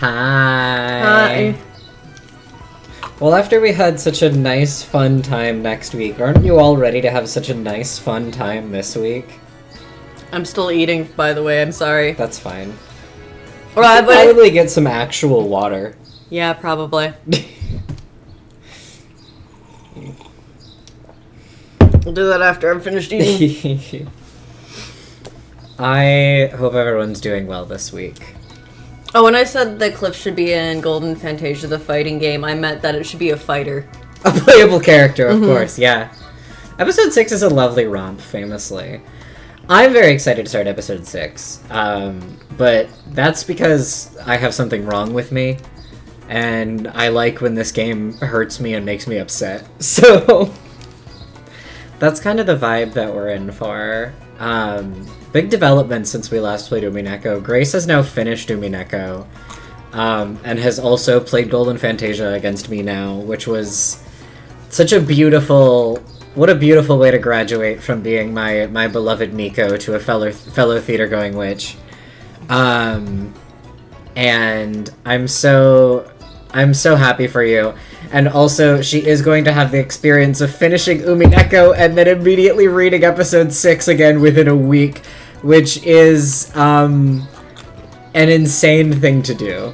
Hi. Well, after we had such a nice, fun time next week, aren't you all ready to have such a nice, fun time this week? I'm still eating, by the way. I'm sorry. That's fine. Or I would probably get some actual water. Yeah, probably. I'll do that after I'm finished eating. I hope everyone's doing well this week. Oh, when I said that Cliff should be in Golden Fantasia, the fighting game, I meant that it should be a fighter. A playable character, of course, yeah. Episode 6 is a lovely romp, famously. I'm very excited to start episode 6, but that's because I have something wrong with me, and I like when this game hurts me and makes me upset. So, that's kind of the vibe that we're in for. Big development since we last played Umineko. Grace has now finished Umineko, and has also played Golden Fantasia against me now, which was such a beautiful... What a beautiful way to graduate from being my beloved Nico to a fellow theater-going witch. And I'm so happy for you. And also, she is going to have the experience of finishing Umineko and then immediately reading episode 6 again within a week, which is, an insane thing to do.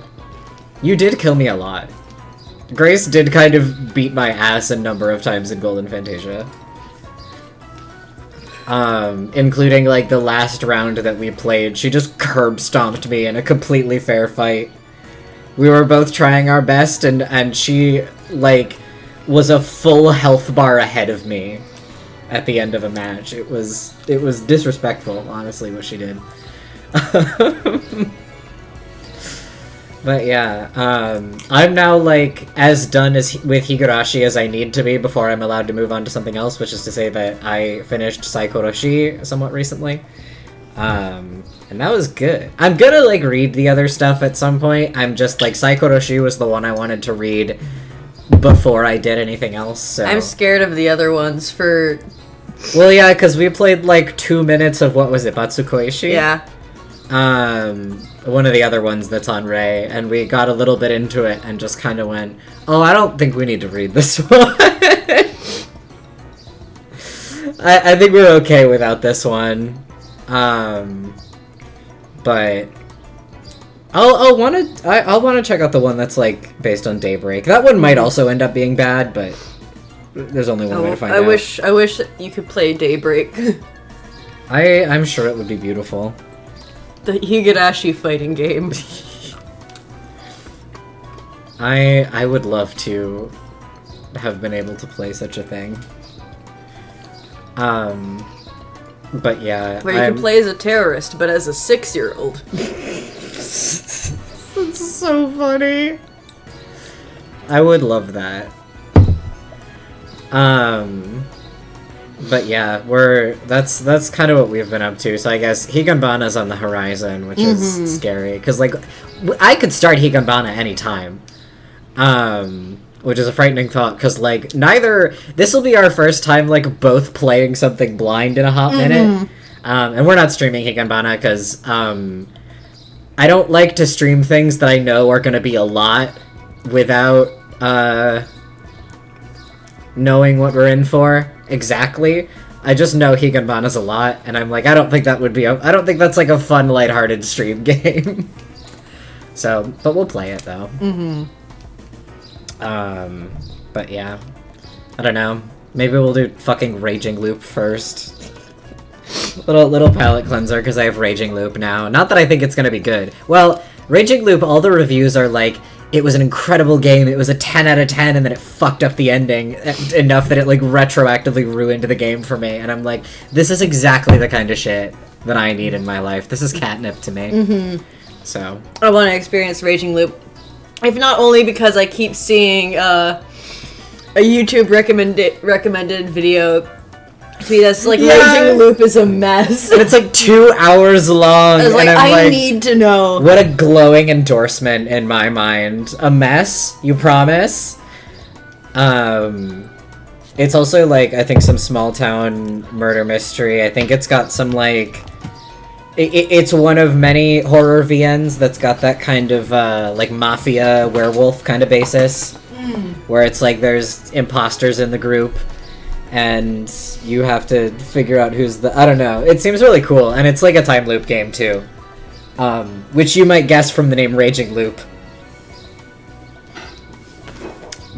You did kill me a lot. Grace did kind of beat my ass a number of times in Golden Fantasia. Including, like, the last round that we played. She just curb-stomped me in a completely fair fight. We were both trying our best, and she, like, was a full health bar ahead of me at the end of a match. It was disrespectful, honestly, what she did. But yeah, I'm now, like, as done with Higurashi as I need to be before I'm allowed to move on to something else, which is to say that I finished Saikoroshi somewhat recently. And that was good. I'm gonna, like, read the other stuff at some point. I'm just, like, Saikoroshi was the one I wanted to read before I did anything else, so... I'm scared of the other ones for... Well, yeah, because we played, like, 2 minutes of, what was it, Batsukoishi? Yeah. One of the other ones that's on Ray, and we got a little bit into it and just kind of went, oh, I don't think we need to read this one. I think we're okay without this one. But I'll want to check out the one that's, like, based on Daybreak. That one might also end up being bad, but there's only one way to find out. I wish you could play Daybreak. I'm sure it would be beautiful. The Higurashi fighting game. I would love to have been able to play such a thing. But yeah, where you can play as a terrorist, but as a 6-year-old. That's so funny. I would love that. But yeah, that's kind of what we've been up to. So I guess Higanbana's on the horizon, which is scary. Because, like, I could start Higanbana anytime. Which is a frightening thought, because, like, this will be our first time, like, both playing something blind in a hot minute. And we're not streaming Higanbana, because, I don't like to stream things that I know are going to be a lot without, knowing what we're in for exactly. I just know Higanbana's a lot, and I'm like, I don't think that's, like, a fun, lighthearted stream game. So, but we'll play it, though. But yeah, I don't know. Maybe we'll do fucking Raging Loop first. little palate cleanser, because I have Raging Loop now. Not that I think it's gonna be good. Well, Raging Loop, all the reviews are like, it was an incredible game, it was a 10 out of 10, and then it fucked up the ending enough that it, like, retroactively ruined the game for me. And I'm like, this is exactly the kind of shit that I need in my life. This is catnip to me. So. I want to experience Raging Loop. If not only because I keep seeing a YouTube recommended video to me that's like, Raging Loop is a mess. And it's like 2 hours long. I was like, I need to know. What a glowing endorsement in my mind. A mess? You promise? It's also, like, I think some small town murder mystery. I think it's got some, like, It's one of many horror VNs that's got that kind of like mafia werewolf kind of basis, where it's like there's imposters in the group, and you have to figure out who's the. I don't know. It seems really cool, and it's like a time loop game too, which you might guess from the name Raging Loop.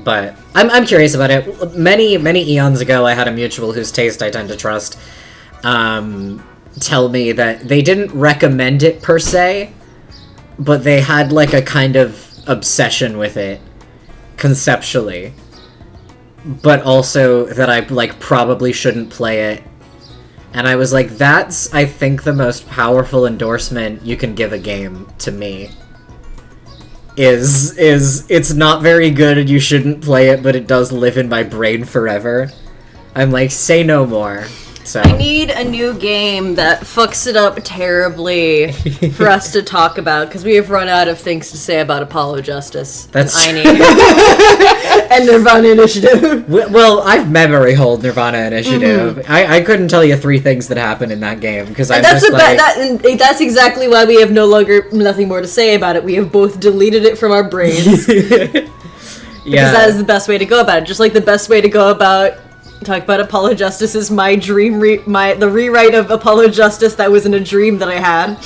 But I'm curious about it. Many eons ago, I had a mutual whose taste I tend to trust. Tell me that they didn't recommend it per se, but they had like a kind of obsession with it conceptually, but also that I like probably shouldn't play it. And I was like, that's, I think, the most powerful endorsement you can give a game to me. Is it's not very good and you shouldn't play it, but it does live in my brain forever. I'm like, say no more. So. I need a new game that fucks it up terribly for us to talk about, because we have run out of things to say about Apollo Justice. That's and and Nirvana Initiative. Well, I've memory hold Nirvana Initiative. I couldn't tell you 3 things that happen in that game, because I'm just like... That's exactly why we have nothing more to say about it. We have both deleted it from our brains. Because that is the best way to go about it. Just like the best way to go about... Talk about Apollo Justice is my dream, the rewrite of Apollo Justice that was in a dream that I had.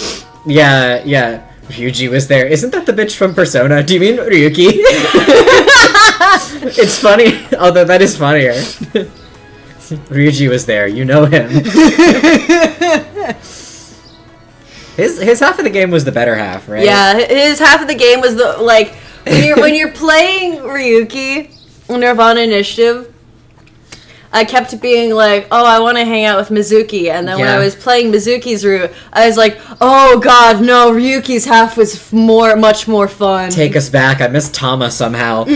Yeah. Ryuji was there. Isn't that the bitch from Persona? Do you mean Ryuki? It's funny, although that is funnier. Ryuji was there. You know him. His half of the game was the better half, right? Yeah, his half of the game was the when you're playing Ryuki Nirvana Initiative. I kept being like, oh, I want to hang out with Mizuki. And then when I was playing Mizuki's route, I was like, oh god, no, Ryuki's half was much more fun. Take us back. I miss Tama somehow. I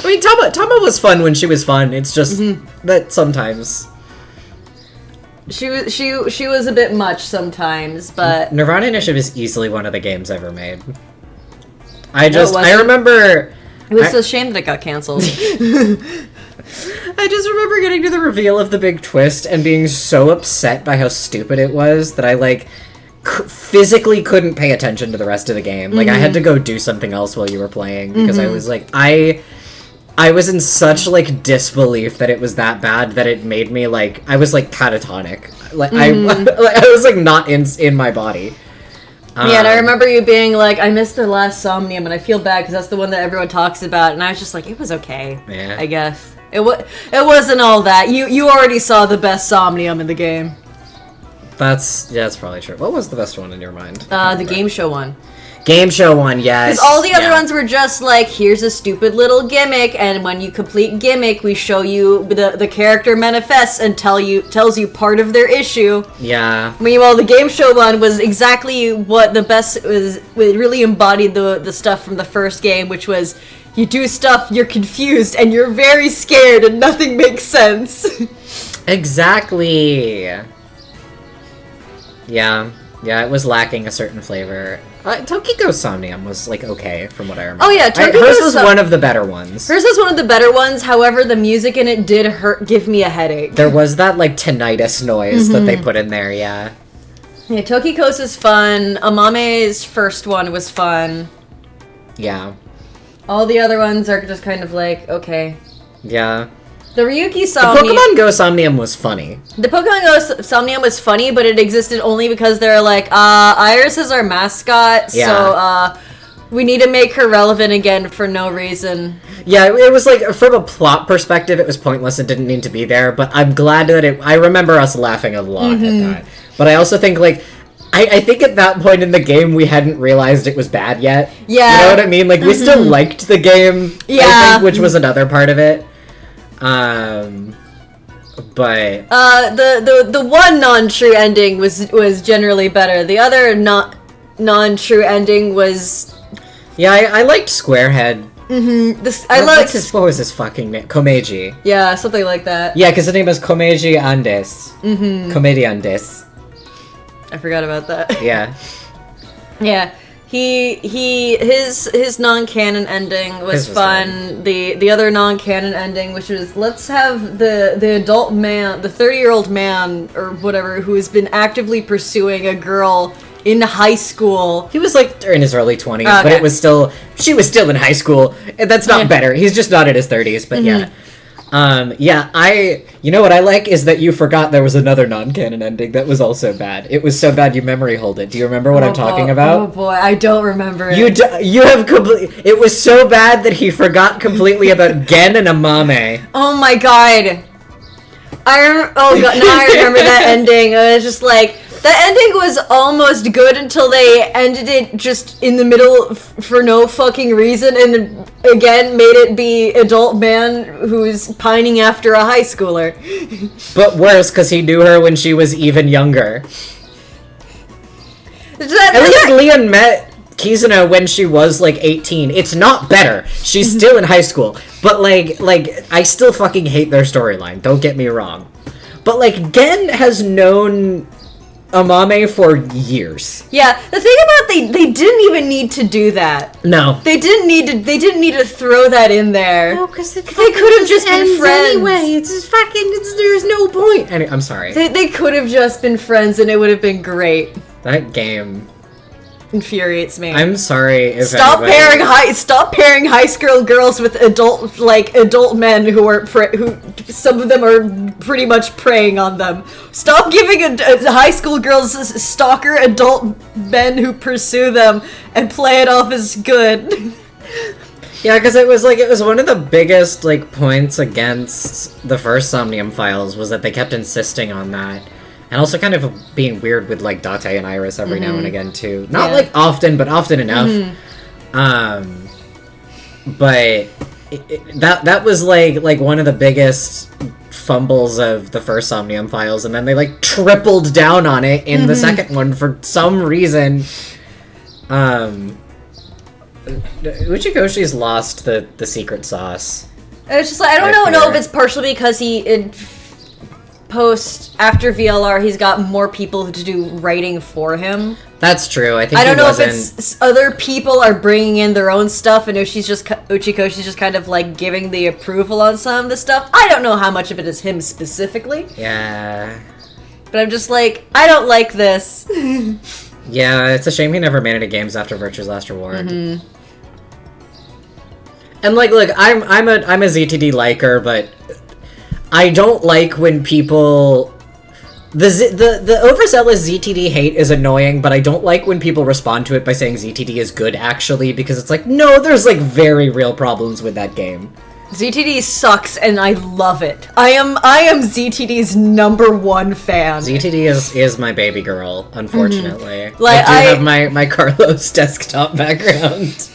mean, Tama was fun when she was fun. It's just that sometimes... She was a bit much sometimes, but... Nirvana Initiative is easily one of the games ever made. I remember... It was a shame that it got canceled. I just remember getting to the reveal of the big twist and being so upset by how stupid it was that I, like, physically couldn't pay attention to the rest of the game. Like, I had to go do something else while you were playing because I was like, I was in such, like, disbelief that it was that bad that it made me, like, I was, like, catatonic. Like, I was, like, not in my body. Yeah, and I remember you being like, I missed the last Somnium, and I feel bad because that's the one that everyone talks about, and I was just like, it was okay, I guess. It wasn't all that. You already saw the best Somnium in the game. That's probably true. What was the best one in your mind? The game show one. Game show one, yes. Because all the other ones were just like, here's a stupid little gimmick, and when you complete gimmick, we show you the character manifests and tells you part of their issue. Yeah. Meanwhile, the game show one was exactly what the best was. It really embodied the stuff from the first game, which was you do stuff, you're confused, and you're very scared, and nothing makes sense. Exactly. Yeah, it was lacking a certain flavor. Tokiko's Somnium was, like, okay, from what I remember. Oh, yeah, hers was one of the better ones. Hers was one of the better ones, however, the music in it did give me a headache. There was that, like, tinnitus noise that they put in there, yeah. Yeah, Tokiko's is fun. Amame's first one was fun. Yeah. All the other ones are just kind of like, okay. Yeah. The Ryuki Somnium... The Pokemon Go Somnium was funny. The Pokemon Go Somnium was funny, but it existed only because they're like, Iris is our mascot, so we need to make her relevant again for no reason. Yeah, it was like, from a plot perspective, it was pointless and didn't need to be there, but I'm glad that I remember us laughing a lot at that. But I also think, like, I think at that point in the game, we hadn't realized it was bad yet. Yeah. You know what I mean? Like, we still liked the game, I think, which was another part of it. But the one non-true ending was generally better. The other non-true ending was... Yeah, I liked Squarehead. What was his fucking name? Komeiji. Yeah, something like that. Yeah, because his name was Komeiji Andes. Comediandes. I forgot about that. Yeah. Yeah. His non-canon ending was fun. The other non-canon ending, which was, let's have the adult man, the 30-year-old man or whatever, who has been actively pursuing a girl in high school. He was like in his early 20s, but she was still in high school. And that's not better. He's just not in his 30s, but yeah. You know what I like is that you forgot there was another non-canon ending that was also bad. It was so bad you memory hold it. Do you remember what I'm talking about? Oh boy, I don't remember it. It was so bad that he forgot completely about Gen and Amame. Oh my god. Now I remember that ending. It was just like, that ending was almost good until they ended it just in the middle for no fucking reason, and again made it be adult man who's pining after a high schooler. But worse, because he knew her when she was even younger. At least Leon met Kizuna when she was like 18. It's not better. She's still in high school. But like I still fucking hate their storyline. Don't get me wrong. But like Gen has known Amame for years. Yeah, the thing about they didn't even need to do that. No. They didn't need to throw that in there. No, because they could have just been friends. Anyway, there's no point. I'm sorry. They could have just been friends and it would have been great. That game infuriates me. I'm sorry if Stop pairing high school girls with adult men who some of them are pretty much preying on them. Stop giving a high school girls stalker adult men who pursue them and play it off as good. Yeah, because it was one of the biggest points against the first Somnium Files was that they kept insisting on that. And also kind of being weird with, Date and Iris every now and again, too. Not, often, but often enough. But that was, one of the biggest fumbles of the first Somnium Files. And then they, tripled down on it in the second one for some reason. Uchikoshi's lost the secret sauce. It's just I don't know if it's partially because after VLR, he's got more people to do writing for him. That's true. I don't know if it's other people are bringing in their own stuff, and Uchikoshi's just kind of giving the approval on some of the stuff. I don't know how much of it is him specifically. Yeah. But I'm just I don't like this. Yeah, it's a shame he never made any games after Virtue's Last Reward. And look, I'm a ZTD liker, but I don't like when people... The overzealous ZTD hate is annoying, but I don't like when people respond to it by saying ZTD is good, actually, because it's no, there's, very real problems with that game. ZTD sucks, and I love it. I am ZTD's #1 fan. ZTD is my baby girl, unfortunately. I have my Carlos desktop background.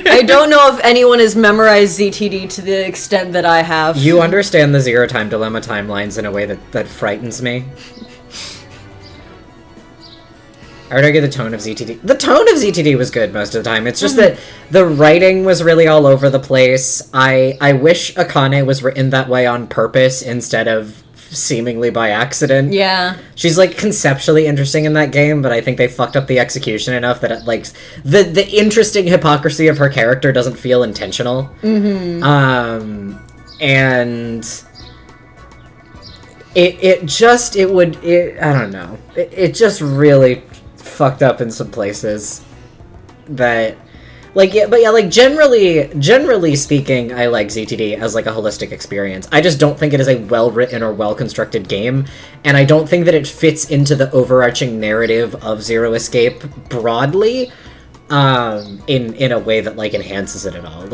I don't know if anyone has memorized ZTD to the extent that I have. You understand the Zero Time Dilemma timelines in a way that frightens me. I would argue the tone of ZTD... The tone of ZTD was good most of the time. It's just that the writing was really all over the place. I wish Akane was written that way on purpose instead of seemingly by accident. Yeah. She's, conceptually interesting in that game, but I think they fucked up the execution enough that, the interesting hypocrisy of her character doesn't feel intentional. And... I don't know. It just really fucked up in some places that generally speaking, I like ZTD as a holistic experience. I just don't think it is a well-written or well-constructed game, and I don't think that it fits into the overarching narrative of Zero Escape broadly, in a way that enhances it at all.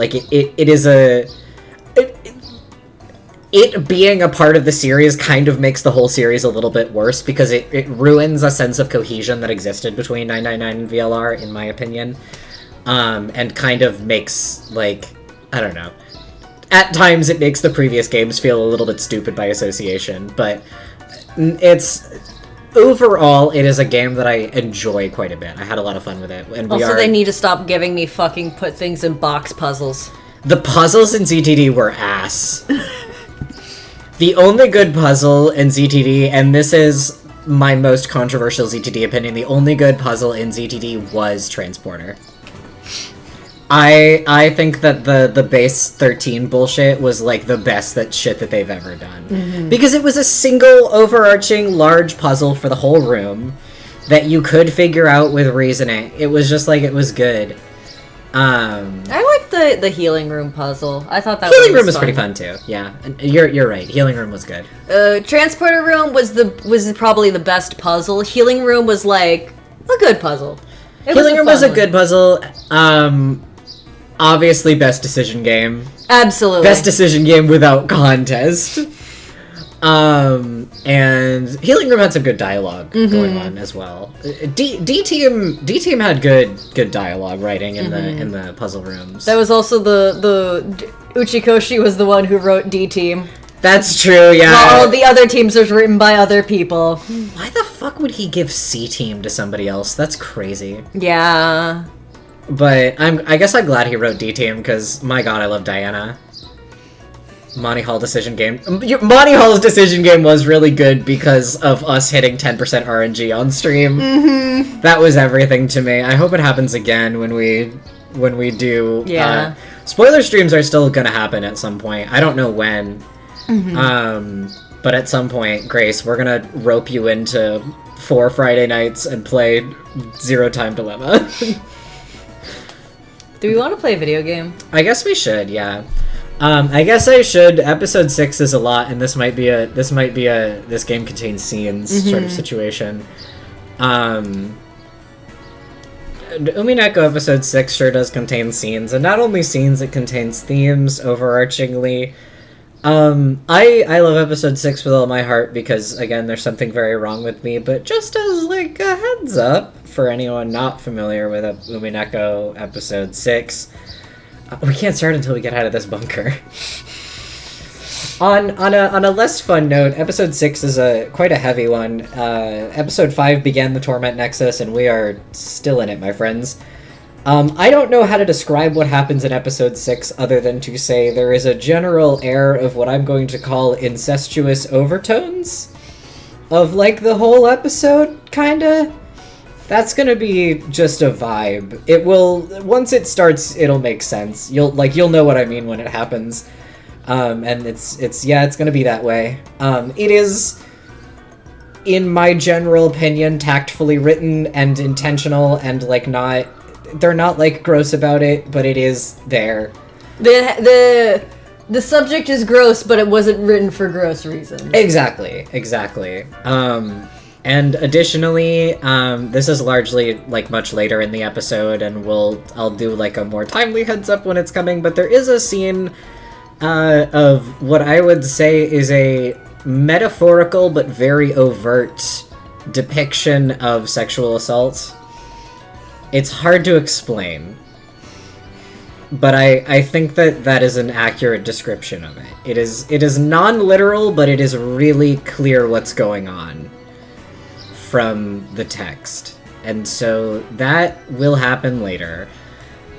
It being a part of the series kind of makes the whole series a little bit worse because it ruins a sense of cohesion that existed between 999 and VLR, in my opinion. And kind of makes, I don't know. At times it makes the previous games feel a little bit stupid by association, but overall, it is a game that I enjoy quite a bit. I had a lot of fun with it. And they need to stop giving me fucking put things in box puzzles. The puzzles in ZTD were ass. The only good puzzle in ZTD, and this is my most controversial ZTD opinion, the only good puzzle in ZTD was Transporter. I think that the base 13 bullshit was like the best shit that they've ever done. Because it was a single overarching large puzzle for the whole room that you could figure out with reasoning. It was just like, it was good. I liked the healing room puzzle. I thought that healing was room was fun. pretty fun too. Yeah, you're right. Healing room was good. Transporter room was probably the best puzzle. Healing room was like a good puzzle. Healing room was a good puzzle. Obviously, best decision game. Absolutely. Best decision game without contest. And Healing Room had some good dialogue going on as well. D Team had good dialogue writing in the puzzle rooms. That was also the Uchikoshi was the one who wrote D Team. That's true, yeah. While all the other teams was written by other people. Why the fuck would he give C Team to somebody else? That's crazy. Yeah. But I guess I'm glad he wrote D Team, because my god, I love Diana. Monty Hall decision game. Monty Hall's decision game was really good because of us hitting 10% RNG on stream. That was everything to me. I hope it happens again when we do. Yeah. Spoiler streams are still gonna happen at some point. I don't know when. But at some point, Grace, we're gonna rope you into 4 Friday nights and play Zero Time Dilemma. Do we want to play a video game? I guess we should, yeah. I guess I should. Episode 6 is a lot, and this might be a this game contains scenes sort of situation. Umineko episode 6 sure does contain scenes, and not only scenes, it contains themes overarchingly. I love episode 6 with all my heart because, again, there's something very wrong with me, but just as, like, a heads up for anyone not familiar with Umineko episode 6, we can't start until we get out of this bunker. On a less fun note, episode 6 is quite a heavy one. Episode 5 began the Torment Nexus, and we are still in it, my friends. I don't know how to describe what happens in episode 6 other than to say there is a general air of what I'm going to call incestuous overtones of, like, the whole episode, kinda. That's gonna be just a vibe. It will, once it starts, it'll make sense. You'll know what I mean when it happens. And it's gonna be that way. It is, in my general opinion, tactfully written and intentional and, like, they're not, like, gross about it, but it is there. The subject is gross, but it wasn't written for gross reasons. Exactly. And additionally, this is largely, like, much later in the episode, and I'll do, like, a more timely heads up when it's coming, but there is a scene of what I would say is a metaphorical but very overt depiction of sexual assault. It's hard to explain, but I think that is an accurate description of it. It is non-literal, but it is really clear what's going on from the text. And so that will happen later.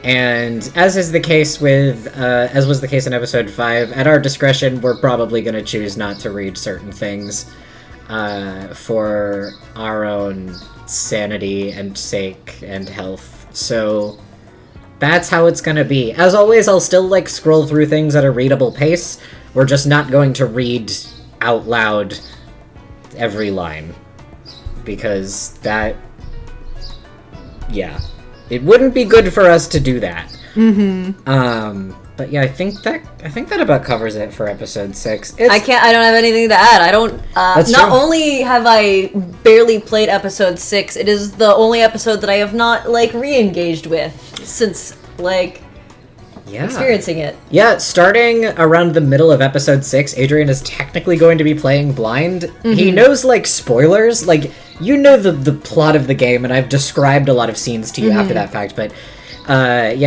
And as was the case in episode 5, at our discretion, we're probably going to choose not to read certain things for our own sanity and sake and health. So that's how it's going to be. As always, I'll still, like, scroll through things at a readable pace. We're just not going to read out loud every line. Because it wouldn't be good for us to do that. But yeah, I think that about covers it for episode 6. I don't have anything to add. I don't, not only have I barely played episode 6, it is the only episode that I have not, like, re-engaged with since, like, experiencing it. Yeah, starting around the middle of episode 6, Adrian is technically going to be playing blind. He knows, like, spoilers. Like, you know the plot of the game, and I've described a lot of scenes to you after that fact, but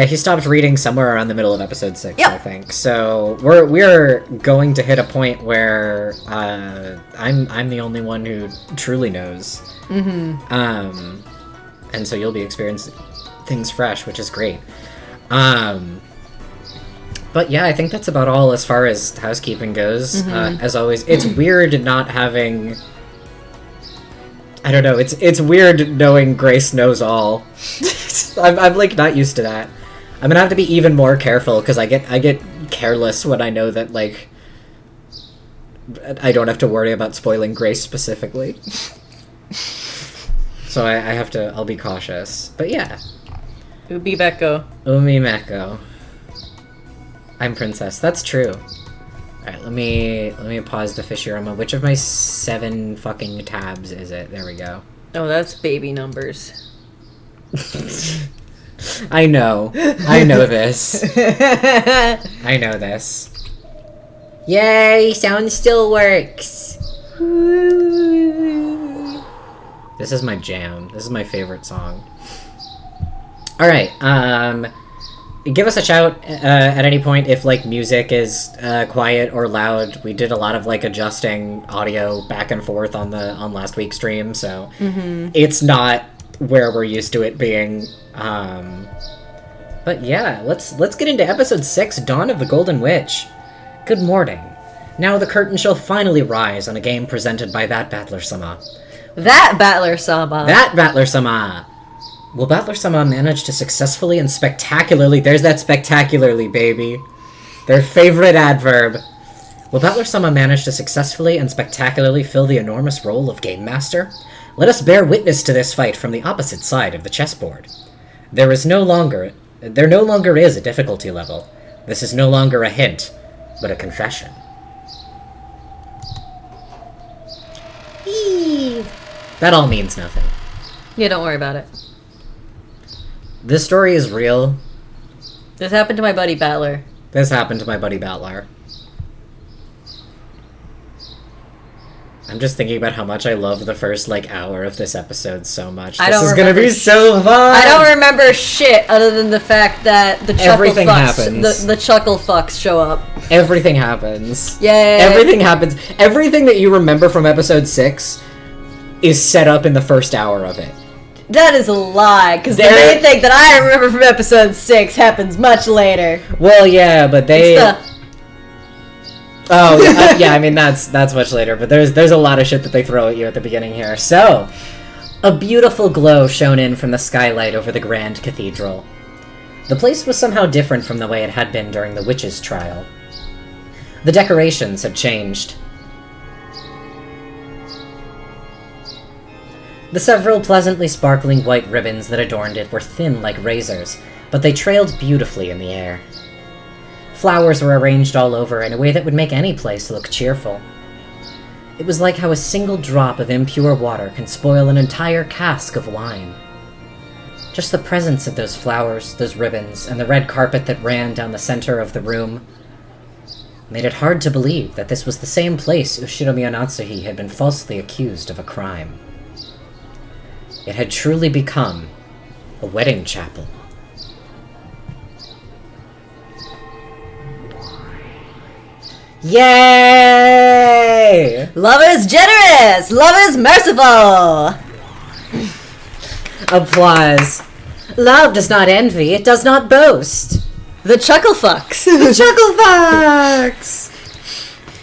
he stopped reading somewhere around the middle of episode 6, I think. So we're going to hit a point where I'm the only one who truly knows. And so you'll be experiencing things fresh, which is great. But yeah, I think that's about all as far as housekeeping goes. As always, it's weird not having I don't know. It's weird knowing Grace knows all. I'm like not used to that. I'm gonna have to be even more careful because I get careless when I know that like I don't have to worry about spoiling Grace specifically. So I have to. I'll be cautious. But yeah. Umineko. I'm princess. That's true. Alright, let me pause the Fishirama. Which of my 7 fucking tabs is it? There we go. Oh, that's baby numbers. I know this. I know this. Yay, sound still works. This is my jam. This is my favorite song. Alright, give us a shout at any point if like music is quiet or loud. We did a lot of like adjusting audio back and forth on last week's stream, so it's not where we're used to it being. But yeah, let's get into episode 6, Dawn of the Golden Witch. Good morning. Now the curtain shall finally rise on a game presented by that Battler-sama. That Battler-sama. That Battler-sama. Will Battler-sama manage to successfully and spectacularly... There's that spectacularly, baby. Their favorite adverb. Will Battler-sama manage to successfully and spectacularly fill the enormous role of Game Master? Let us bear witness to this fight from the opposite side of the chessboard. There no longer is a difficulty level. This is no longer a hint, but a confession. Eee. That all means nothing. Yeah, don't worry about it. This story is real. This happened to my buddy Battler. This happened to my buddy Battler. I'm just thinking about how much I love the first, like, hour of this episode so much. This is gonna be so fun! I don't remember shit other than the fact that the Everything happens. The chuckle fucks show up. Everything happens. Yay! Everything happens. Everything that you remember from episode 6 is set up in the first hour of it. That is a lie, because the main thing that I remember from episode 6 happens much later. Well, yeah, but they... It's Oh, yeah, I mean, that's much later, but there's a lot of shit that they throw at you at the beginning here. So, a beautiful glow shone in from the skylight over the grand cathedral. The place was somehow different from the way it had been during the witch's trial. The decorations had changed. The several pleasantly sparkling white ribbons that adorned it were thin like razors, but they trailed beautifully in the air. Flowers were arranged all over in a way that would make any place look cheerful. It was like how a single drop of impure water can spoil an entire cask of wine. Just the presence of those flowers, those ribbons, and the red carpet that ran down the center of the room made it hard to believe that this was the same place Ushinomiya Natsuhi had been falsely accused of a crime. It had truly become a wedding chapel. Yay! Love is generous! Love is merciful! Applause. Love does not envy, it does not boast. The chuckle fucks. The chuckle fucks!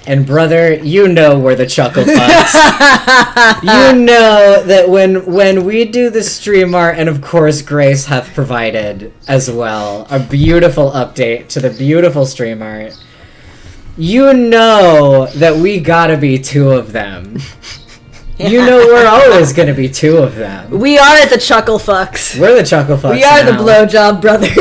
And brother, you know we're the chuckle fucks. You know that when we do the stream art, and of course Grace hath provided as well a beautiful update to the beautiful stream art, you know that we gotta be 2 of them. You know we're always gonna be 2 of them. We are the chuckle fucks. We're the chuckle fucks. We are the blowjob brothers.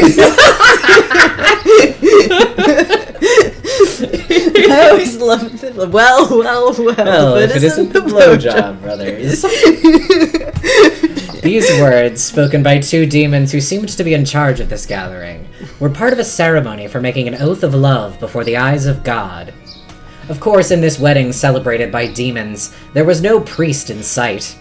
I always love it. Well, if it isn't the blowjob brothers. These words, spoken by 2 demons who seemed to be in charge of this gathering, were part of a ceremony for making an oath of love before the eyes of God. Of course, in this wedding celebrated by demons, there was no priest in sight.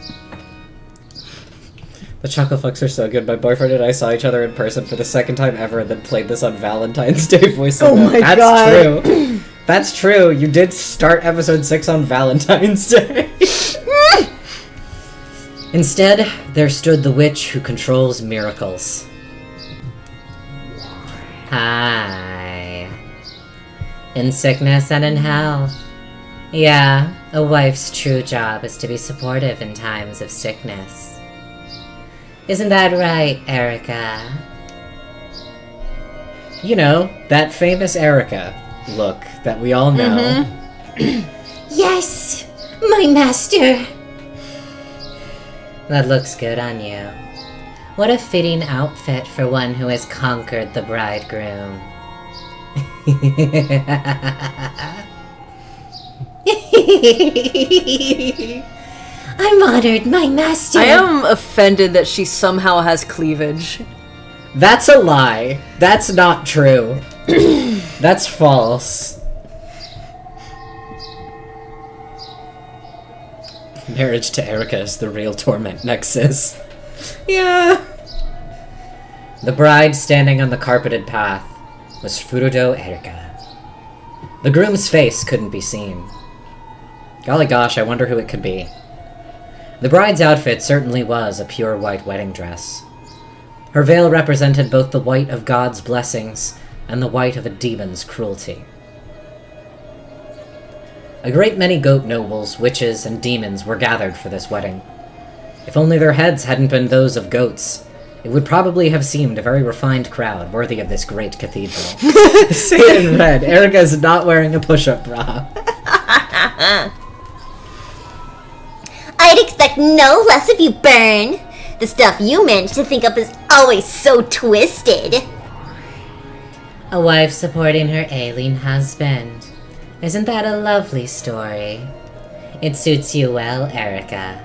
The chuckle fucks are so good. My boyfriend and I saw each other in person for the 2nd time ever and then played this on Valentine's Day voice. Oh my God. God. True. That's true. You did start episode 6 on Valentine's Day. Instead, there stood the witch who controls miracles. Hi. In sickness and in health. Yeah, A wife's true job is to be supportive in times of sickness. Isn't that right, Erica? You know, that famous Erica look that we all know. Yes, my master. That looks good on you. What a fitting outfit for one who has conquered the bridegroom. I'm honored, my master. I am offended that she somehow has cleavage. That's a lie. That's not true. That's false. Marriage to Erica is the real torment nexus. Yeah. The bride standing on the carpeted path was Furudo Erica. The groom's face couldn't be seen. Golly gosh, I wonder who it could be. The bride's outfit certainly was a pure white wedding dress. Her veil represented both the white of God's blessings and the white of a demon's cruelty. A great many goat nobles, witches, and demons were gathered for this wedding. If only their heads hadn't been those of goats, it would probably have seemed a very refined crowd worthy of this great cathedral. Say it in red. Erica's not wearing a push-up bra. I'd expect no less of you, Burn. The stuff you manage to think up is always so twisted. A wife supporting her ailing husband. Isn't that a lovely story? It suits you well, Erica.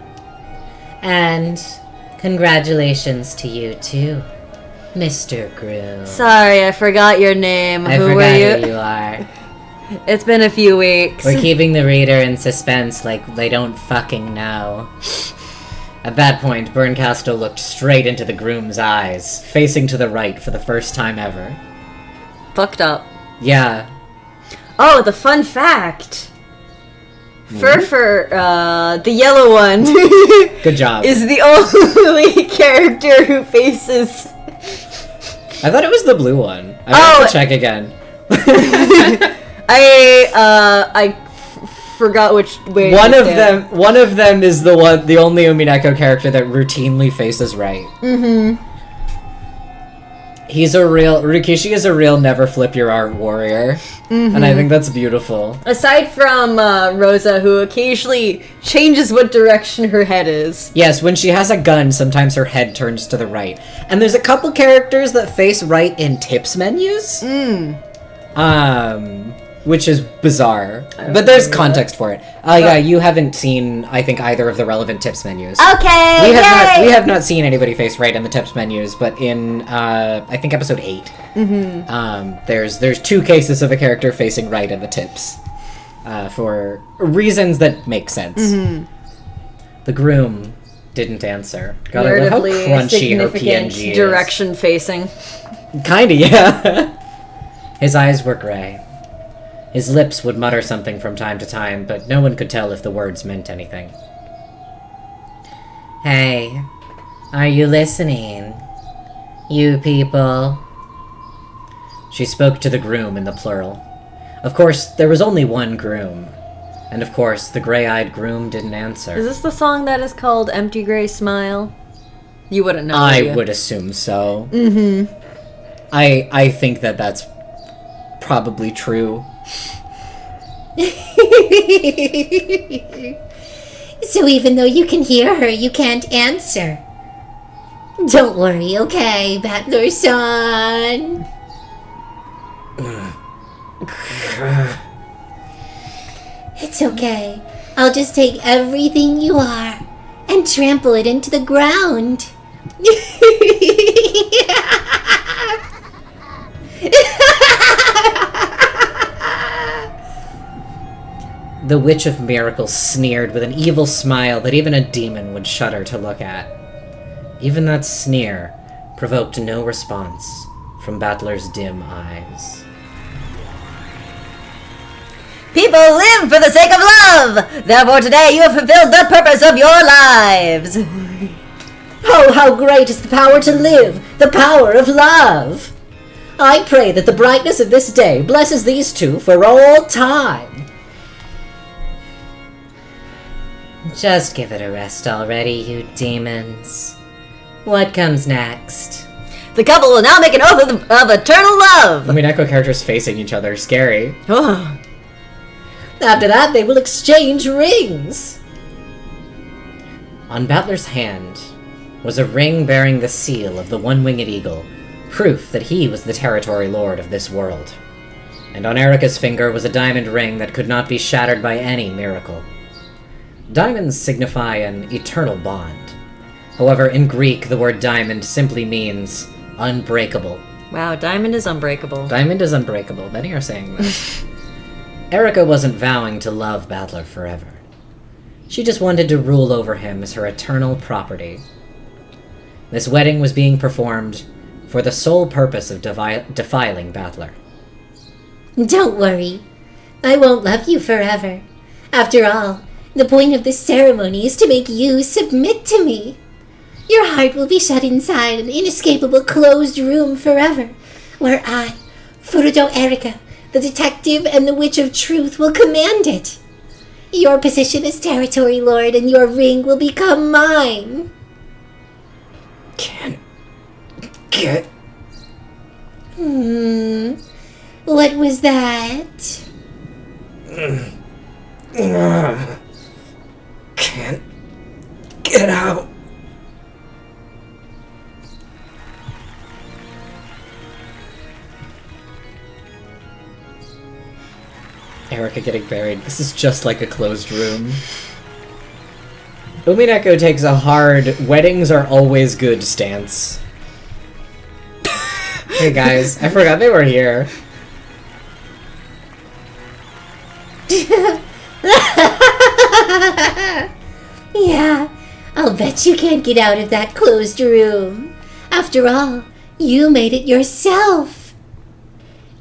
And congratulations to you too, Mr. Groom. Sorry, I forgot your name. I Who forgot were you? who you are. It's been a few weeks. We're keeping the reader in suspense like they don't fucking know. At that point, Berncastle looked straight into the groom's eyes, facing to the right for the first time ever. Fucked up. Yeah. Oh, the fun fact. Furfur, the yellow one, Good job. is the only character who faces... I thought it was the blue one. I have to check again. I forgot which way. One of them is the only Umineko character that routinely faces right. Mm-hmm. Rikishi is a real never flip your art warrior. And I think that's beautiful. Aside from Rosa, who occasionally changes what direction her head is. Yes, when she has a gun, sometimes her head turns to the right. And there's a couple characters that face right in tips menus. Which is bizarre. But there's context for it. Yeah, you haven't seen, I think, either of the relevant tips menus. Okay, We have not seen anybody face right in the tips menus, but in, I think episode 8, there's 2 cases of a character facing right in the tips. For reasons that make sense. The groom didn't answer. God, I love how crunchy her PNG is. Direction facing. Kinda, yeah. His eyes were gray. His lips would mutter something from time to time, but no one could tell if the words meant anything. Hey, are you listening? You people? She spoke to the groom in the plural. Of course, there was only one groom. And of course, the gray-eyed groom didn't answer. Is this the song that is called Empty Gray Smile? You wouldn't know. I would assume so. I think that that's probably true. So even though you can hear her, you can't answer. Don't worry, okay, Battler-san. It's okay. I'll just take everything you are and trample it into the ground. The Witch of Miracles sneered with an evil smile that even a demon would shudder to look at. Even that sneer provoked no response from Battler's dim eyes. People live for the sake of love! Therefore today you have fulfilled the purpose of your lives! Oh, how great is the power to live! The power of love! I pray that the brightness of this day blesses these two for all time. Just give it a rest already, you demons. What comes next? The couple will now make an oath of eternal love! Umineko characters facing each other. Scary. After that, they will exchange rings! On Battler's hand was a ring bearing the seal of the one-winged eagle, proof that he was the territory lord of this world. And on Erika's finger was a diamond ring that could not be shattered by any miracle. Diamonds signify an eternal bond. However, in Greek, the word diamond simply means unbreakable. Wow, diamond is unbreakable. Diamond is unbreakable. Many are saying that. Erika wasn't vowing to love Battler forever. She just wanted to rule over him as her eternal property. This wedding was being performed for the sole purpose of defiling Battler. Don't worry. I won't love you forever. After all, the point of this ceremony is to make you submit to me. Your heart will be shut inside an inescapable closed room forever, where I, Furudo Erika, the detective and the witch of truth, will command it. Your position as territory lord and your ring will become mine. Can't get... What was that? Can't get out. Erika getting buried. This is just like a closed room. Umineko takes a hard weddings are always good stance. Hey guys, I forgot they were here. Yeah, I'll bet you can't get out of that closed room. After all, you made it yourself.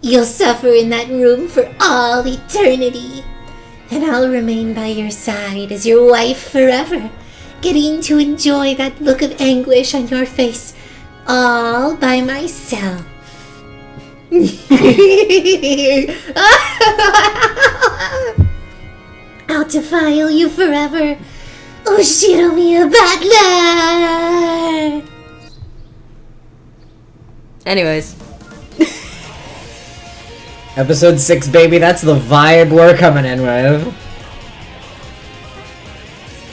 You'll suffer in that room for all eternity. And I'll remain by your side as your wife forever, getting to enjoy that look of anguish on your face all by myself. I'll defile you forever. Ushiromiya Butler! Anyways. Episode 6, baby, that's the vibe we're coming in with.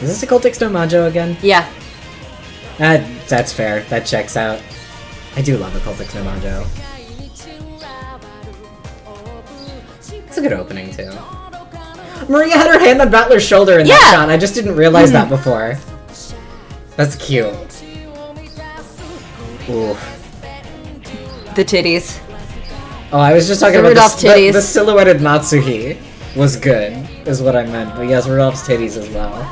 Is this a Cultix no Majo again? Yeah. That's fair. That checks out. I do love a Cultix no Majo. It's a good opening, too. Maria had her hand on Battler's shoulder in that shot. I just didn't realize that before. That's cute. Ooh. The titties. Oh, I was just talking about Rudolph's titties. The silhouetted Natsuhi was good, is what I meant. But yes, Rudolph's titties as well.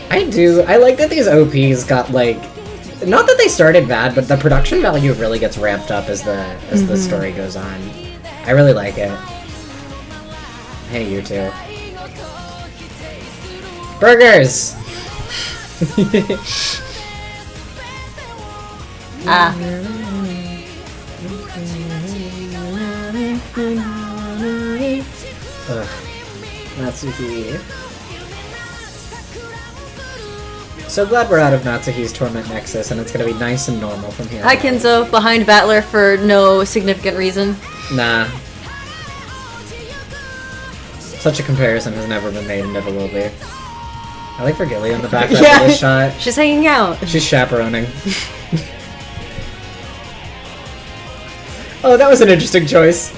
I like that these OPs got, like, not that they started bad, but the production value really gets ramped up as the story goes on. I really like it. Hey, you two. Burgers! Ugh. Natsuhi. So glad we're out of Natsuhi's Torment Nexus, and it's gonna be nice and normal from here Hi on out. Kenzo, behind Battler for no significant reason. Nah. Such a comparison has never been made and never will be. I like Virgilia in the background of this shot. She's hanging out. She's chaperoning. Oh, that was an interesting choice.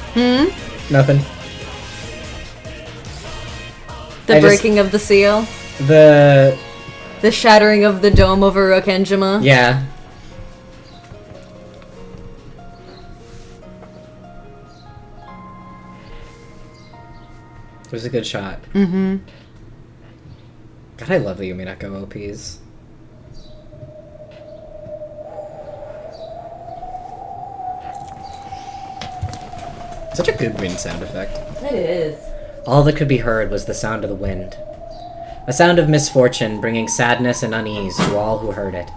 Nothing. The breaking of the seal. The shattering of the dome over Rokenjima. Yeah. It was a good shot. God, I love the Umineko OPs. Such a good wind sound effect. It is. All that could be heard was the sound of the wind. A sound of misfortune bringing sadness and unease to all who heard it.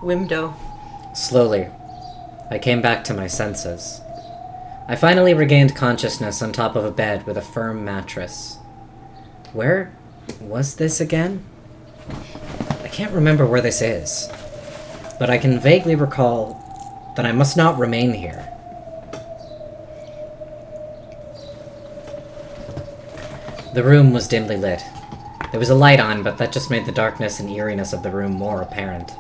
Wimdo. Slowly, I came back to my senses. I finally regained consciousness on top of a bed with a firm mattress. Where was this again? I can't remember where this is, but I can vaguely recall that I must not remain here. The room was dimly lit. There was a light on, but that just made the darkness and eeriness of the room more apparent.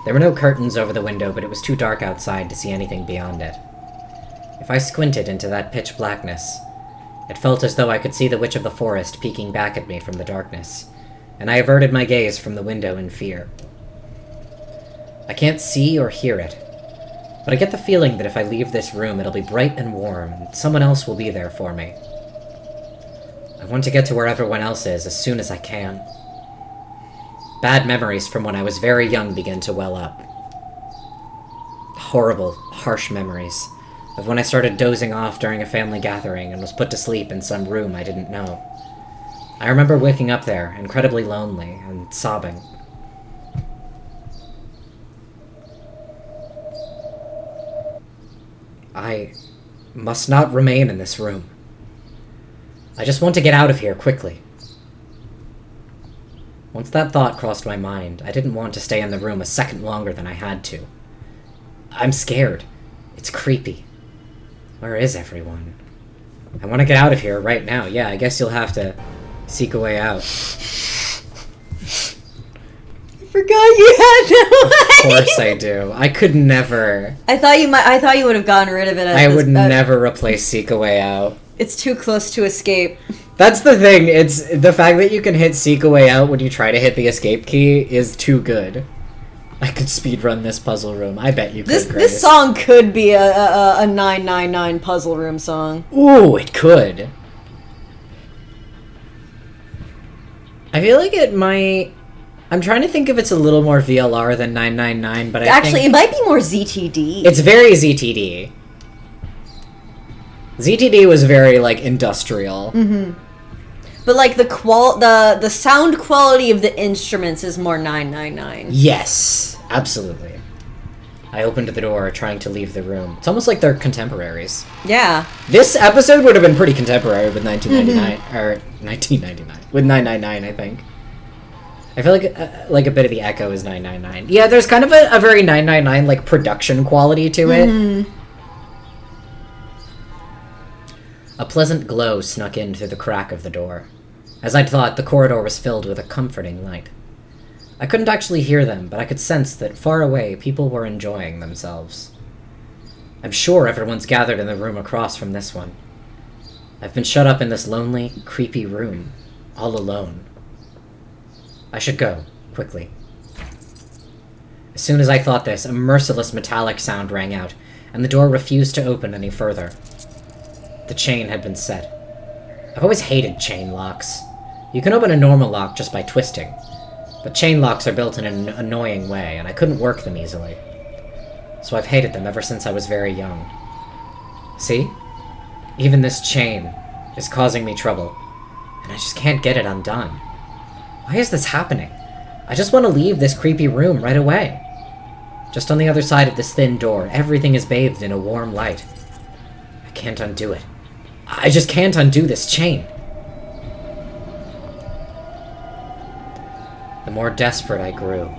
There were no curtains over the window, but it was too dark outside to see anything beyond it. If I squinted into that pitch blackness, it felt as though I could see the Witch of the Forest peeking back at me from the darkness, and I averted my gaze from the window in fear. I can't see or hear it, but I get the feeling that if I leave this room, it'll be bright and warm, and someone else will be there for me. I want to get to where everyone else is as soon as I can. Bad memories from when I was very young begin to well up. Horrible, harsh memories of when I started dozing off during a family gathering and was put to sleep in some room I didn't know. I remember waking up there, incredibly lonely, and sobbing. I must not remain in this room. I just want to get out of here quickly. Once that thought crossed my mind, I didn't want to stay in the room a second longer than I had to. I'm scared. It's creepy. Where is everyone? I want to get out of here right now. Yeah, I guess you'll have to seek a way out. I forgot you had no way. Of course I do. I could never. I thought you would have gotten rid of it. I would never replace seek a way out. It's too close to escape. That's the thing. It's the fact that you can hit seek a way out when you try to hit the escape key is too good. I could speedrun this puzzle room. I bet you could. This song could be a 999 puzzle room song. Ooh, it could. I feel like it might. I'm trying to think if it's a little more VLR than 999, but Actually, it might be more ZTD. It's very ZTD. ZTD was very, like, industrial. Mm-hmm. But, like, the sound quality of the instruments is more 999. Yes, absolutely. I opened the door, trying to leave the room. It's almost like they're contemporaries. Yeah. This episode would have been pretty contemporary with 1999, or 1999, with 999, I think. I feel like a bit of the echo is 999. Yeah, there's kind of a very 999, like, production quality to it. Mm-hmm. A pleasant glow snuck in through the crack of the door. As I'd thought, the corridor was filled with a comforting light. I couldn't actually hear them, but I could sense that far away people were enjoying themselves. I'm sure everyone's gathered in the room across from this one. I've been shut up in this lonely, creepy room, all alone. I should go, quickly. As soon as I thought this, a merciless metallic sound rang out, and the door refused to open any further. The chain had been set. I've always hated chain locks. You can open a normal lock just by twisting, but chain locks are built in an annoying way, and I couldn't work them easily. So I've hated them ever since I was very young. See? Even this chain is causing me trouble, and I just can't get it undone. Why is this happening? I just want to leave this creepy room right away. Just on the other side of this thin door, everything is bathed in a warm light. I can't undo it. I just can't undo this chain. The more desperate I grew,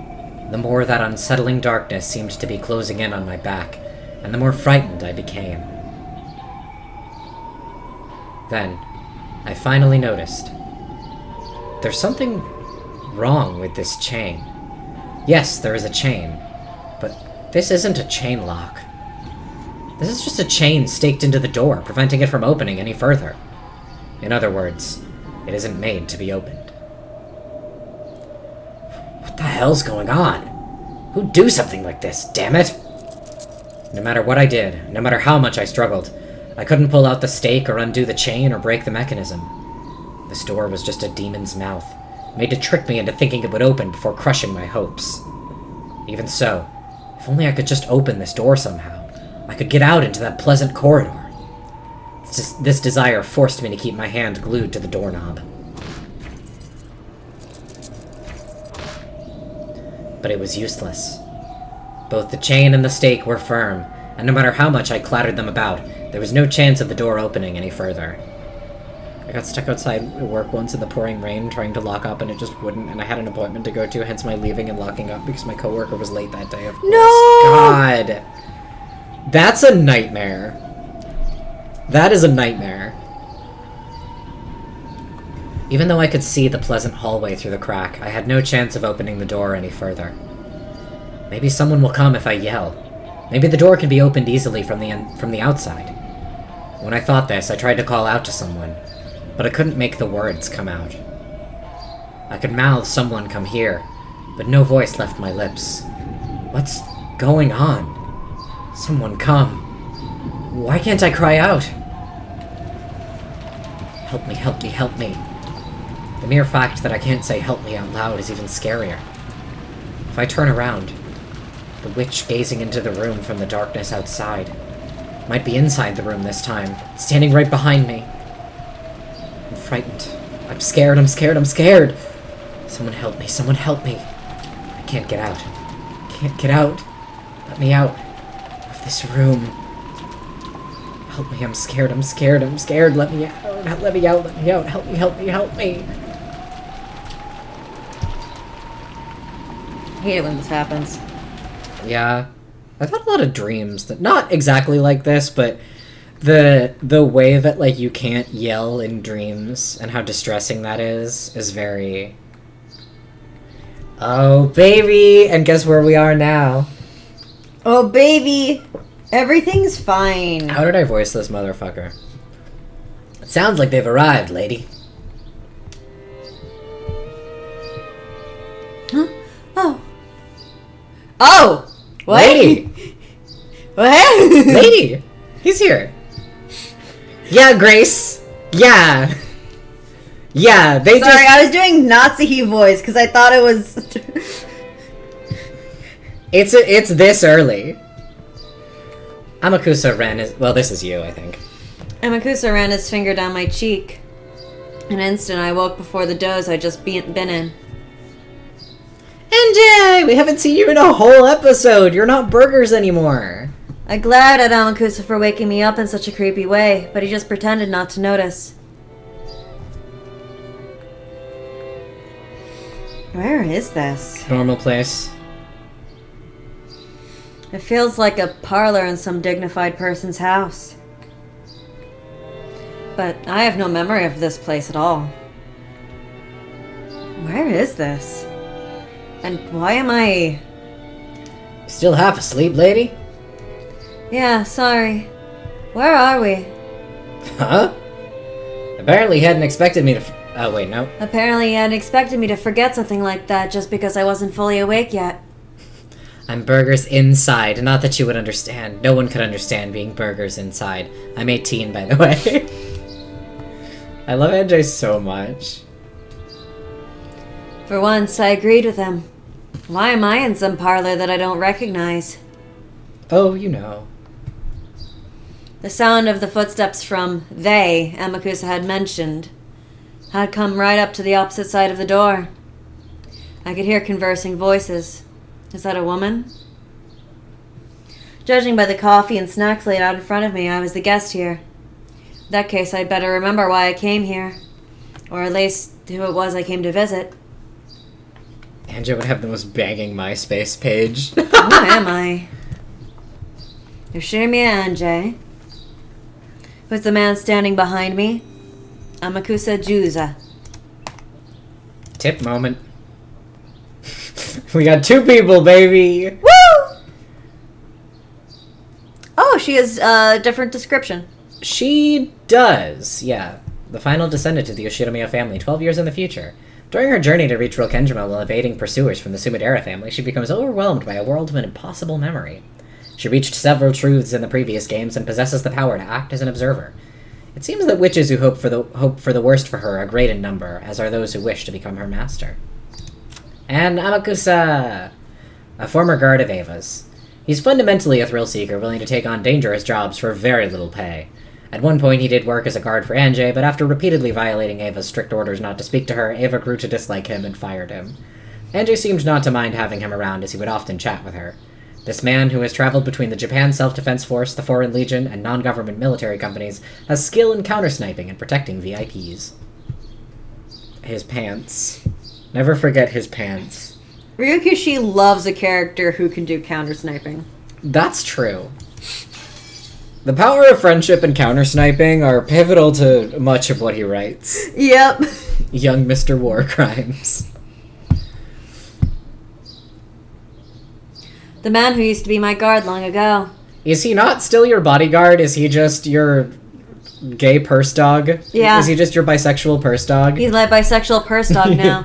the more that unsettling darkness seemed to be closing in on my back, and the more frightened I became. Then, I finally noticed. There's something wrong with this chain. Yes, there is a chain, but this isn't a chain lock. This is just a chain staked into the door, preventing it from opening any further. In other words, it isn't made to be opened. What the hell's going on? Who'd do something like this, damn it? No matter what I did, no matter how much I struggled, I couldn't pull out the stake or undo the chain or break the mechanism. This door was just a demon's mouth, made to trick me into thinking it would open before crushing my hopes. Even so, if only I could just open this door somehow, I could get out into that pleasant corridor. This desire forced me to keep my hand glued to the doorknob. But it was useless. Both the chain and the stake were firm, and no matter how much I clattered them about, There was no chance of the door opening any further. I got stuck outside work once in the pouring rain trying to lock up and it just wouldn't, and I had an appointment to go to, hence my leaving and locking up because my coworker was late that day, of course. No! God! That's a nightmare. That is a nightmare. Even though I could see the pleasant hallway through the crack, I had no chance of opening the door any further. Maybe someone will come if I yell. Maybe the door can be opened easily from the outside. When I thought this, I tried to call out to someone, but I couldn't make the words come out. I could mouth "someone come here," but no voice left my lips. What's going on? Someone come. Why can't I cry out? Help me, help me, help me. The mere fact that I can't say help me out loud is even scarier. If I turn around, the witch gazing into the room from the darkness outside might be inside the room this time, standing right behind me. I'm frightened. I'm scared, I'm scared, I'm scared! Someone help me, someone help me! I can't get out. I can't get out. Let me out of this room. Help me, I'm scared, I'm scared, I'm scared. Let me out, let me out, let me out. Help me, help me, help me. I hate it when this happens. Yeah. I've had a lot of dreams that, not exactly like this, but the way that, like, you can't yell in dreams and how distressing that is very... Oh, baby! And guess where we are now? Oh, baby! Everything's fine. How did I voice this motherfucker? It sounds like they've arrived, lady. Huh? Oh. Oh! What? Lady! What? Lady! He's here. Yeah, Grace. Yeah. Yeah, they Sorry, just... I was doing Nazi voice because I thought it was... It's this early. Amakusa ran his... Well, this is you, I think. Amakusa ran his finger down my cheek. In an instant, I woke before the doze I'd just been in. NJ! We haven't seen you in a whole episode! You're not burgers anymore! I glared at Amakusa for waking me up in such a creepy way, but he just pretended not to notice. Where is this? Normal place. It feels like a parlor in some dignified person's house. But I have no memory of this place at all. Where is this? And why am I... Still half asleep, lady? Yeah, sorry. Where are we? Huh? Apparently you hadn't expected me to... Oh, wait, no. Apparently you hadn't expected me to forget something like that just because I wasn't fully awake yet. I'm burgers inside. Not that you would understand. No one could understand being burgers inside. I'm 18, by the way. I love NJ so much. For once, I agreed with him. Why am I in some parlor that I don't recognize? Oh, you know. The sound of the footsteps from they Amakusa had mentioned had come right up to the opposite side of the door. I could hear conversing voices. Is that a woman? Judging by the coffee and snacks laid out in front of me, I was the guest here. In that case, I'd better remember why I came here. Or at least who it was I came to visit. NJ would have the most banging MySpace page. Who am I? Yoshimiya Anjay. Who's the man standing behind me? Amakusa Juza. Tip moment. We got 2 people, baby! Woo! Oh, she has a different description. She does, yeah. The final descendant of the Yoshimiya family, 12 years in the future. During her journey to reach Rokenjima while evading pursuers from the Sumidera family, she becomes overwhelmed by a world of an impossible memory. She reached several truths in the previous games and possesses the power to act as an observer. It seems that witches who hope for the worst for her are great in number, as are those who wish to become her master. And Amakusa! A former guard of Ava's. He's fundamentally a thrill-seeker, willing to take on dangerous jobs for very little pay. At one point he did work as a guard for Anjay, but after repeatedly violating Ava's strict orders not to speak to her, Ava grew to dislike him and fired him. Anjay seemed not to mind having him around, as he would often chat with her. This man, who has traveled between the Japan Self-Defense Force, the Foreign Legion, and non-government military companies, has skill in counter-sniping and protecting VIPs. His pants. Never forget his pants. Ryukishi loves a character who can do counter-sniping. That's true. The power of friendship and counter-sniping are pivotal to much of what he writes. Yep. Young Mr. War Crimes. The man who used to be my guard long ago. Is he not still your bodyguard? Is he just your gay purse dog? Yeah. Is he just your bisexual purse dog? He's my bisexual purse dog now.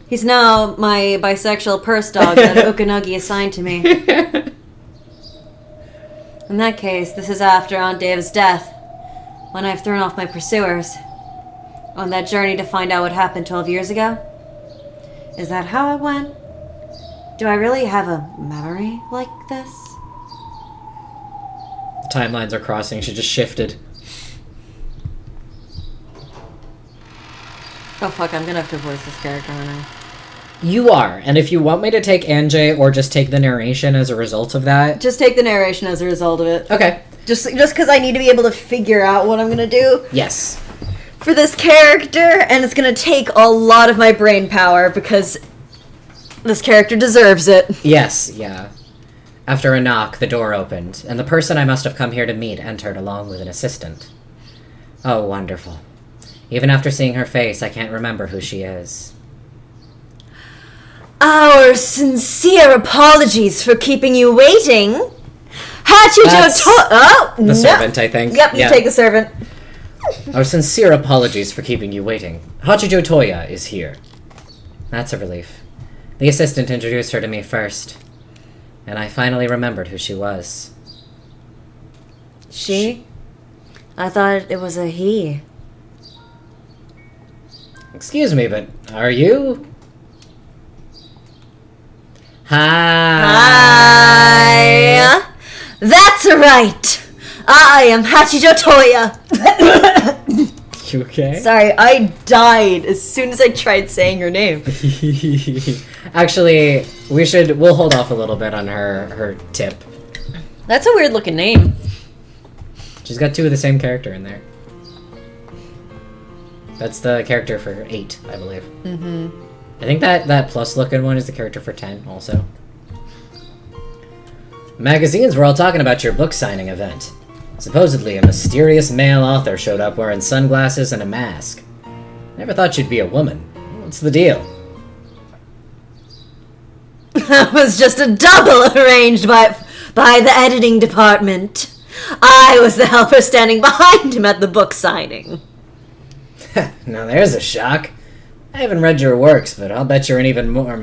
He's now my bisexual purse dog that Okanogi assigned to me. In that case, this is after Aunt Dave's death, when I've thrown off my pursuers. On that journey to find out what happened 12 years ago? Is that how it went? Do I really have a memory like this? The timelines are crossing. She just shifted. Oh fuck, I'm gonna have to voice this character now. You are, and if you want me to take Anjay or just take the narration as a result of that... Just take the narration as a result of it. Okay. Just because I need to be able to figure out what I'm gonna do. Yes. For this character, and it's gonna take a lot of my brain power because this character deserves it. Yes, yeah. After a knock, the door opened, and the person I must have come here to meet entered along with an assistant. Oh, wonderful. Even after seeing her face, I can't remember who she is. Our sincere apologies for keeping you waiting. That's Oh, the servant, I think. Yep, you take the servant. Our sincere apologies for keeping you waiting. Hachijo Toya is here. That's a relief. The assistant introduced her to me first, and I finally remembered who she was. She? I thought it was a he. Excuse me, but are you? Hi. Hi. That's right. I am Hachijo Toya. You okay? Sorry, I died as soon as I tried saying her name. Actually, we'll hold off a little bit on her tip. That's a weird looking name. She's got 2 of the same character in there. That's the character for 8, I believe. Mm-hmm. I think that plus looking one is the character for 10 also. Magazines were all talking about your book signing event. Supposedly, a mysterious male author showed up wearing sunglasses and a mask. Never thought you'd be a woman. What's the deal? That was just a double arranged by the editing department. I was the helper standing behind him at the book signing. Now there's a shock. I haven't read your works, but I'll bet you're even more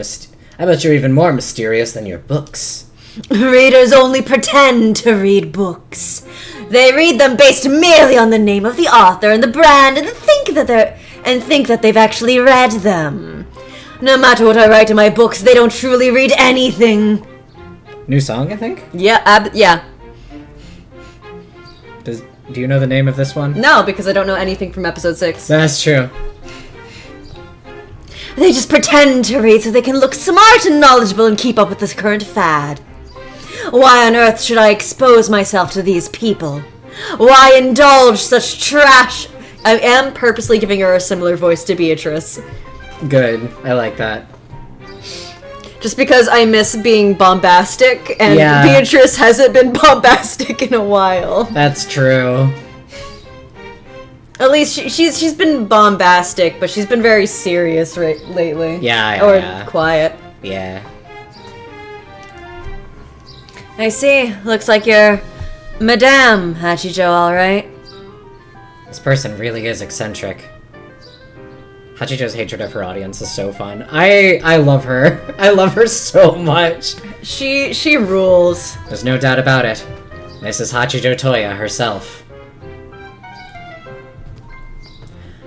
mysterious than your books. Readers only pretend to read books. They read them based merely on the name of the author and the brand, and think that they've actually read them. No matter what I write in my books, they don't truly read anything. New song, I think? Yeah, yeah. Do you know the name of this one? No, because I don't know anything from episode 6. That's true. They just pretend to read so they can look smart and knowledgeable and keep up with this current fad. Why on earth should I expose myself to these people? Why indulge such trash? I am purposely giving her a similar voice to Beatrice. Good. I like that. Just because I miss being bombastic, and Yeah. Beatrice hasn't been bombastic in a while. That's true. At least she's been bombastic, but she's been very serious lately. Yeah. Quiet. Yeah. I see. Looks like you're Madame Hachijo, alright? This person really is eccentric. Hachijo's hatred of her audience is so fun. I love her. I love her so much. She rules. There's no doubt about it. This is Hachijo Toya herself.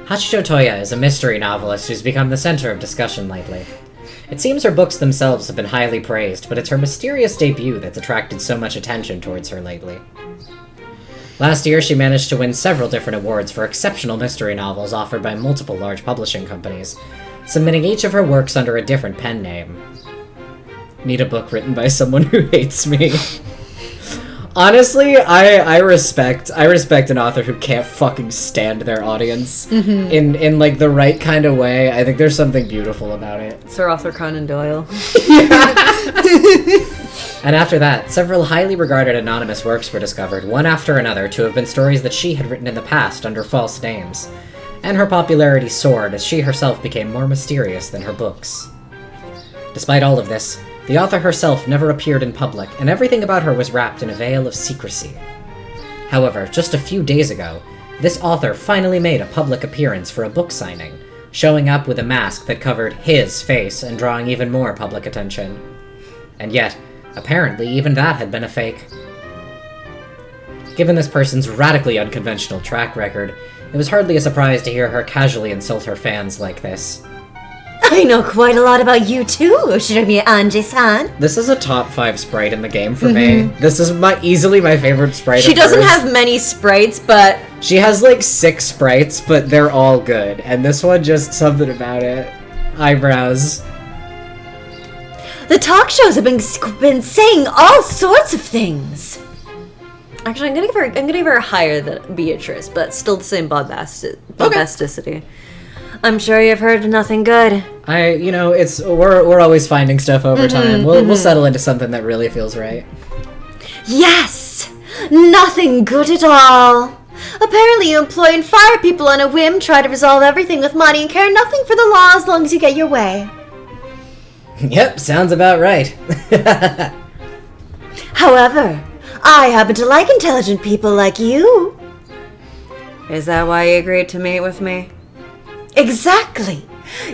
Hachijo Toya is a mystery novelist who's become the center of discussion lately. It seems her books themselves have been highly praised, but it's her mysterious debut that's attracted so much attention towards her lately. Last year, she managed to win several different awards for exceptional mystery novels offered by multiple large publishing companies, submitting each of her works under a different pen name. need a book written by someone who hates me. Honestly, I respect an author who can't fucking stand their audience in like the right kind of way. I think there's something beautiful about it. Sir Arthur Conan Doyle. And after that, several highly regarded anonymous works were discovered, one after another, to have been stories that she had written in the past under false names. And her popularity soared as she herself became more mysterious than her books. Despite all of this, the author herself never appeared in public, and everything about her was wrapped in a veil of secrecy. However, just a few days ago, this author finally made a public appearance for a book signing, showing up with a mask that covered his face and drawing even more public attention. And yet, apparently even that had been a fake. Given this person's radically unconventional track record, it was hardly a surprise to hear her casually insult her fans like this. I know quite a lot about you too, Shiromi Anji-san. This is a top 5 sprite in the game for me. This is easily my favorite sprite. She doesn't have many sprites, but she has like 6 sprites, but they're all good. And this one, just something about it. Eyebrows. The talk shows have been saying all sorts of things. actually, I'm gonna give her higher than Beatrice, but still the same bombasticity. I'm sure you've heard nothing good. We're always finding stuff over time. We'll settle into something that really feels right. Yes! Nothing good at all. Apparently you employ and fire people on a whim, try to resolve everything with money, and care nothing for the law as long as you get your way. Yep, sounds about right. However, I happen to like intelligent people like you. Is that why you agreed to meet with me? Exactly.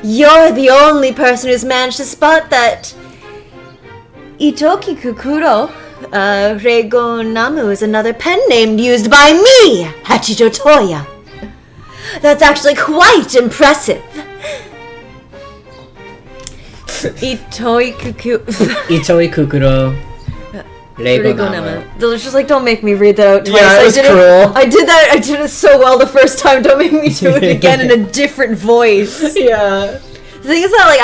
You're the only person who's managed to spot that Itoki Kukuro Reigo Namu is another pen name used by me, Hachijo Toya. That's actually quite impressive. Itoi Kukuro Reigo Namu. They're just like, don't make me read that out twice. Yeah, it was cruel. I did it so well the first time. Don't make me do it again in a different voice. Yeah. The thing is that, like,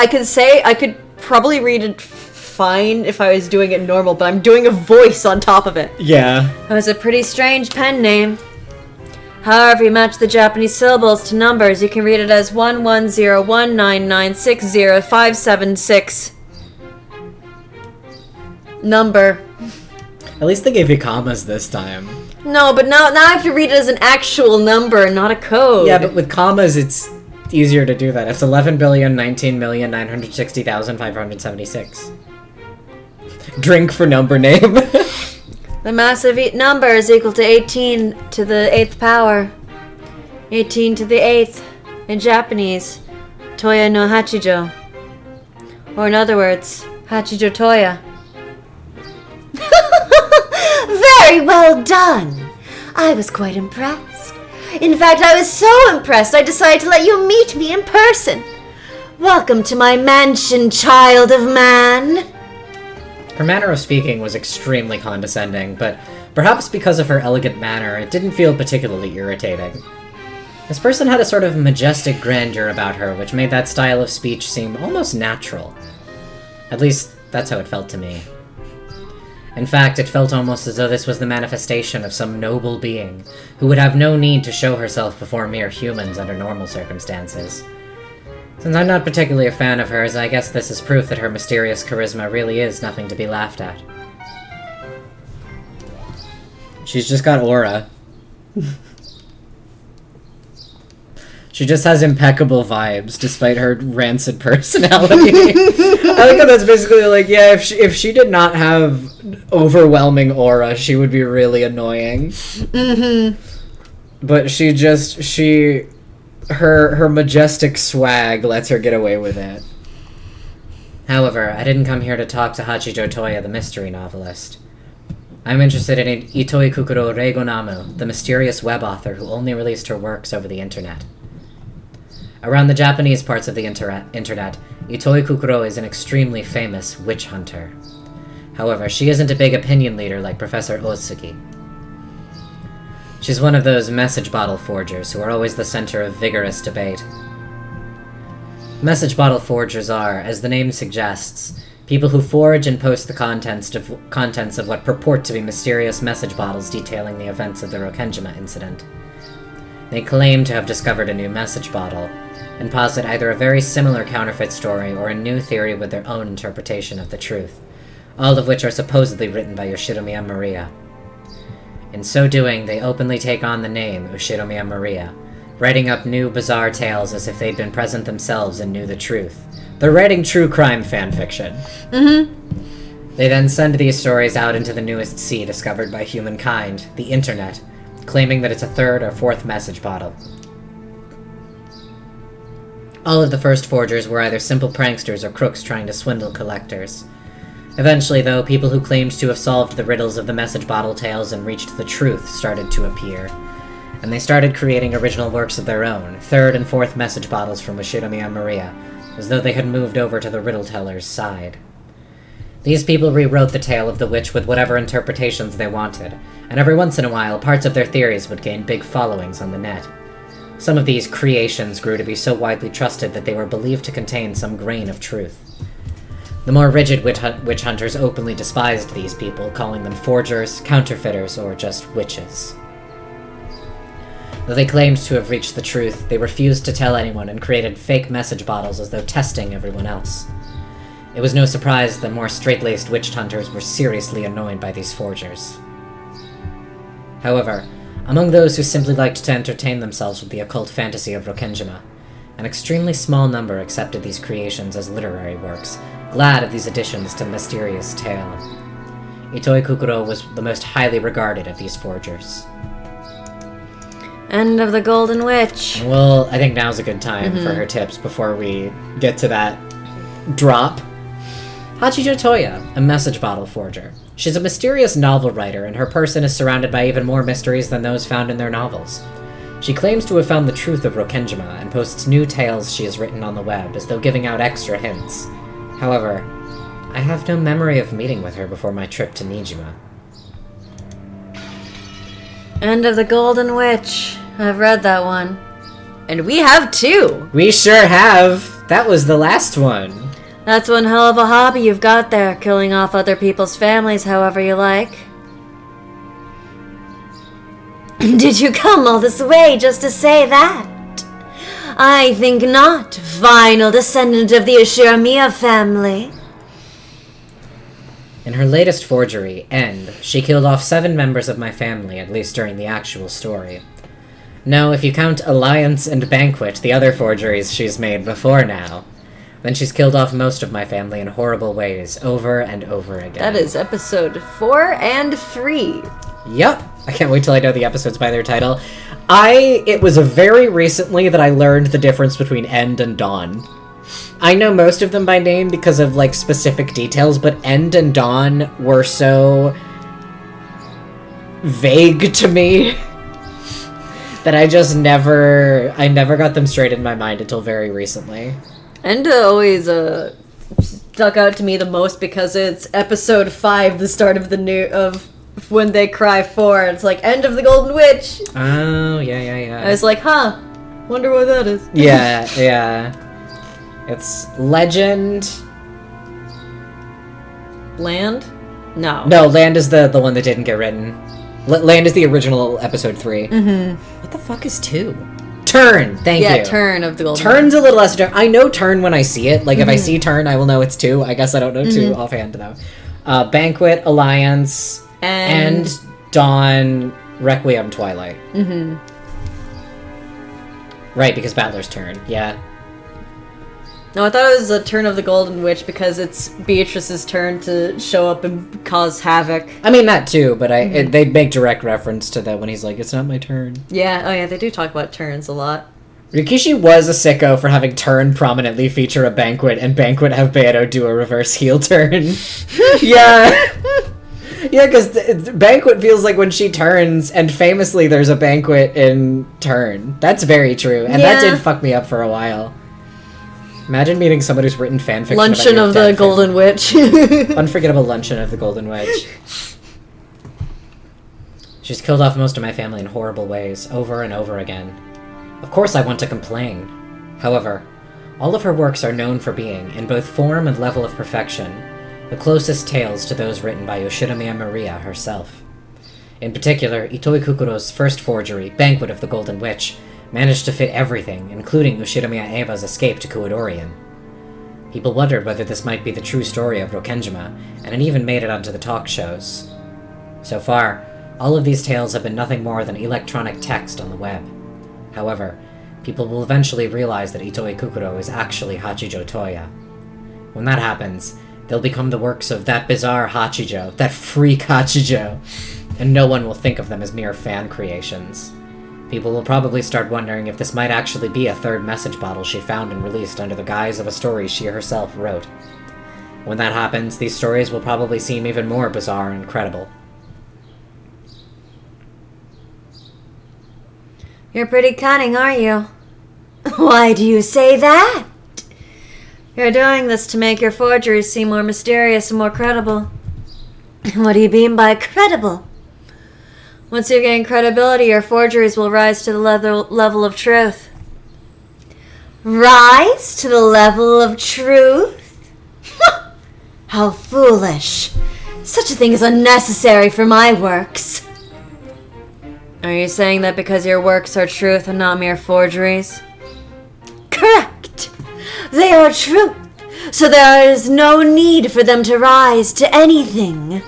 I could probably read it fine if I was doing it normal, but I'm doing a voice on top of it. Yeah. It was a pretty strange pen name. However, you match the Japanese syllables to numbers, you can read it as 11019960576. Number. At least they gave you commas this time. No, but now I have to read it as an actual number, not a code. Yeah, but with commas, it's easier to do that. It's 11,019,960,576. Drink for number name. The mass of each number is equal to 18 to the 8th power. 18 to the 8th, in Japanese, Toya no Hachijo. Or in other words, Hachijo Toya. Very well done. I was quite impressed. In fact, I was so impressed I decided to let you meet me in person. Welcome to my mansion, child of man. Her manner of speaking was extremely condescending, but perhaps because of her elegant manner, it didn't feel particularly irritating. This person had a sort of majestic grandeur about her, which made that style of speech seem almost natural. At least, that's how it felt to me. In fact, it felt almost as though this was the manifestation of some noble being, who would have no need to show herself before mere humans under normal circumstances. Since I'm not particularly a fan of hers, I guess this is proof that her mysterious charisma really is nothing to be laughed at. She's just got aura. She just has impeccable vibes, despite her rancid personality. I like how that's basically like, yeah, if she did not have overwhelming aura, she would be really annoying. Mm-hmm. But her majestic swag lets her get away with it. However, I didn't come here to talk to Hachijo Toya, the mystery novelist. I'm interested in Itoi Kukuro Reigo Namu, the mysterious web author who only released her works over the internet. Around the Japanese parts of the internet, Itoi Kukuro is an extremely famous witch hunter. However, she isn't a big opinion leader like Professor Otsuki. She's one of those message bottle forgers who are always the center of vigorous debate. Message bottle forgers are, as the name suggests, People who forge and post the contents of what purport to be mysterious message bottles detailing the events of the Rokenjima incident. They claim to have discovered a new message bottle, and posit either a very similar counterfeit story or a new theory with their own interpretation of the truth, all of which are supposedly written by Yoshiromiya Maria. In so doing, they openly take on the name Yoshiromiya Maria, writing up new bizarre tales as if they'd been present themselves and knew the truth. They're writing true crime fanfiction. They then send these stories out into the newest sea discovered by humankind, the internet, claiming that it's a third or fourth message bottle. All of the first forgers were either simple pranksters or crooks trying to swindle collectors. Eventually, though, people who claimed to have solved the riddles of the message bottle tales and reached the truth started to appear, and they started creating original works of their own, third and fourth message bottles from Yoshiromiya Maria, as though they had moved over to the riddle teller's side. These people rewrote the tale of the witch with whatever interpretations they wanted, and every once in a while, parts of their theories would gain big followings on the net. Some of these creations grew to be so widely trusted that they were believed to contain some grain of truth. The more rigid witch hunters openly despised these people, calling them forgers, counterfeiters, or just witches. Though they claimed to have reached the truth, they refused to tell anyone and created fake message bottles as though testing everyone else. It was no surprise that more straight-laced witch hunters were seriously annoyed by these forgers. However, among those who simply liked to entertain themselves with the occult fantasy of Rokenjima, an extremely small number accepted these creations as literary works, glad of these additions to the mysterious tale. Itoi Kukuro was the most highly regarded of these forgers. End of the Golden Witch. Well, I think now's a good time for her tips before we get to that drop. Hachijo Toya, a message bottle forger. She's a mysterious novel writer, and her person is surrounded by even more mysteries than those found in their novels. She claims to have found the truth of Rokenjima and posts new tales she has written on the web, as though giving out extra hints. However, I have no memory of meeting with her before my trip to Nijima. End of the Golden Witch. I've read that one. And we have too! We sure have! That was the last one. That's one hell of a hobby you've got there, killing off other people's families however you like. Did you come all this way just to say that? I think not, final descendant of the Ashiramiya family. In her latest forgery, End, she killed off 7 members of my family, at least during the actual story. No, if you count Alliance and Banquet, the other forgeries she's made before now, then she's killed off most of my family in horrible ways, over and over again. That is episode 4 and 3. Yep. I can't wait till I know the episodes by their title. It was very recently that I learned the difference between End and Dawn. I know most of them by name because of, like, specific details, but End and Dawn were so vague to me that I never got them straight in my mind until very recently. End always stuck out to me the most because it's episode 5, the start of of when they cry 4. It's like End of the Golden Witch. Oh, yeah. I was like, wonder what that is. Yeah. It's Legend. Land? No. No, Land is the one that didn't get written. Land is the original episode 3. Mm-hmm. What the fuck is 2? Turn! Thank you. Yeah, Turn of the Golden Turn's a little less... I know Turn when I see it. Like, if I see Turn, I will know it's 2. I guess I don't know 2 offhand, though. Banquet, Alliance, and Dawn, Requiem, Twilight. Mm-hmm. Right, because Battler's Turn. Yeah. No, I thought it was a Turn of the Golden Witch because it's Beatrice's turn to show up and cause havoc. I mean, that too, but they make direct reference to that when he's like, it's not my turn. Yeah, they do talk about turns a lot. Rikishi was a sicko for having Turn prominently feature a Banquet, and Banquet have Beto do a reverse heel turn. Yeah. Yeah, because Banquet feels like when she turns, and famously there's a Banquet in Turn. That's very true, and that did fuck me up for a while. Imagine meeting someone who's written fanfiction Luncheon about of the Golden Witch. Unforgettable Luncheon of the Golden Witch. She's killed off most of my family in horrible ways, over and over again. Of course I want to complain. However, all of her works are known for being, in both form and level of perfection, the closest tales to those written by Yoshiramiya Maria herself. In particular, Itoi Kukuro's first forgery, Banquet of the Golden Witch, managed to fit everything, including Yoshiramiya Eva's escape to Kuodorian. People wondered whether this might be the true story of Rokenjima, and it even made it onto the talk shows. So far, all of these tales have been nothing more than electronic text on the web. However, people will eventually realize that Itoi Kukuro is actually Hachijo Toya. When that happens, they'll become the works of that bizarre Hachijo, that freak Hachijo, and no one will think of them as mere fan creations. People will probably start wondering if this might actually be a third message bottle she found and released under the guise of a story she herself wrote. When that happens, these stories will probably seem even more bizarre and credible. You're pretty cunning, aren't you? Why do you say that? You're doing this to make your forgeries seem more mysterious and more credible. What do you mean by credible? Once you gain credibility, your forgeries will rise to the level of truth. Rise to the level of truth? How foolish. Such a thing is unnecessary for my works. Are you saying that because your works are truth and not mere forgeries? Correct. They are truth, so there is no need for them to rise to anything.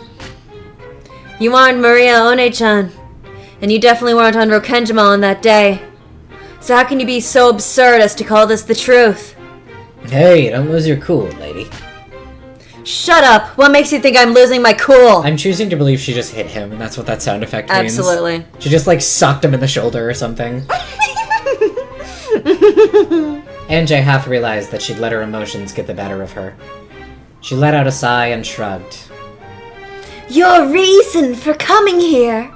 You aren't Maria One-chan, and you definitely weren't on Rokenjima on that day. So how can you be so absurd as to call this the truth? Hey, don't lose your cool, lady. Shut up! What makes you think I'm losing my cool? I'm choosing to believe she just hit him, and that's what that sound effect means. Absolutely. She just, socked him in the shoulder or something. Anjay half realized that she'd let her emotions get the better of her. She let out a sigh and shrugged. Your reason for coming here?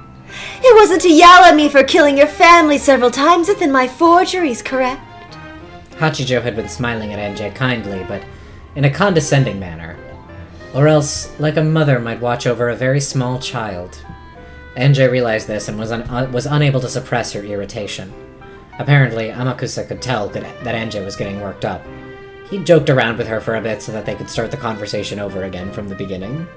It wasn't to yell at me for killing your family several times within my forgeries, correct? Hachijo had been smiling at Anjay kindly, but in a condescending manner. Or else, like a mother might watch over a very small child. Anjay realized this and was unable to suppress her irritation. Apparently, Amakusa could tell that Anjay was getting worked up. He joked around with her for a bit so that they could start the conversation over again from the beginning.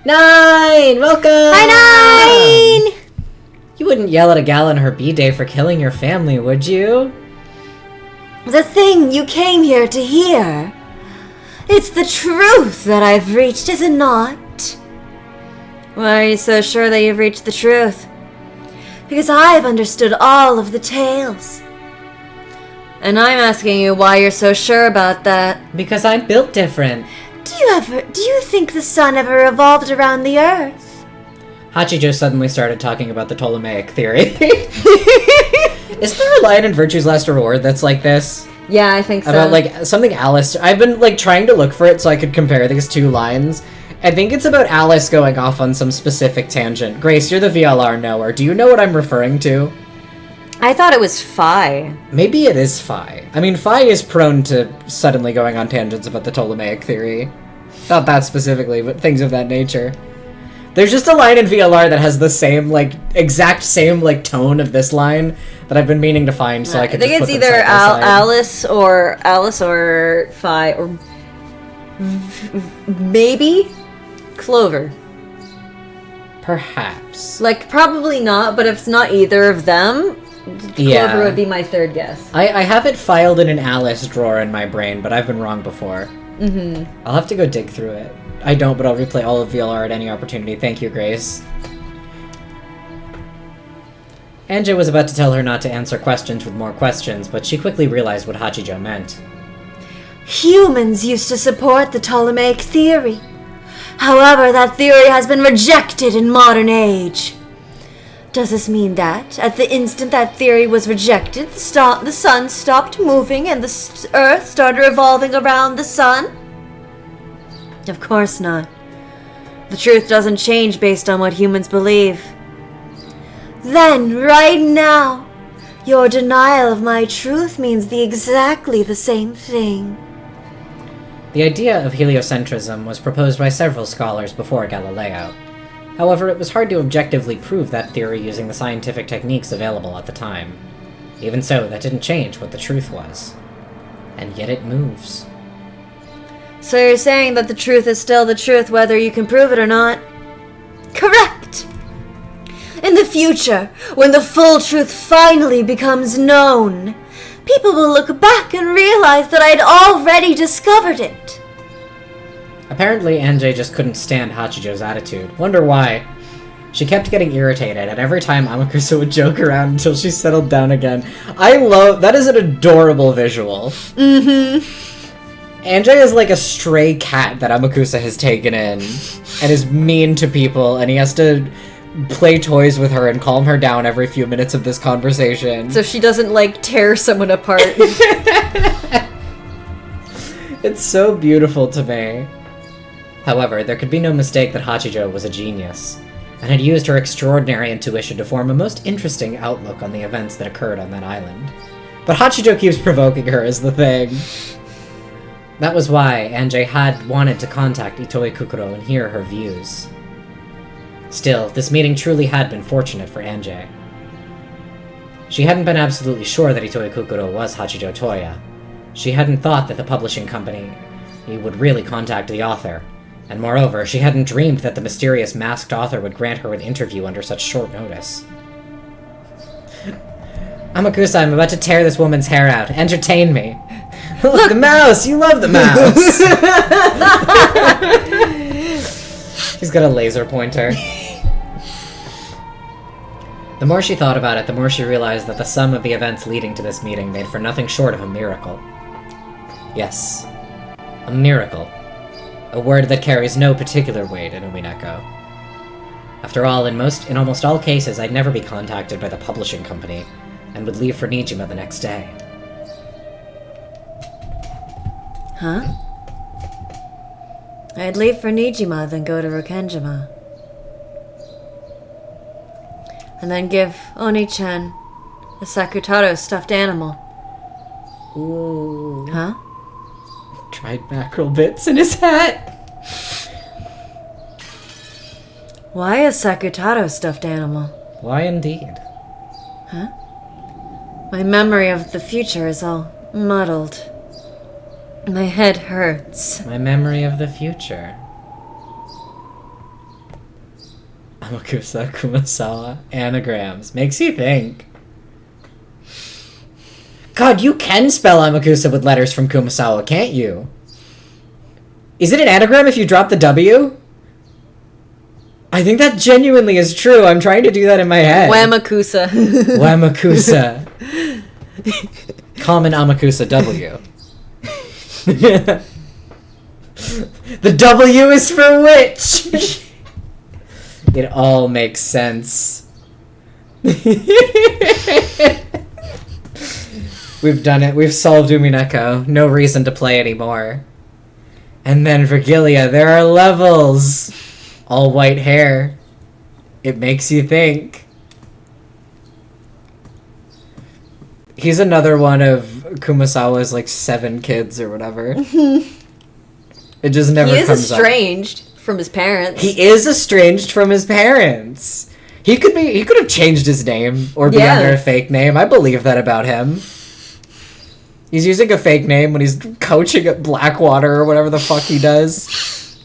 9! Welcome! Hi, 9! You wouldn't yell at a gal on her B-day for killing your family, would you? The thing you came here to hear. It's the truth that I've reached, is it not? Why are you so sure that you've reached the truth? Because I've understood all of the tales. And I'm asking you why you're so sure about that. Because I'm built different. Do you think the sun ever revolved around the earth? Hachijo suddenly started talking about the Ptolemaic theory. Is there a line in Virtue's Last Reward that's like this? Yeah, I think so. About, something Alice... I've been, trying to look for it so I could compare these two lines. I think it's about Alice going off on some specific tangent. Grace, you're the VLR knower. Do you know what I'm referring to? I thought it was Phi. Maybe it is Phi. I mean, Phi is prone to suddenly going on tangents about the Ptolemaic theory. Not that specifically, but things of that nature. There's just a line in VLR that has the same, exact same, tone of this line that I've been meaning to find, so I could just put them side by side. I think it's either Alice or Phi, or maybe Clover. Perhaps. Probably not, but if it's not either of them, Clover would be my third guess. I have it filed in an Alice drawer in my brain, but I've been wrong before. Mm-hmm. I'll have to go dig through it. I don't, but I'll replay all of VLR at any opportunity. Thank you, Grace. Anjay was about to tell her not to answer questions with more questions, but she quickly realized what Hachijo meant. Humans used to support the Ptolemaic theory. However, that theory has been rejected in modern age. Does this mean that, at the instant that theory was rejected, the sun stopped moving and the Earth started revolving around the sun? Of course not. The truth doesn't change based on what humans believe. Then, right now, your denial of my truth means exactly the same thing. The idea of heliocentrism was proposed by several scholars before Galileo. However, it was hard to objectively prove that theory using the scientific techniques available at the time. Even so, that didn't change what the truth was. And yet it moves. So you're saying that the truth is still the truth whether you can prove it or not? Correct! In the future, when the full truth finally becomes known, people will look back and realize that I'd already discovered it. Apparently, NJ just couldn't stand Hachijo's attitude. Wonder why. She kept getting irritated, and every time Amakusa would joke around until she settled down again. That is an adorable visual. Mm-hmm. NJ is like a stray cat that Amakusa has taken in, and is mean to people, and he has to play toys with her and calm her down every few minutes of this conversation. So she doesn't, like, tear someone apart. It's so beautiful to me. However, there could be no mistake that Hachijo was a genius, and had used her extraordinary intuition to form a most interesting outlook on the events that occurred on that island. But Hachijo keeps provoking her is the thing. That was why Anjay had wanted to contact Itoi Kukuro and hear her views. Still, this meeting truly had been fortunate for Anjay. She hadn't been absolutely sure that Itoi Kukuro was Hachijo Toya. She hadn't thought that the publishing company would really contact the author. And moreover, she hadn't dreamed that the mysterious masked author would grant her an interview under such short notice. Amakusa, I'm about to tear this woman's hair out. Entertain me. Look, the mouse! You love the mouse! He's got a laser pointer. The more she thought about it, the more she realized that the sum of the events leading to this meeting made for nothing short of a miracle. Yes, a miracle. A word that carries no particular weight in Umineko. After all, in almost all cases, I'd never be contacted by the publishing company, and would leave for Nijima the next day. Huh? I'd leave for Nijima, then go to Rokenjima. And then give Oni-chan a Sakutaro stuffed animal. Ooh. Huh? Dried mackerel bits in his hat. Why a Sakutaro stuffed animal? Why indeed? Huh? My memory of the future is all muddled. My head hurts. My memory of the future. Amakusa, Kumasawa, anagrams. Makes you think. God, you can spell Amakusa with letters from Kumasawa, can't you? Is it an anagram if you drop the W? I think that genuinely is true. I'm trying to do that in my head. Wamakusa. Wamakusa. Common Amakusa W. The W is for witch! It all makes sense. We've done it. We've solved Umineko. No reason to play anymore. And then Virgilia, there are levels. All white hair. It makes you think. He's another one of Kumasawa's, like, 7 kids or whatever. It just never comes up. He is estranged from his parents. He is estranged from his parents. He could have changed his name or be under a fake name. I believe that about him. He's using a fake name when he's coaching at Blackwater or whatever the fuck he does.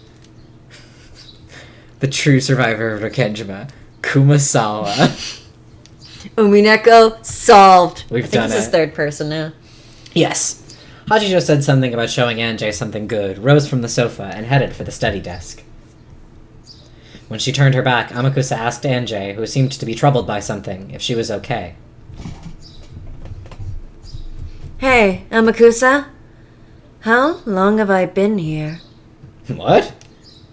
The true survivor of Rokenjima, Kumasawa. Umineko solved. We've done it. This is third person now. Yes. Hachijo said something about showing Anjay something good, rose from the sofa, and headed for the study desk. When she turned her back, Amakusa asked Anjay, who seemed to be troubled by something, if she was okay. Hey, Amakusa. How long have I been here? What?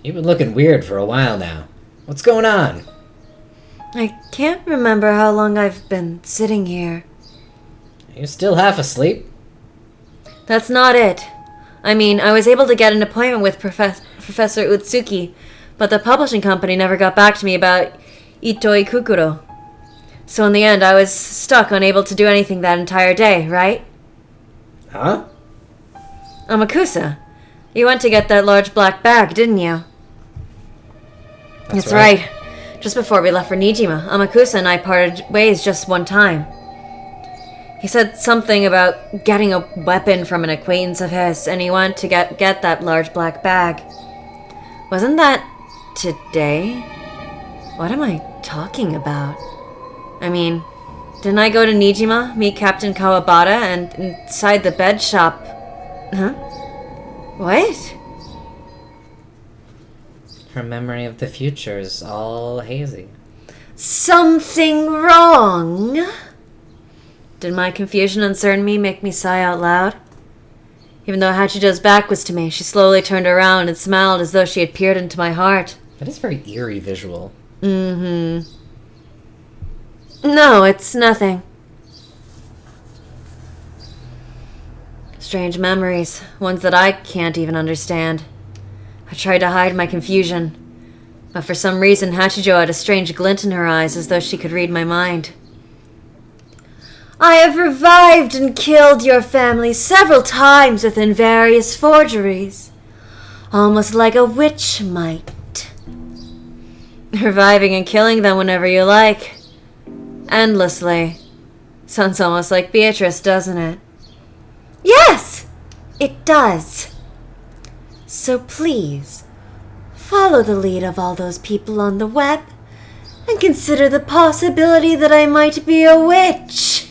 You've been looking weird for a while now. What's going on? I can't remember how long I've been sitting here. You're still half asleep? That's not it. I mean, I was able to get an appointment with Professor Utsuki, but the publishing company never got back to me about Itoi Kukuro. So in the end, I was stuck, unable to do anything that entire day, right? Huh? Amakusa, you went to get that large black bag, didn't you? That's right. Just before we left for Nijima, Amakusa and I parted ways just one time. He said something about getting a weapon from an acquaintance of his, and he wanted to get that large black bag. Wasn't that today? What am I talking about? I mean, didn't I go to Nijima, meet Captain Kawabata, and inside the bed shop... Huh? What? Her memory of the future is all hazy. Something wrong? Did my confusion uncertain me make me sigh out loud? Even though Hachijo's back was to me, she slowly turned around and smiled as though she had peered into my heart. That is very eerie visual. Mm-hmm. No, it's nothing. Strange memories, ones that I can't even understand. I tried to hide my confusion, but for some reason Hachijo had a strange glint in her eyes as though she could read my mind. I have revived and killed your family several times within various forgeries, almost like a witch might. Reviving and killing them whenever you like. Endlessly. Sounds almost like Beatrice, doesn't it? Yes, it does. So please, follow the lead of all those people on the web and consider the possibility that I might be a witch.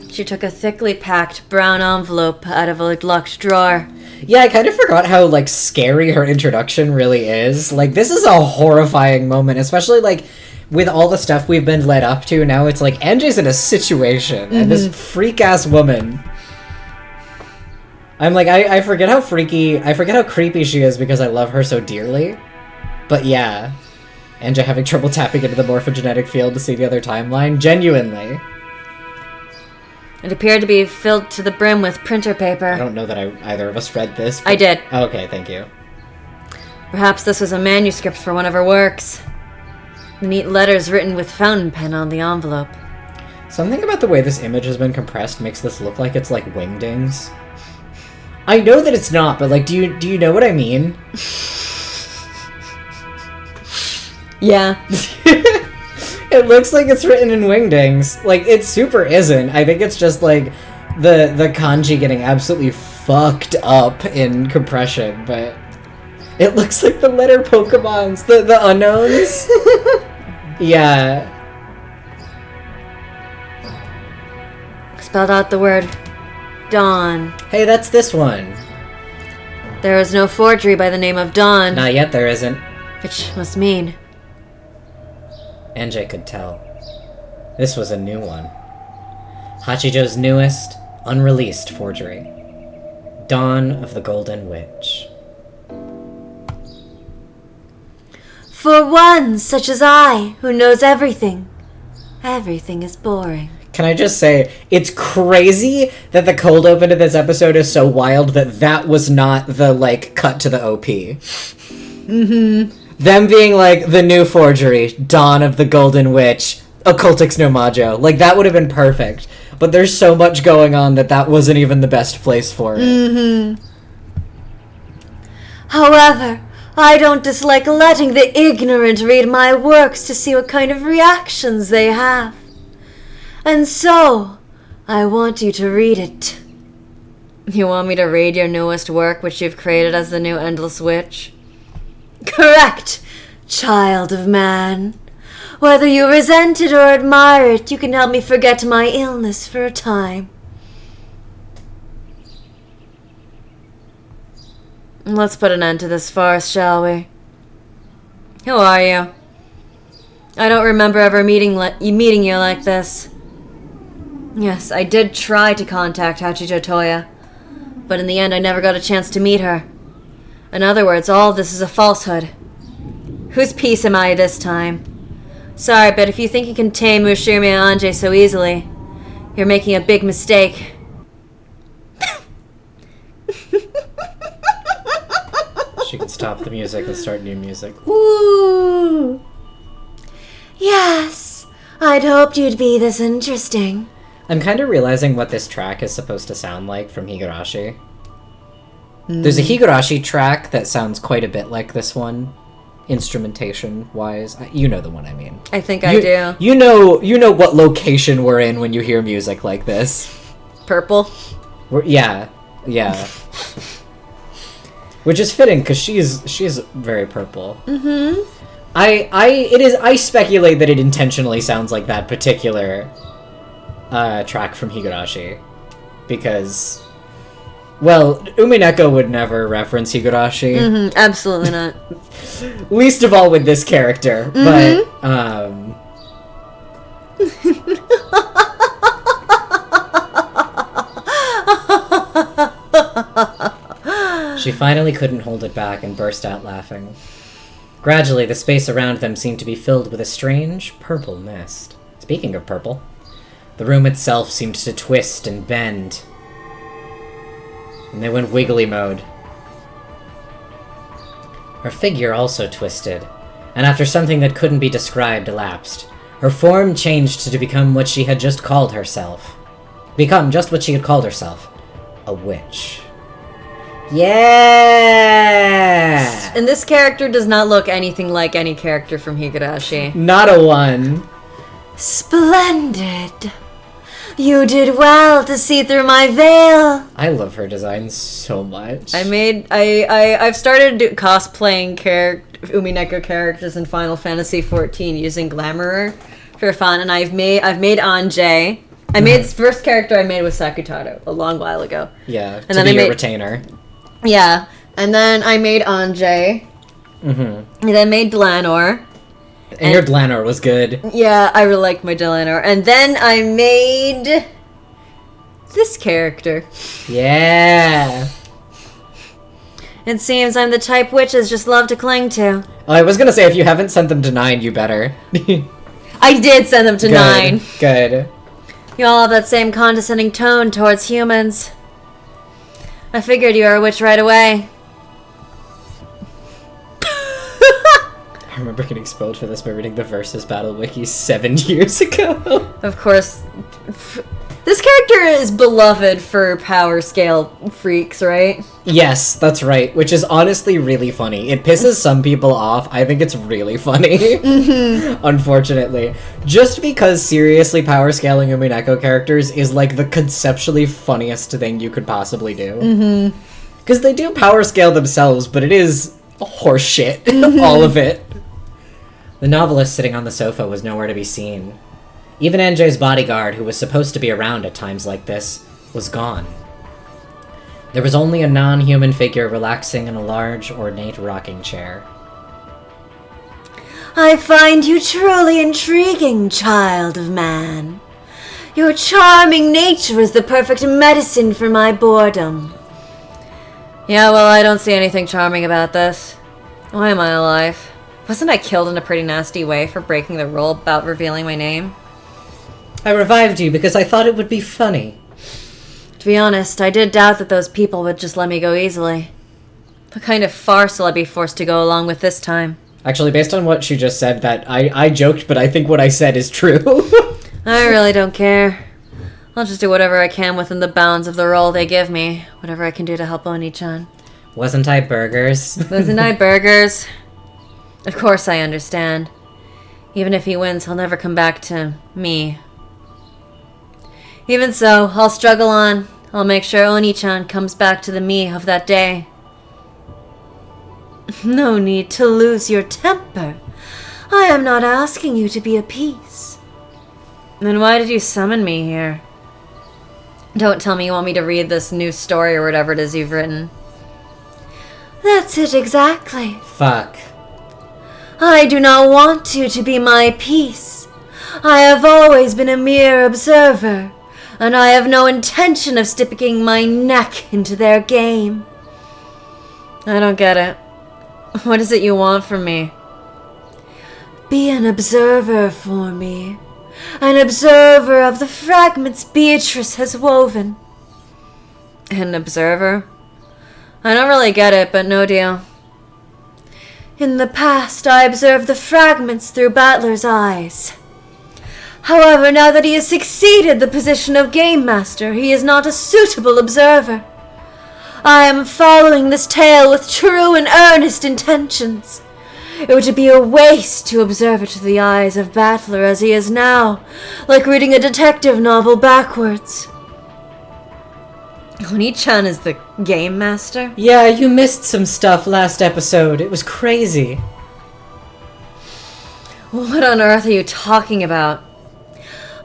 She took a thickly packed brown envelope out of a locked drawer. Yeah, I kind of forgot how, like, scary her introduction really is. Like, this is a horrifying moment, especially, like, with all the stuff we've been led up to. Now it's like, NJ's in a situation, and this freak-ass woman... I'm like, I forget how creepy she is because I love her so dearly. But yeah, NJ having trouble tapping into the morphogenetic field to see the other timeline, genuinely. It appeared to be filled to the brim with printer paper. I don't know that either of us read this. I did. Oh, okay, thank you. Perhaps this was a manuscript for one of her works. Neat letters written with fountain pen on the envelope. Something about the way this image has been compressed makes this look like it's like wingdings. I know that it's not, but like, do you know what I mean? Yeah. It looks like it's written in wingdings. Like, it super isn't. I think it's just like the kanji getting absolutely fucked up in compression, but it looks like the letter Pokemons, the unknowns. Yeah. Spelled out the word Dawn. Hey, that's this one. There is no forgery by the name of Dawn. Not yet, there isn't. Which must mean... NJ could tell. This was a new one. Hachijo's newest, unreleased forgery. Dawn of the Golden Witch. For one such as I, who knows everything, everything is boring. Can I just say, it's crazy that the cold open to this episode is so wild that was not the, like, cut to the OP. Mm-hmm. Them being like, the new forgery, Dawn of the Golden Witch, Occultix no Majo. Like, that would have been perfect. But there's so much going on that wasn't even the best place for it. Mm-hmm. However, I don't dislike letting the ignorant read my works to see what kind of reactions they have. And so, I want you to read it. You want me to read your newest work, which you've created as the new Endless Witch? Correct, child of man. Whether you resent it or admire it, you can help me forget my illness for a time. Let's put an end to this farce, shall we? Who are you? I don't remember ever meeting you like this. Yes, I did try to contact Hachijo Toya, but in the end I never got a chance to meet her. In other words, all of this is a falsehood. Whose piece am I this time? Sorry, but if you think you can tame Ushirimi and Anjay so easily, you're making a big mistake. She could stop the music and start new music. Woo! Yes, I'd hoped you'd be this interesting. I'm kind of realizing what this track is supposed to sound like from Higurashi. There's a Higurashi track that sounds quite a bit like this one. instrumentation wise. You know the one I mean. I think I do. You know what location we're in when you hear music like this. Purple. Yeah. Which is fitting because she's very purple. Mm-hmm. I speculate that it intentionally sounds like that particular track from Higurashi, because, well, Umineko would never reference Higurashi. Mm-hmm. Absolutely not. Least of all with this character, Mm-hmm. She finally couldn't hold it back and burst out laughing. Gradually, the space around them seemed to be filled with a strange, purple mist. Speaking of purple, the room itself seemed to twist and bend. And they went wiggly mode. Her figure also twisted, and after something that couldn't be described elapsed, her form changed to become what she had just called herself. A witch. Yeah! And this character does not look anything like any character from Higurashi. Not a one. Splendid. You did well to see through my veil. I love her design so much. I've started cosplaying Umineko characters in Final Fantasy XIV using Glamourer for fun, and I've made Anjay. I made the first character I made was Sakutaro a long while ago. Yeah, and then I made a retainer. Yeah, and then I made Anjay. And then made Dlanor. And your Dlanor was good. Yeah, I really liked my Dlanor. And then I made this character. Yeah. It seems I'm the type witches just love to cling to. Oh, I was gonna say, if you haven't sent them to 9, you better. I did send them to 9. Good. You all have that same condescending tone towards humans. I figured you were a witch right away. I remember getting spoiled for this by reading the Versus Battle Wiki 7 years ago. Of course. This character is beloved for power scale freaks, right? Yes, that's right, which is honestly really funny. It pisses some people off. I think it's really funny, unfortunately. Just because seriously power scaling Umineko characters is like the conceptually funniest thing you could possibly do. Because they do power scale themselves, but it is horseshit, all of it. The novelist sitting on the sofa was nowhere to be seen. Even Anjay's bodyguard, who was supposed to be around at times like this, was gone. There was only a non-human figure relaxing in a large, ornate rocking chair. I find you truly intriguing, child of man. Your charming nature is the perfect medicine for my boredom. Yeah, well, I don't see anything charming about this. Why am I alive? Wasn't I killed in a pretty nasty way for breaking the rule about revealing my name? I revived you because I thought it would be funny. To be honest, I did doubt that those people would just let me go easily. What kind of farce will I be forced to go along with this time? Actually, based on what she just said, that I joked, but I think what I said is true. I really don't care. I'll just do whatever I can within the bounds of the role they give me. Whatever I can do to help Oni-chan. Wasn't I burgers? Wasn't I burgers? Of course I understand. Even if he wins, he'll never come back to me. Even so, I'll struggle on. I'll make sure Oni-chan comes back to the me of that day. No need to lose your temper. I am not asking you to be at peace. Then why did you summon me here? Don't tell me you want me to read this new story or whatever it is you've written. That's it exactly. Fuck. I do not want you to be my peace. I have always been a mere observer, and I have no intention of sticking my neck into their game. I don't get it. What is it you want from me? Be an observer for me. An observer of the fragments Beatrice has woven. An observer? I don't really get it, but no deal. In the past, I observed the fragments through Battler's eyes. However, now that he has succeeded the position of Game Master, he is not a suitable observer. I am following this tale with true and earnest intentions. It would be a waste to observe it through the eyes of Battler as he is now, like reading a detective novel backwards. Oni-chan is the game master? Yeah, you missed some stuff last episode. It was crazy. What on earth are you talking about?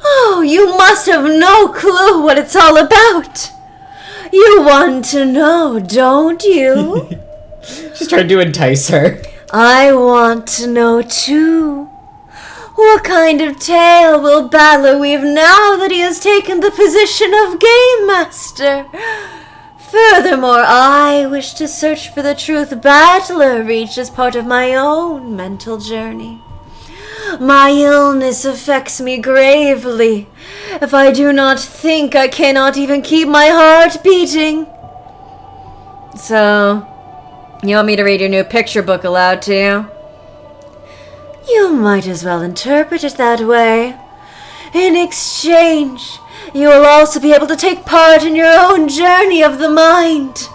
Oh, you must have no clue what it's all about. You want to know, don't you? She's trying to entice her. I want to know too. What kind of tale will Battler weave now that he has taken the position of Game Master? Furthermore, I wish to search for the truth Battler reached as part of my own mental journey. My illness affects me gravely. If I do not think, I cannot even keep my heart beating. So, you want me to read your new picture book aloud to you? You might as well interpret it that way. In exchange, you will also be able to take part in your own journey of the mind.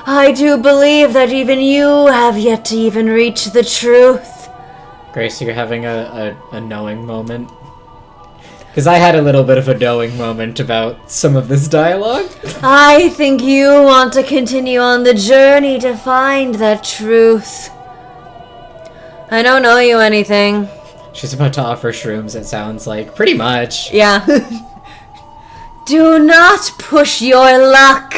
I do believe that even you have yet to even reach the truth. Grace, you're having a knowing moment? Because I had a little bit of a knowing moment about some of this dialogue. I think you want to continue on the journey to find that truth. I don't know you anything. She's about to offer shrooms, it sounds like. Pretty much. Yeah. Do not push your luck.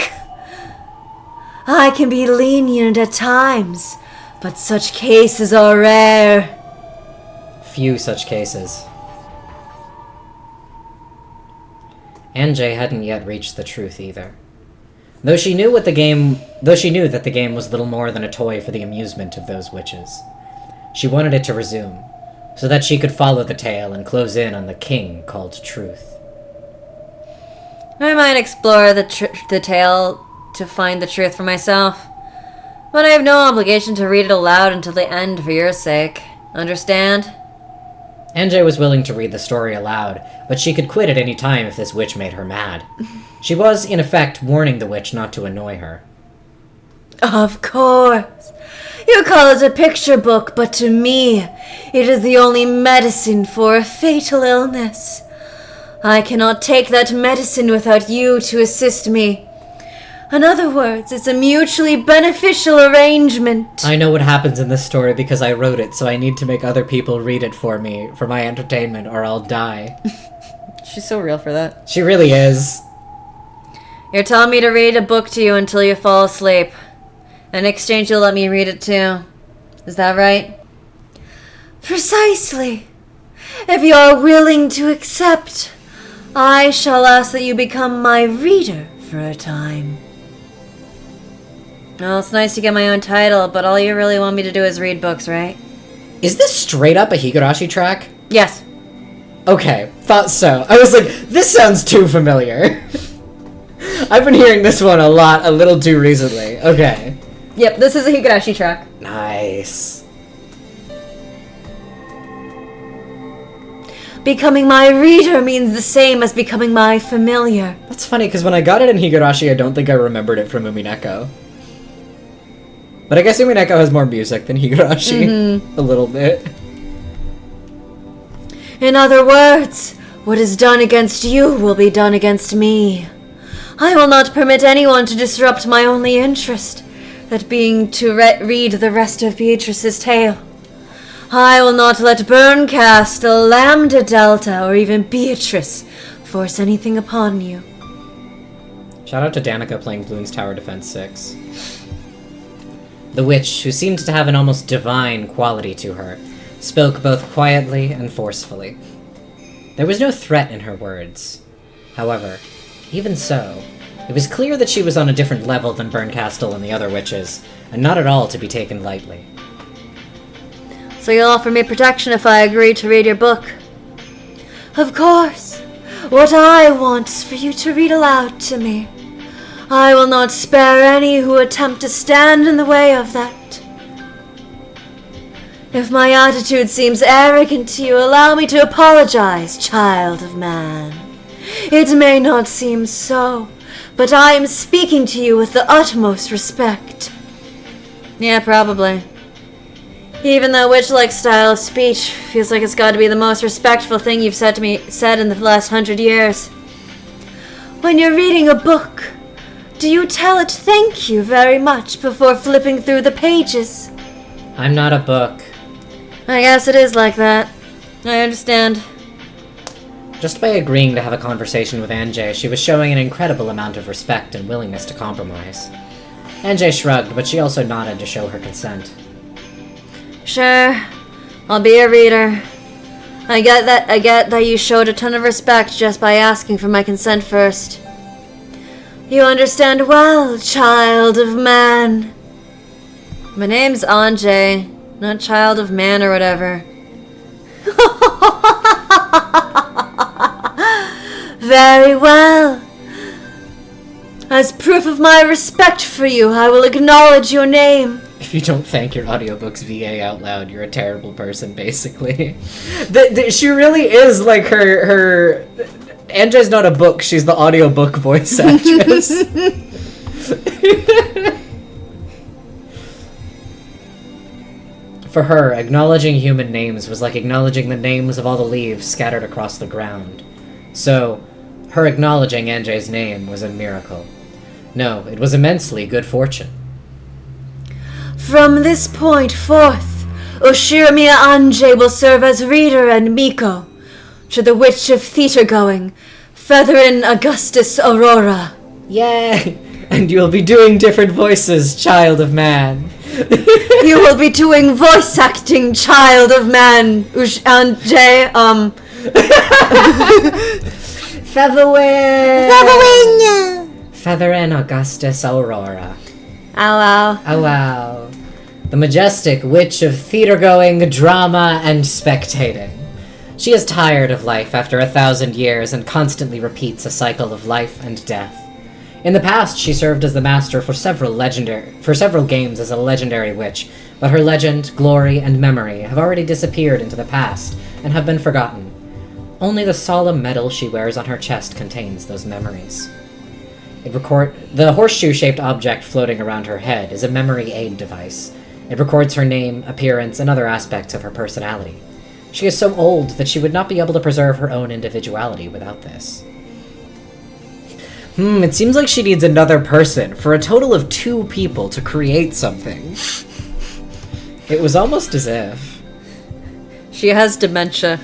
I can be lenient at times, but such cases are rare. Few such cases. Anjay hadn't yet reached the truth either. Though she knew that the game was little more than a toy for the amusement of those witches. She wanted it to resume, so that she could follow the tale and close in on the king called Truth. I might explore the tale to find the truth for myself, but I have no obligation to read it aloud until the end for your sake. Understand? Anjay was willing to read the story aloud, but she could quit at any time if this witch made her mad. She was, in effect, warning the witch not to annoy her. Of course. You call it a picture book, but to me, it is the only medicine for a fatal illness. I cannot take that medicine without you to assist me. In other words, it's a mutually beneficial arrangement. I know what happens in this story because I wrote it, so I need to make other people read it for me, for my entertainment, or I'll die. She's so real for that. She really is. You're telling me to read a book to you until you fall asleep. In exchange, you'll let me read it too. Is that right? Precisely. If you are willing to accept, I shall ask that you become my reader for a time. Well, it's nice to get my own title, but all you really want me to do is read books, right? Is this straight up a Higurashi track? Yes. Okay, thought so. I was like, this sounds too familiar. I've been hearing this one a little too recently. Okay. Yep, this is a Higurashi track. Nice. Becoming my reader means the same as becoming my familiar. That's funny, because when I got it in Higurashi, I don't think I remembered it from Umineko. But I guess Umineko has more music than Higurashi. A little bit. In other words, what is done against you will be done against me. I will not permit anyone to disrupt my only interest, that being to read the rest of Beatrice's tale. I will not let Burncastle, Lambda Delta, or even Beatrice force anything upon you. Shout out to Danica playing Bloons Tower Defense 6. The witch, who seemed to have an almost divine quality to her, spoke both quietly and forcefully. There was no threat in her words. However, even so, it was clear that she was on a different level than Burncastle and the other witches, and not at all to be taken lightly. So you'll offer me protection if I agree to read your book? Of course. What I want is for you to read aloud to me. I will not spare any who attempt to stand in the way of that. If my attitude seems arrogant to you, allow me to apologize, child of man. It may not seem so, but I am speaking to you with the utmost respect. Yeah, probably. Even that witch-like style of speech feels like it's got to be the most respectful thing you've said in the last 100 years. When you're reading a book, do you tell it thank you very much before flipping through the pages? I'm not a book. I guess it is like that. I understand. Just by agreeing to have a conversation with Anjay, she was showing an incredible amount of respect and willingness to compromise. Anjay shrugged, but she also nodded to show her consent. Sure, I'll be a reader. I get that you showed a ton of respect just by asking for my consent first. You understand well, child of man. My name's Anjay, not child of man or whatever. Very well. As proof of my respect for you, I will acknowledge your name. If you don't thank your audiobooks VA out loud, you're a terrible person, basically. She really is like her... Anjay's not a book, she's the audiobook voice actress. For her, acknowledging human names was like acknowledging the names of all the leaves scattered across the ground. So, her acknowledging Anjay's name was a miracle. No, it was immensely good fortune. From this point forth, Oshirimiya Anjay will serve as reader and Miko to the Witch of Theater-going, Featherin Augustus Aurora. Yay! And you'll be doing different voices, child of man. You will be doing voice acting, child of man, Anjay, Featherin Augustus Aurora. Ow, ow. Oh wow. The majestic witch of theater-going, drama, and spectating. She is tired of life after 1,000 years and constantly repeats a cycle of life and death. In the past, she served as the master for several games as a legendary witch, but her legend, glory, and memory have already disappeared into the past and have been forgotten. Only the solemn medal she wears on her chest contains those memories. The horseshoe-shaped object floating around her head is a memory aid device. It records her name, appearance, and other aspects of her personality. She is so old that she would not be able to preserve her own individuality without this. It seems like she needs another person for a total of 2 people to create something. It was almost as if... She has dementia.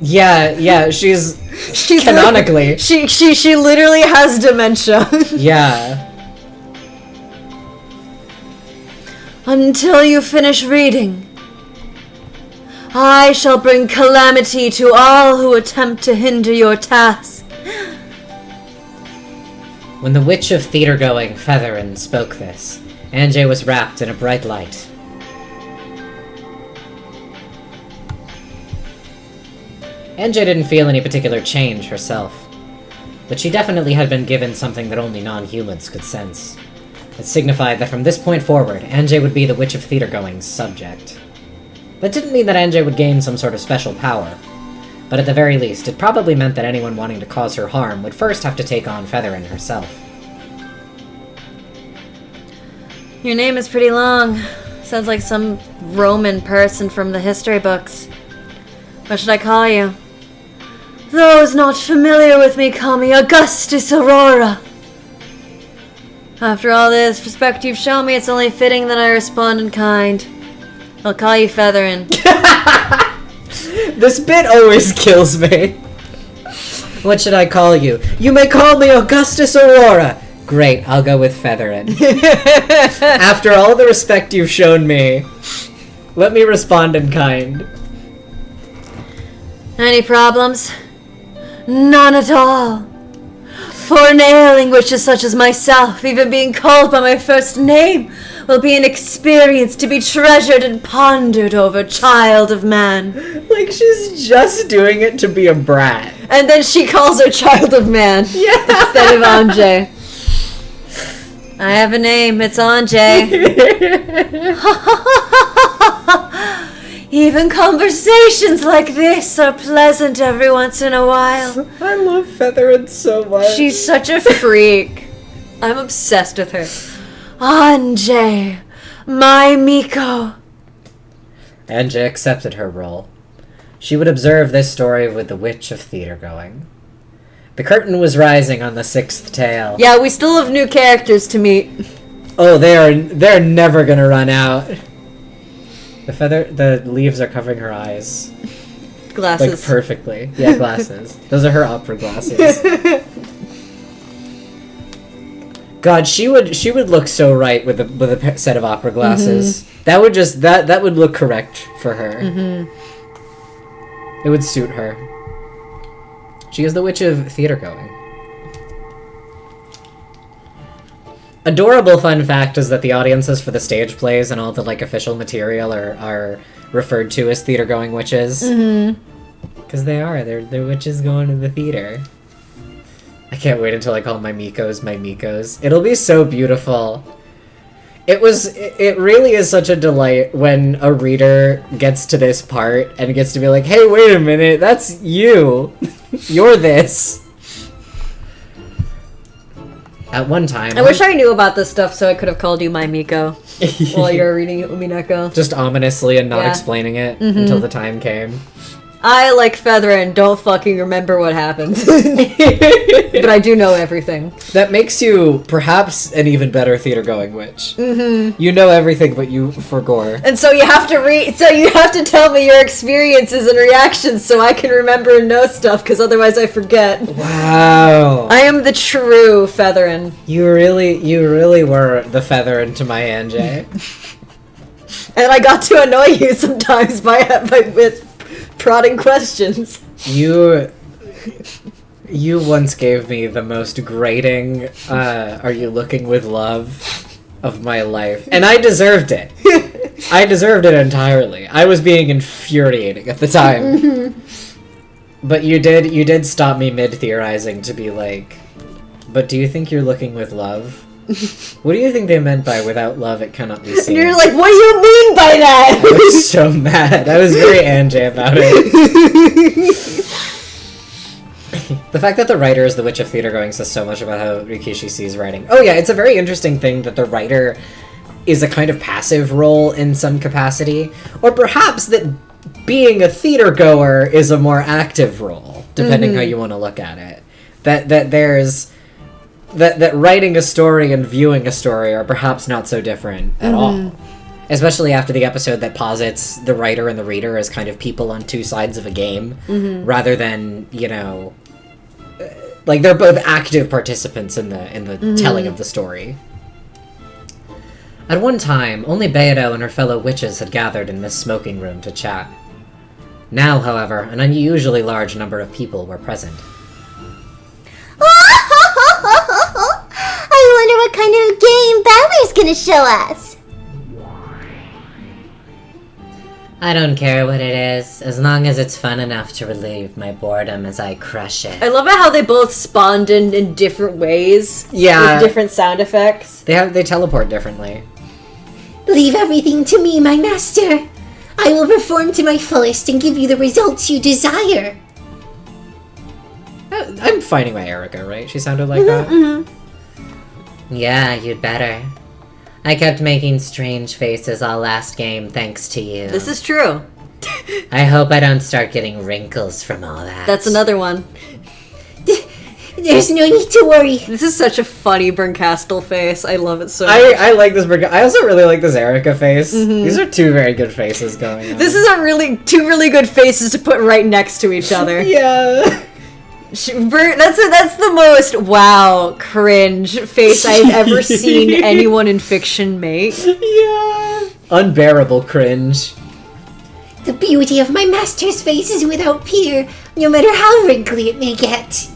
Yeah, she's canonically. She literally has dementia. Yeah. Until you finish reading, I shall bring calamity to all who attempt to hinder your task. When the Witch of Theater-going, Featherin, spoke this, Anjay was wrapped in a bright light. Anjay didn't feel any particular change herself, but she definitely had been given something that only non-humans could sense. It signified that from this point forward, Anjay would be the Witch of Theater-going's subject. That didn't mean that Anjay would gain some sort of special power, but at the very least, it probably meant that anyone wanting to cause her harm would first have to take on Featherin herself. Your name is pretty long. Sounds like some Roman person from the history books. What should I call you? Those not familiar with me call me Augustus Aurora. After all this respect you've shown me, it's only fitting that I respond in kind. I'll call you Featherin. This bit always kills me. What should I call you? You may call me Augustus Aurora. Great, I'll go with Featherin. After all the respect you've shown me, let me respond in kind. Any problems? None at all. For an ailing witches such as myself, even being called by my first name will be an experience to be treasured and pondered over, child of man. Like she's just doing it to be a brat. And then she calls her child of man. Yeah. Instead of Anjay. I have a name, it's Anjay. Even conversations like this are pleasant every once in a while. I love Featherin so much. She's such a freak. I'm obsessed with her. Anjay, my Miko. Anja accepted her role. She would observe this story with the Witch of Theater going. The curtain was rising on the 6th tale. Yeah, we still have new characters to meet. Oh, they're never gonna run out. The leaves are covering her eyes. Glasses. Like, perfectly. Yeah, glasses. Those are her opera glasses. God, she would look so right with a set of opera glasses. That would that would look correct for her. It would suit her. She is the Witch of Theater going. Adorable fun fact is that the audiences for the stage plays and all the like official material are referred to as theater going witches. Because they're witches going to the theater. I can't wait until I call my Mikos. It'll be so beautiful. It really is such a delight when a reader gets to this part and gets to be like, hey, wait a minute, that's you. You're this. At one time... I wish I knew about this stuff so I could have called you my Miko while you were reading Umineko. Just ominously and not explaining it until the time came. I, like Featherin, don't fucking remember what happens. But I do know everything. That makes you perhaps an even better theater-going witch. You know everything, but you forgore. And so you have to tell me your experiences and reactions so I can remember and know stuff, because otherwise I forget. Wow. I am the true Featherin. You really were the Featherin to my Anjay. And I got to annoy you sometimes with prodding questions. You once gave me the most grating, are you looking with love of my life? And I deserved it. I deserved it entirely. I was being infuriating at the time. But you did stop me mid-theorizing to be like, but do you think you're looking with love? What do you think they meant by without love it cannot be seen? And you're like, what do you mean by that? I was so mad. I was very Anjay about it. The fact that the writer is the Witch of Theater going says so much about how Rikishi sees writing. Oh yeah, it's a very interesting thing that the writer is a kind of passive role in some capacity. Or perhaps that being a theater goer is a more active role, depending how you want to look at it. That writing a story and viewing a story are perhaps not so different at all. Especially after the episode that posits the writer and the reader as kind of people on two sides of a game, rather than, like they're both active participants in the telling of the story. At one time, only Beidou and her fellow witches had gathered in this smoking room to chat. Now, however, an unusually large number of people were present. I wonder what kind of game Balor's gonna show us. I don't care what it is, as long as it's fun enough to relieve my boredom as I crush it. I love it how they both spawned in different ways. Yeah. With different sound effects. They teleport differently. Leave everything to me, my master. I will perform to my fullest and give you the results you desire. I'm finding my Erica, right? She sounded like that? Yeah, you'd better. I kept making strange faces all last game thanks to you. This is true. I hope I don't start getting wrinkles from all that. That's another one. There's no need to worry. This is such a funny Berncastle face. I love it so much. I like this. I also really like this Erica face. These are two very good faces going on. This is two really good faces to put right next to each other. Yeah. That's the most wow cringe face I've ever seen anyone in fiction make. Yeah. Unbearable cringe. The beauty of my master's face is without peer, no matter how wrinkly it may get.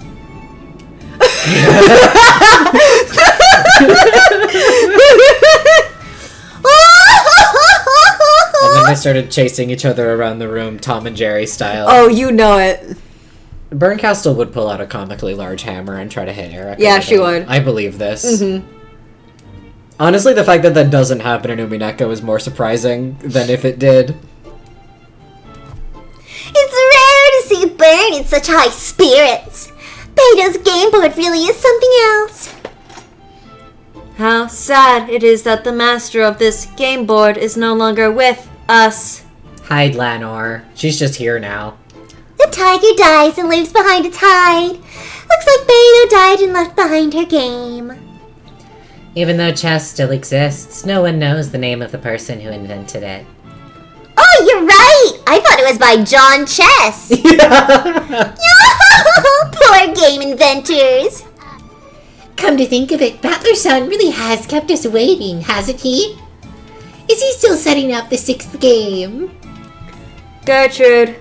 And then they started chasing each other around the room, Tom and Jerry style. Oh, you know it. Berncastle would pull out a comically large hammer and try to hit Eric. Yeah, she would. I believe this. Honestly, the fact that that doesn't happen in Umineko is more surprising than if it did. It's rare to see Burn in such high spirits. Beidou's game board really is something else. How sad it is that the master of this game board is no longer with us. Hide, Lanor. She's just here now. The tiger dies and leaves behind its hide. Looks like Beto died and left behind her game. Even though chess still exists, no one knows the name of the person who invented it. Oh, you're right! I thought it was by John Chess. Poor game inventors. Come to think of it, Battler-san really has kept us waiting, hasn't he? Is he still setting up the 6th game? Gertrude,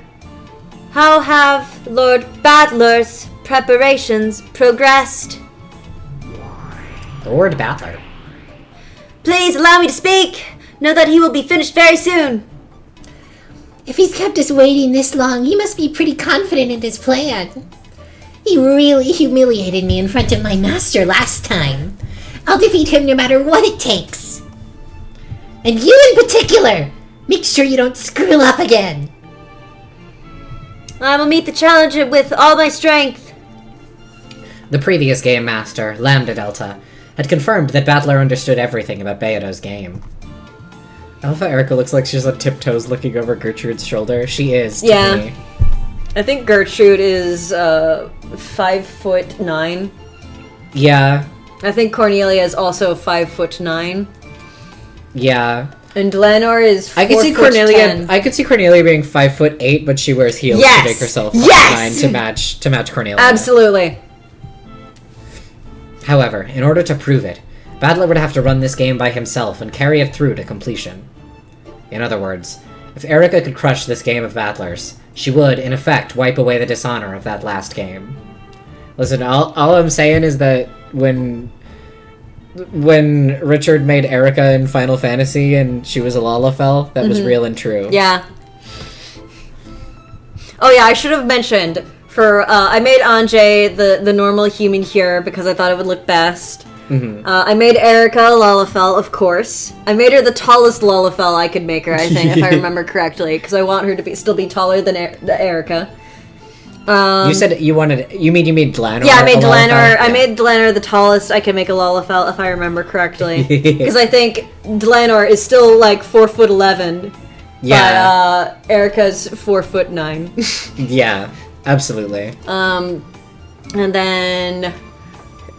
how have Lord Battler's preparations progressed? Lord Battler. Please allow me to speak. Know that he will be finished very soon. If he's kept us waiting this long, he must be pretty confident in his plan. He really humiliated me in front of my master last time. I'll defeat him no matter what it takes. And you in particular! Make sure you don't screw up again. I will meet the challenge with all my strength. The previous game master, Lambda Delta, had confirmed that Battler understood everything about Beato's game. Alpha Erica looks like she's on tiptoes looking over Gertrude's shoulder. She is, to me. I think Gertrude is 5'9". Yeah. I think Cornelia is also 5'9". Yeah. And Lanor is 4'10". I could see Cornelia being 5'8", but she wears heels to make herself 5'9" to match Cornelia. Absolutely. However, in order to prove it, Battler would have to run this game by himself and carry it through to completion. In other words, if Erica could crush this game of Battler's, she would, in effect, wipe away the dishonor of that last game. Listen, all I'm saying is that when Richard made Erica in Final Fantasy and she was a Lalafell, that was real and true. Yeah. Oh yeah, I should have mentioned, I made Anjay the normal human here because I thought it would look best. I made Erica a Lalafell, of course. I made her the tallest Lalafell I could make her, I think, if I remember correctly, because I want her to still be taller than Erica. You said you made Dlanor. Yeah, I made Dlanor. Yeah. I made Dlanor the tallest I can make a Lalafell, if I remember correctly, because I think Dlanor is still like 4'11". Yeah. But Erica's 4'9". Yeah, absolutely. And then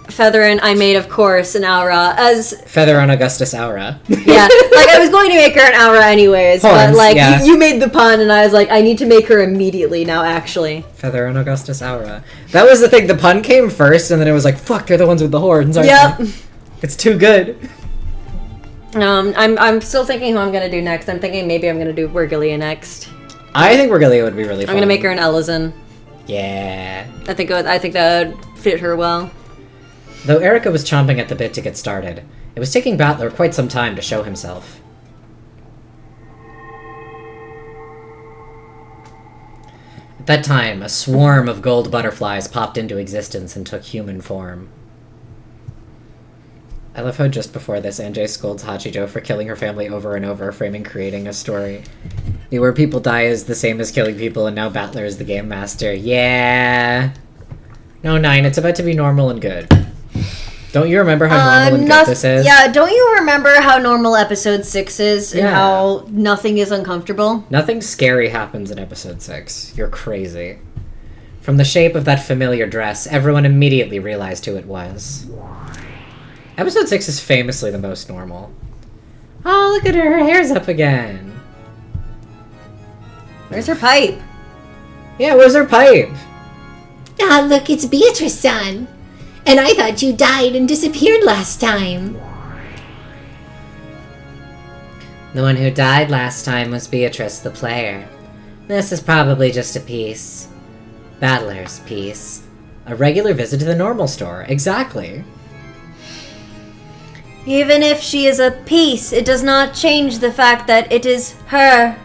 Featherin, I made, of course, an Aura as Featherin Augustus Aura. Yeah, like I was going to make her an Aura anyways, but like you made the pun, and I was like, I need to make her immediately now. Actually, Featherin Augustus Aura. That was the thing. The pun came first, and then it was like, fuck, they're the ones with the horns. Yep, it's too good. I'm still thinking who I'm gonna do next. I'm thinking maybe I'm gonna do Wergilia next. I think Wergilia would be really fun. I'm gonna make her an Elizin. Yeah. I think that would fit her well. Though Erica was chomping at the bit to get started, it was taking Battler quite some time to show himself. At that time, a swarm of gold butterflies popped into existence and took human form. I love how just before this, Anjay scolds Hachijo for killing her family over and over, creating a story where people die is the same as killing people, and now Battler is the game master. Yeah! No, 9, it's about to be normal and good. Don't you remember how normal and good this is? Yeah, don't you remember how normal episode 6 is and how nothing is uncomfortable? Nothing scary happens in episode 6. You're crazy. From the shape of that familiar dress, everyone immediately realized who it was. Episode 6 is famously the most normal. Oh, look at her! Her hair's up again! Where's her pipe? Yeah, where's her pipe? Ah, look, it's Beatrice-san. And I thought you died and disappeared last time. The one who died last time was Beatrice the player. This is probably just a piece. Battler's piece. A regular visit to the normal store. Exactly. Even if she is a piece, it does not change the fact that it is her.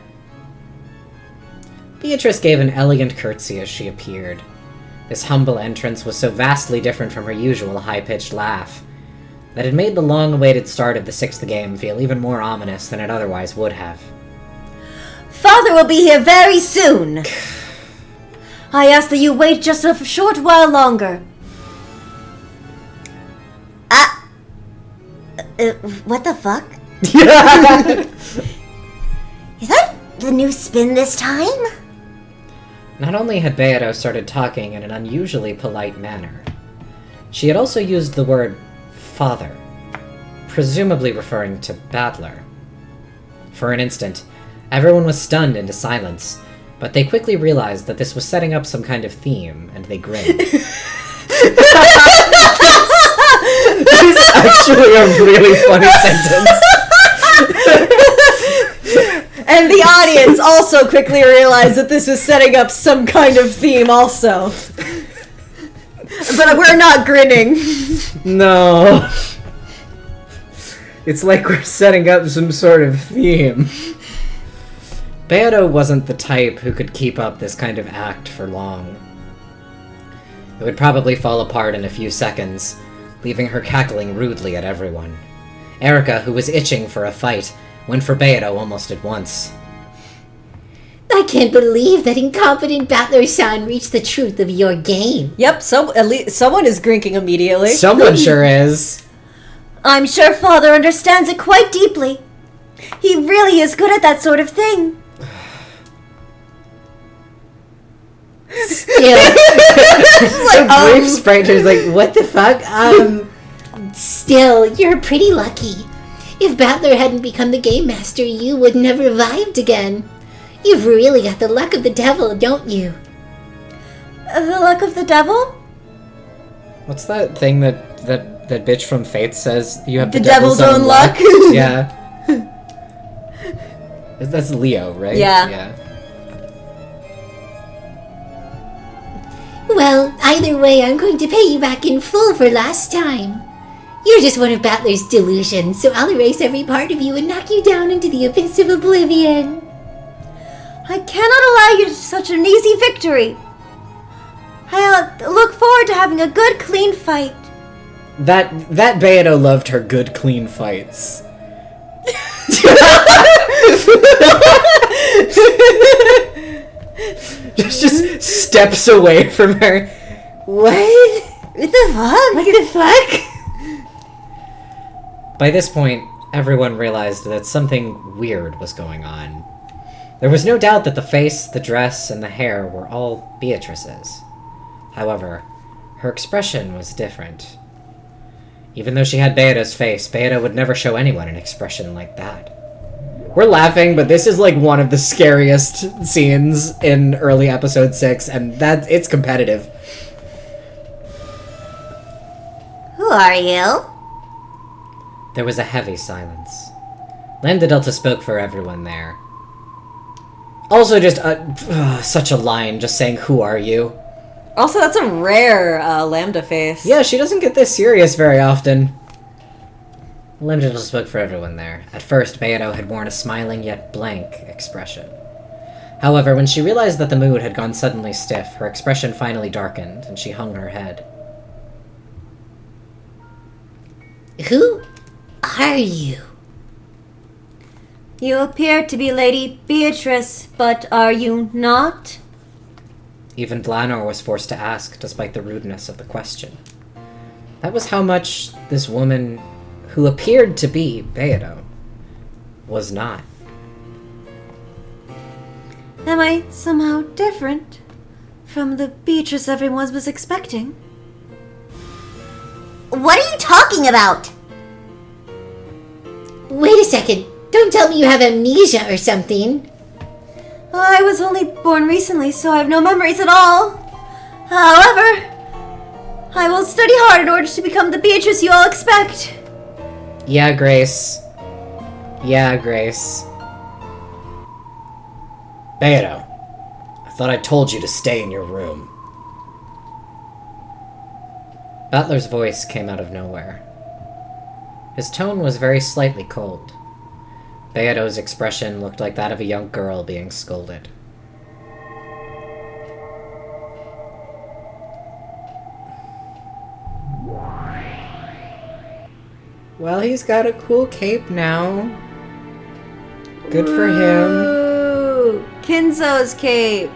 Beatrice gave an elegant curtsy as she appeared. This humble entrance was so vastly different from her usual high-pitched laugh that it made the long-awaited start of the 6th game feel even more ominous than it otherwise would have. Father will be here very soon! I ask that you wait just a short while longer. What the fuck? the new spin this time? Not only had Beato started talking in an unusually polite manner, she had also used the word father, presumably referring to Battler. For an instant, everyone was stunned into silence, but they quickly realized that this was setting up some kind of theme, and they grinned. That is actually a really funny sentence. And the audience also quickly realized that this was setting up some kind of theme also. But we're not grinning. No. It's like we're setting up some sort of theme. Beato wasn't the type who could keep up this kind of act for long. It would probably fall apart in a few seconds, leaving her cackling rudely at everyone. Erica, who was itching for a fight, went for Beato almost at once. I can't believe that incompetent Battler-san reached the truth of your game. Yep, at least someone is grinking immediately. Someone sure is. I'm sure Father understands it quite deeply. He really is good at that sort of thing. Still, A brief sprite is like, what the fuck? Still, you're pretty lucky. If Battler hadn't become the game master, you would never revived again. You've really got the luck of the devil, don't you? The luck of the devil? What's that thing that bitch from Faith says? You have The devil's own luck? Yeah. That's Leo, right? Yeah. Well, either way, I'm going to pay you back in full for last time. You're just one of Battler's delusions, so I'll erase every part of you and knock you down into the abyss of oblivion. I cannot allow you such an easy victory. I look forward to having a good, clean fight. That Beato loved her good, clean fights. just steps away from her. What? What the fuck? What the fuck? By this point, everyone realized that something weird was going on. There was no doubt that the face, the dress, and the hair were all Beatrice's. However, her expression was different. Even though she had Beato's face, Beato would never show anyone an expression like that. We're laughing, but this is like one of the scariest scenes in early episode 6, and it's competitive. Who are you? There was a heavy silence. Lambda Delta spoke for everyone there. Also just such a line, just saying, "Who are you?" Also, that's a rare Lambda face. Yeah, she doesn't get this serious very often. Lambda Delta spoke for everyone there. At first, Beato had worn a smiling yet blank expression. However, when she realized that the mood had gone suddenly stiff, her expression finally darkened, and she hung her head. Who are you? You appear to be Lady Beatrice, but are you not? Even Blanor was forced to ask, despite the rudeness of the question. That was how much this woman, who appeared to be Beato, was not. Am I somehow different from the Beatrice everyone was expecting? What are you talking about? Wait a second. Don't tell me you have amnesia or something. I was only born recently, so I have no memories at all. However, I will study hard in order to become the Beatrice you all expect. Yeah, Grace. Yeah, Grace. Beato, I thought I told you to stay in your room. Butler's voice came out of nowhere. His tone was very slightly cold. Beato's expression looked like that of a young girl being scolded. Well, he's got a cool cape now. Good for him. Ooh, Kinzo's cape.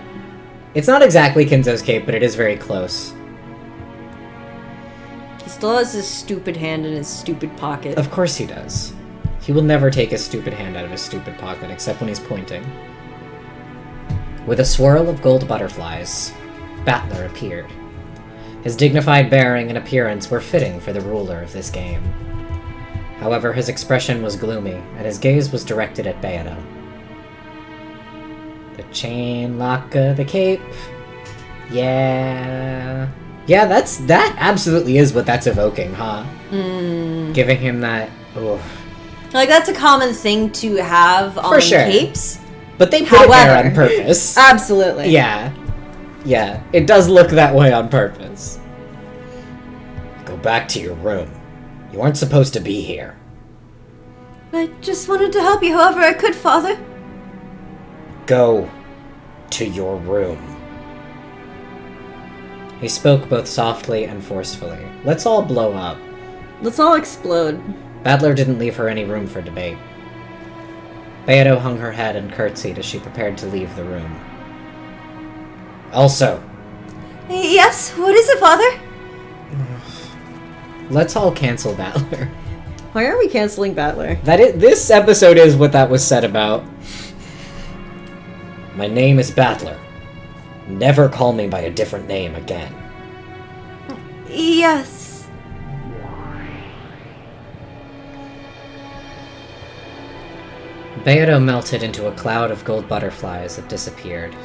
It's not exactly Kinzo's cape, but it is very close. He still has his stupid hand in his stupid pocket. Of course he does. He will never take his stupid hand out of his stupid pocket, except when he's pointing. With a swirl of gold butterflies, Battler appeared. His dignified bearing and appearance were fitting for the ruler of this game. However, his expression was gloomy, and his gaze was directed at Beato. The chain lock of the cape. Yeah. Yeah, that absolutely is what that's evoking, huh? Giving him that... Ooh. Like, that's a common thing to have on capes. But they put it there on purpose. Absolutely. Yeah. Yeah, it does look that way on purpose. Go back to your room. You aren't supposed to be here. I just wanted to help you however I could, Father. Go to your room. He spoke both softly and forcefully. Let's all blow up. Let's all explode. Battler didn't leave her any room for debate. Beato hung her head and curtsied as she prepared to leave the room. Also. Yes, what is it, Father? Let's all cancel Battler. Why are we canceling Battler? This episode is what that was said about. My name is Battler. Never call me by a different name again. Yes. Beato melted into a cloud of gold butterflies that disappeared.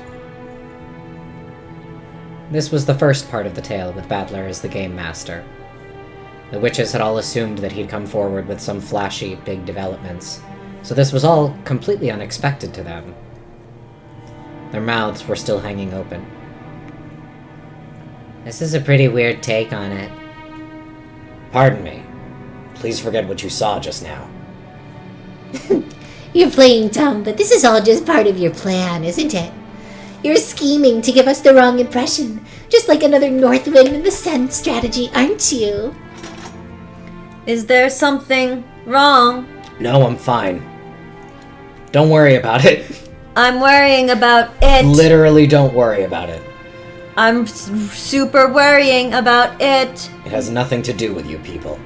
This was the first part of the tale with Battler as the game master. The witches had all assumed that he'd come forward with some flashy, big developments, so this was all completely unexpected to them. Their mouths were still hanging open. This is a pretty weird take on it. Pardon me. Please forget what you saw just now. You're playing dumb, but this is all just part of your plan, isn't it? You're scheming to give us the wrong impression, just like another North Wind in the Sun strategy, aren't you? Is there something wrong? No, I'm fine. Don't worry about it. I'm worrying about it. Literally don't worry about it. I'm super worrying about it. It has nothing to do with you people.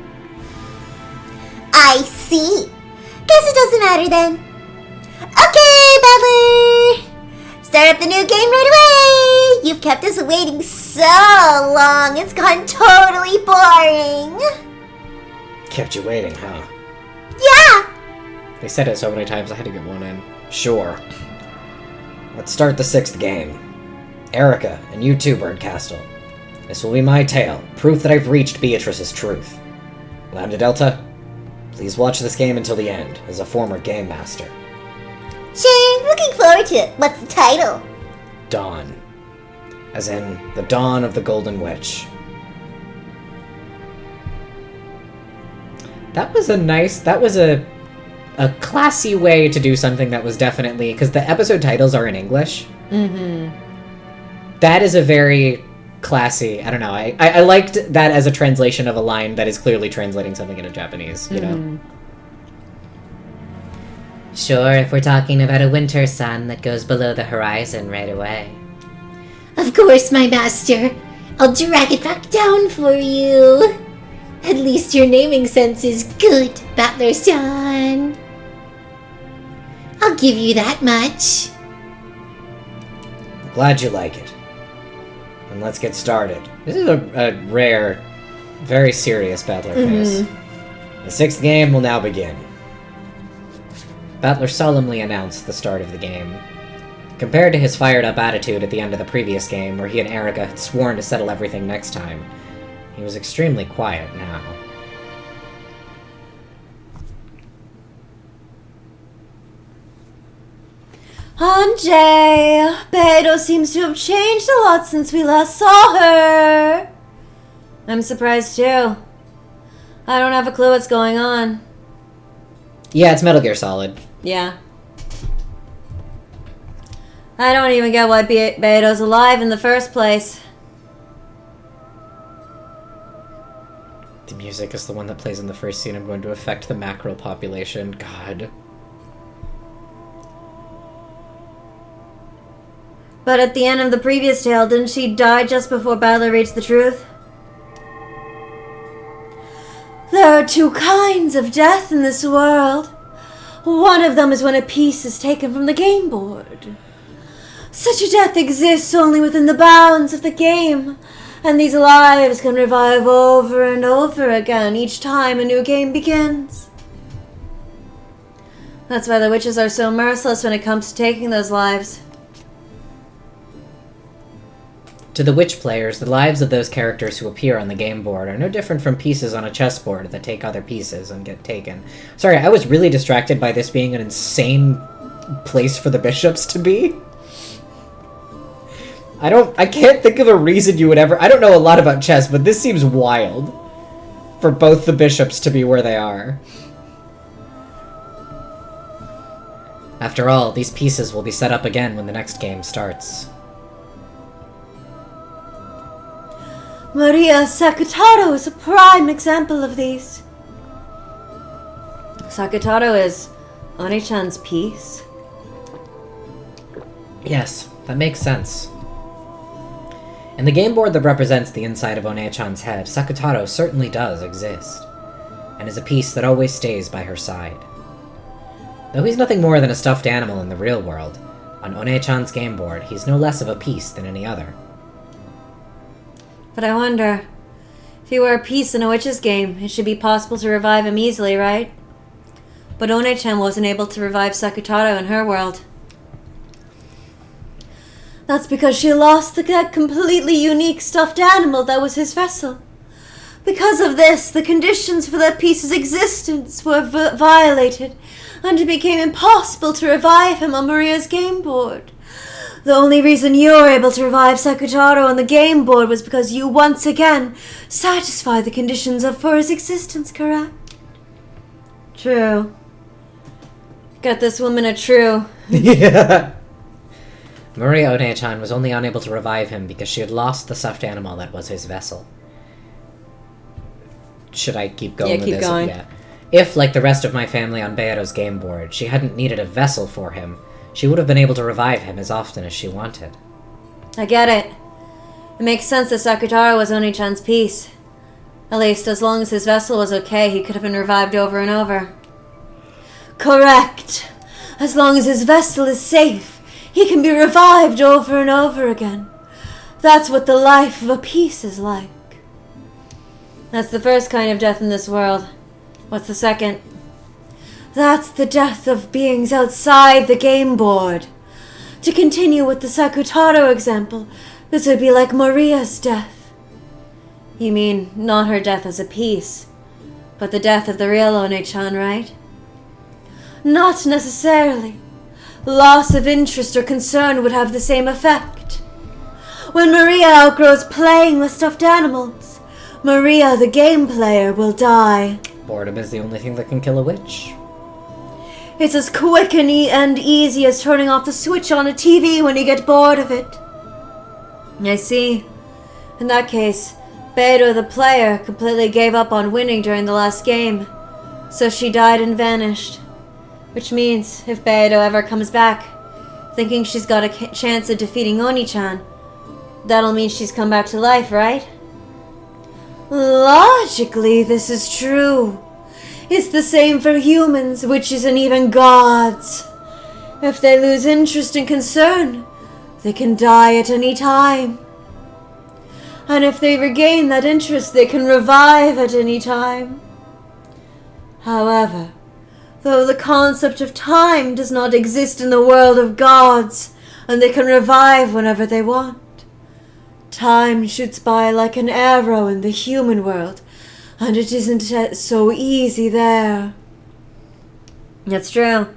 I see. Guess it doesn't matter then. Okay, Battler! Start up the new game right away! You've kept us waiting so long, it's gone totally boring! Kept you waiting, huh? Yeah! They said it so many times I had to get one in. Sure. Let's start the 6th game. Erica and you too, Birdcastle. This will be my tale, proof that I've reached Beatrice's truth. Lambda Delta, please watch this game until the end, as a former game master. Sure, looking forward to it. What's the title? Dawn. As in, the dawn of the Golden Witch. That was a classy way to do something that was definitely, because the episode titles are in English. Mm-hmm. That is a very classy, I don't know, I liked that as a translation of a line that is clearly translating something into Japanese, you know? Sure, if we're talking about a winter sun that goes below the horizon right away. Of course, my master. I'll drag it back down for you. At least your naming sense is good, Battler-san. I'll give you that much. Glad you like it. And let's get started. This is a rare, very serious Battler face. The 6th game will now begin. Battler solemnly announced the start of the game. Compared to his fired-up attitude at the end of the previous game, where he and Erica had sworn to settle everything next time, he was extremely quiet now. Jay, Beidou seems to have changed a lot since we last saw her. I'm surprised too. I don't have a clue what's going on. Yeah, it's Metal Gear Solid. Yeah. I don't even get why Beidou's alive in the first place. The music is the one that plays in the first scene. I'm going to affect the macro population. God. But at the end of the previous tale, didn't she die just before Battler reached the truth? There are 2 kinds of death in this world. One of them is when a piece is taken from the game board. Such a death exists only within the bounds of the game, and these lives can revive over and over again each time a new game begins. That's why the witches are so merciless when it comes to taking those lives. To the witch players, the lives of those characters who appear on the game board are no different from pieces on a chessboard that take other pieces and get taken. Sorry, I was really distracted by this being an insane place for the bishops to be. I can't think of a reason you would ever... I don't know a lot about chess, but this seems wild for both the bishops to be where they are. After all, these pieces will be set up again when the next game starts. Maria Sakutaro is a prime example of these. Sakutaro is Oni-chan's piece? Yes, that makes sense. In the game board that represents the inside of One-chan's head, Sakutaro certainly does exist, and is a piece that always stays by her side. Though he's nothing more than a stuffed animal in the real world, on One-chan's game board, he's no less of a piece than any other. But I wonder, if he were a piece in a witch's game, it should be possible to revive him easily, right? But One-chan wasn't able to revive Sakutaro in her world. That's because she lost that completely unique stuffed animal that was his vessel. Because of this, the conditions for that piece's existence were violated, and it became impossible to revive him on Maria's game board. The only reason you were able to revive Sakutaro on the game board was because you once again satisfied the conditions for his existence, correct? True. Got this woman a true. Yeah. Maria One-chan was only unable to revive him because she had lost the stuffed animal that was his vessel. Should I keep going with this? Yeah, keep going. Yeah. If, like the rest of my family on Bearo's game board, she hadn't needed a vessel for him, she would have been able to revive him as often as she wanted. I get it. It makes sense that Sakutaro was Oni-chan's piece. At least, as long as his vessel was okay, he could have been revived over and over. Correct! As long as his vessel is safe, he can be revived over and over again. That's what the life of a piece is like. That's the first kind of death in this world. What's the second? That's the death of beings outside the game board. To continue with the Sakutaro example, this would be like Maria's death. You mean not her death as a piece, but the death of the real One-chan, right? Not necessarily. Loss of interest or concern would have the same effect. When Maria outgrows playing with stuffed animals, Maria, the game player, will die. Boredom is the only thing that can kill a witch. It's as quick and easy as turning off the switch on a TV when you get bored of it. I see. In that case, Beidou, the player, completely gave up on winning during the last game, so she died and vanished. Which means, if Beidou ever comes back, thinking she's got a chance of defeating Oni-chan, that'll mean she's come back to life, right? Logically, this is true. It's the same for humans, witches, and even gods. If they lose interest and concern, they can die at any time. And if they regain that interest, they can revive at any time. However, though the concept of time does not exist in the world of gods, and they can revive whenever they want, time shoots by like an arrow in the human world, and it isn't so easy there. That's true.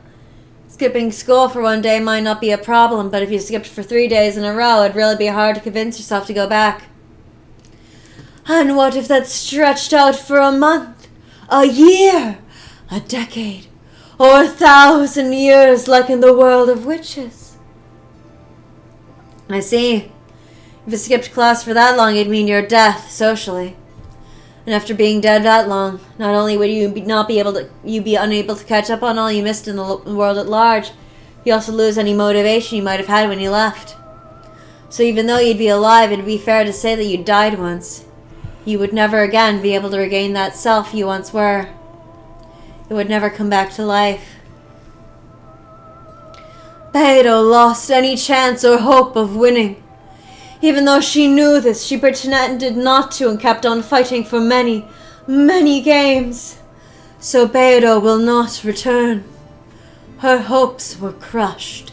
Skipping school for one day might not be a problem, but if you skipped for 3 days in a row, it'd really be hard to convince yourself to go back. And what if that stretched out for a month, a year, a decade, or 1,000 years like in the world of witches? I see. If you skipped class for that long, it'd mean your death, socially. And after being dead that long, not only would you be unable to catch up on all you missed in the world at large, you also lose any motivation you might have had when you left. So even though you'd be alive, it'd be fair to say that you died once. You would never again be able to regain that self you once were. It would never come back to life. Beidou lost any chance or hope of winning. Even though she knew this, she pretended not to and kept on fighting for many, many games. So Beidou will not return. Her hopes were crushed.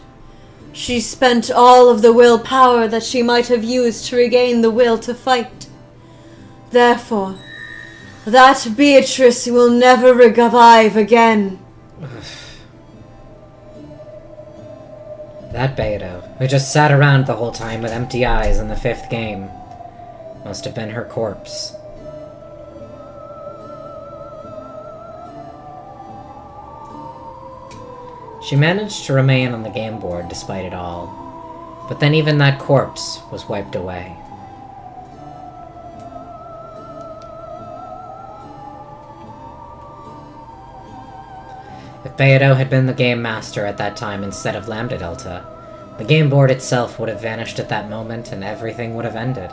She spent all of the willpower that she might have used to regain the will to fight. Therefore, that Beatrice will never revive again. That Beidou, who just sat around the whole time with empty eyes in the 5th game, must have been her corpse. She managed to remain on the game board despite it all, but then even that corpse was wiped away. If Beidou had been the game master at that time instead of Lambda Delta, the game board itself would have vanished at that moment and everything would have ended.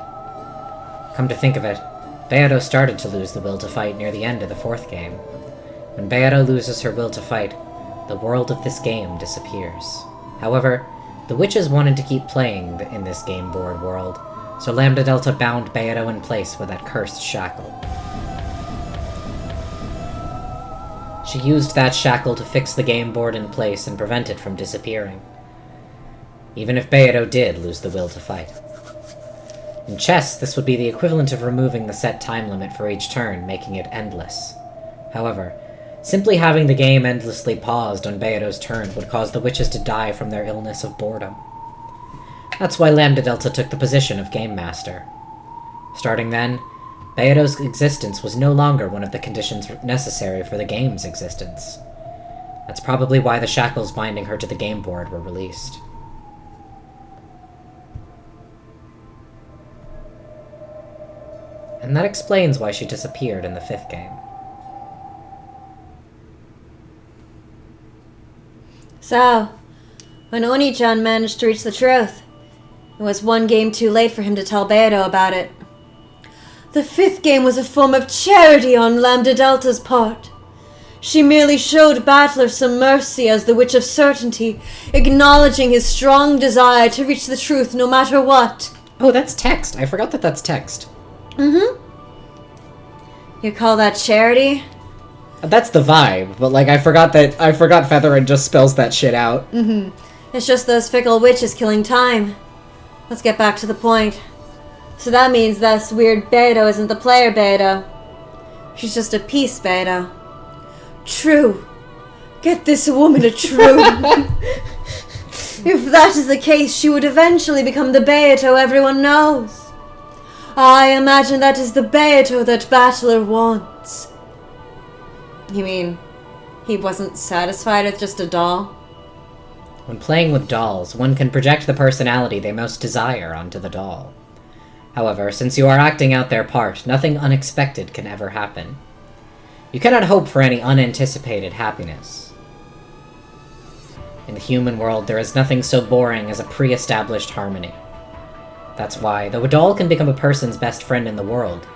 Come to think of it, Beidou started to lose the will to fight near the end of the 4th game. When Beidou loses her will to fight, the world of this game disappears. However, the witches wanted to keep playing in this game board world, so Lambda Delta bound Beidou in place with that cursed shackle. She used that shackle to fix the game board in place and prevent it from disappearing. Even if Beidou did lose the will to fight. In chess, this would be the equivalent of removing the set time limit for each turn, making it endless. However, simply having the game endlessly paused on Beidou's turn would cause the witches to die from their illness of boredom. That's why Lambda Delta took the position of Game Master. Starting then, Beidou's existence was no longer one of the conditions necessary for the game's existence. That's probably why the shackles binding her to the game board were released. And that explains why she disappeared in the 5th game. So, when Oni-chan managed to reach the truth, it was one game too late for him to tell Beidou about it. The 5th game was a form of charity on Lambda Delta's part. She merely showed Battler some mercy as the Witch of Certainty, acknowledging his strong desire to reach the truth no matter what. Oh, that's text. I forgot that that's text. Mm-hmm. You call that charity? That's the vibe, but I forgot Featherin just spells that shit out. Mm-hmm. It's just those fickle witches killing time. Let's get back to the point. So that means this weird Beidou isn't the player Beidou. She's just a piece Beidou. True. Get this woman a true. If that is the case, she would eventually become the Beidou everyone knows. I imagine that is the Beidou that Battler wants. You mean, he wasn't satisfied with just a doll? When playing with dolls, one can project the personality they most desire onto the doll. However, since you are acting out their part, nothing unexpected can ever happen. You cannot hope for any unanticipated happiness. In the human world, there is nothing so boring as a pre-established harmony. That's why, though a doll can become a person's best friend in the world,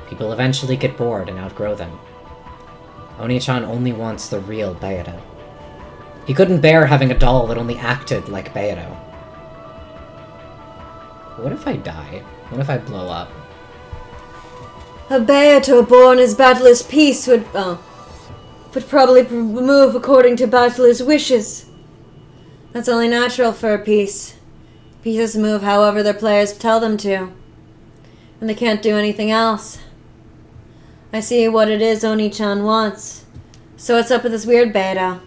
people eventually get bored and outgrow them. Oni-chan only wants the real Beidou. He couldn't bear having a doll that only acted like Beidou. What if I die? What if I blow up? A Beidou born as Battler's piece would probably move according to Battler's wishes. That's only natural for a piece. Pieces move however their players tell them to. And they can't do anything else. I see what it is Oni-chan wants. So what's up with this weird Beidou?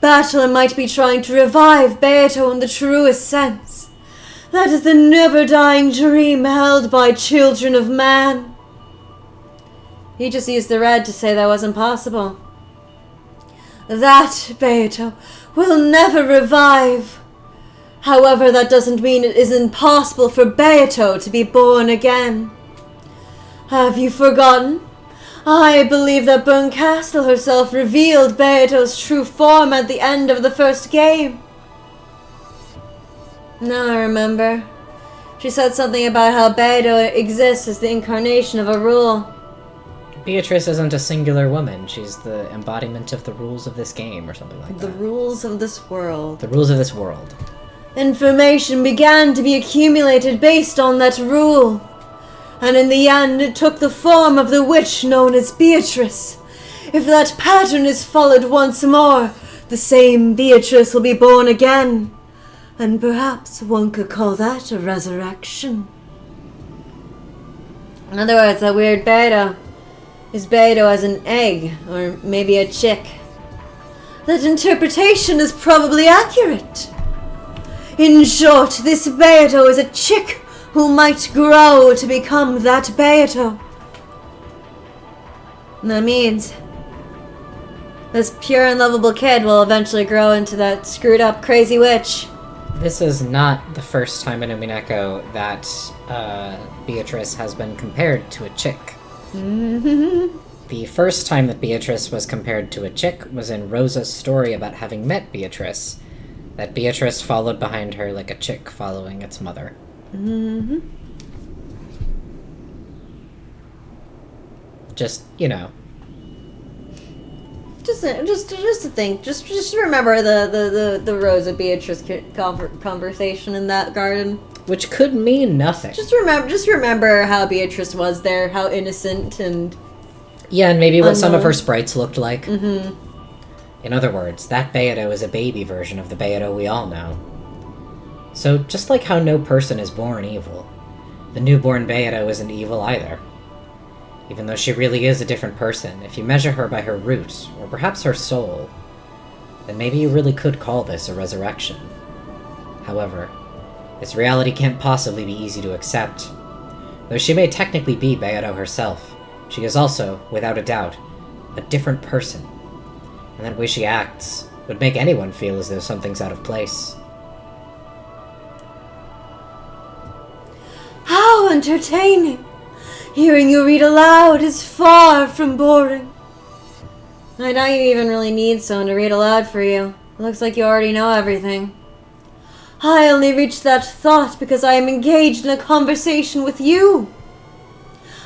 Battler might be trying to revive Beidou in the truest sense. That is the never-dying dream held by children of man. He just used the red to say that wasn't possible. That Beidou will never revive. However, that doesn't mean it is impossible for Beidou to be born again. Have you forgotten? I believe that Burn Castle herself revealed Beidou's true form at the end of the first game. Now I remember. She said something about how Beidou exists as the incarnation of a rule. Beatrice isn't a singular woman. She's the embodiment of the rules of this game, or something like that. The rules of this world. The rules of this world. Information began to be accumulated based on that rule. And in the end, it took the form of the witch known as Beatrice. If that pattern is followed once more, the same Beatrice will be born again. And perhaps one could call that a resurrection. In other words, that weird Beto is Beto as an egg, or maybe a chick. That interpretation is probably accurate. In short, this Beto is a chick who might grow to become that Beto. And that means this pure and lovable kid will eventually grow into that screwed up crazy witch. This is not the first time in Umineko that Beatrice has been compared to a chick. The first time that Beatrice was compared to a chick was in Rosa's story about having met Beatrice. That Beatrice followed behind her like a chick following its mother. Just, you know. Just to think. Just remember the Rosa Beatrice conversation in that garden. Which could mean nothing. Just remember how Beatrice was there, how innocent and... Yeah, and maybe what unknown. some of her sprites looked like. In other words, that Beato is a baby version of the Beato we all know. So, just like how no person is born evil, the newborn Beato isn't evil either. Even though she really is a different person, if you measure her by her root, or perhaps her soul, then maybe you really could call this a resurrection. However, this reality can't possibly be easy to accept. Though she may technically be Beato herself, she is also, without a doubt, a different person. And that way she acts would make anyone feel as though something's out of place. How entertaining! Hearing you read aloud is far from boring. I doubt you even really need someone to read aloud for you. It looks like you already know everything. I only reached that thought because I am engaged in a conversation with you.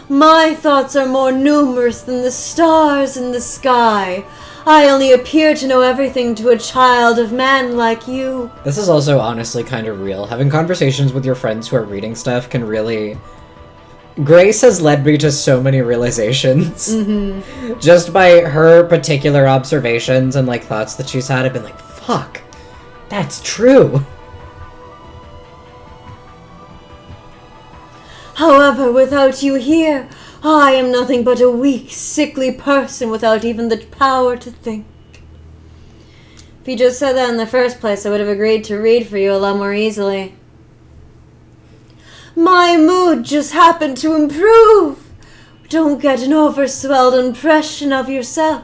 My thoughts are more numerous than the stars in the sky. I only appear to know everything to a child of man like you. This is also honestly kind of real. Having conversations with your friends who are reading stuff can really... Grace has led me to so many realizations. Just by her particular observations and, like, thoughts that she's had, I've been like, fuck, that's true. However, without you here, I am nothing but a weak, sickly person without even the power to think. If you just said that in the first place, I would have agreed to read for you a lot more easily. My mood just happened to improve. Don't get an overswelled impression of yourself.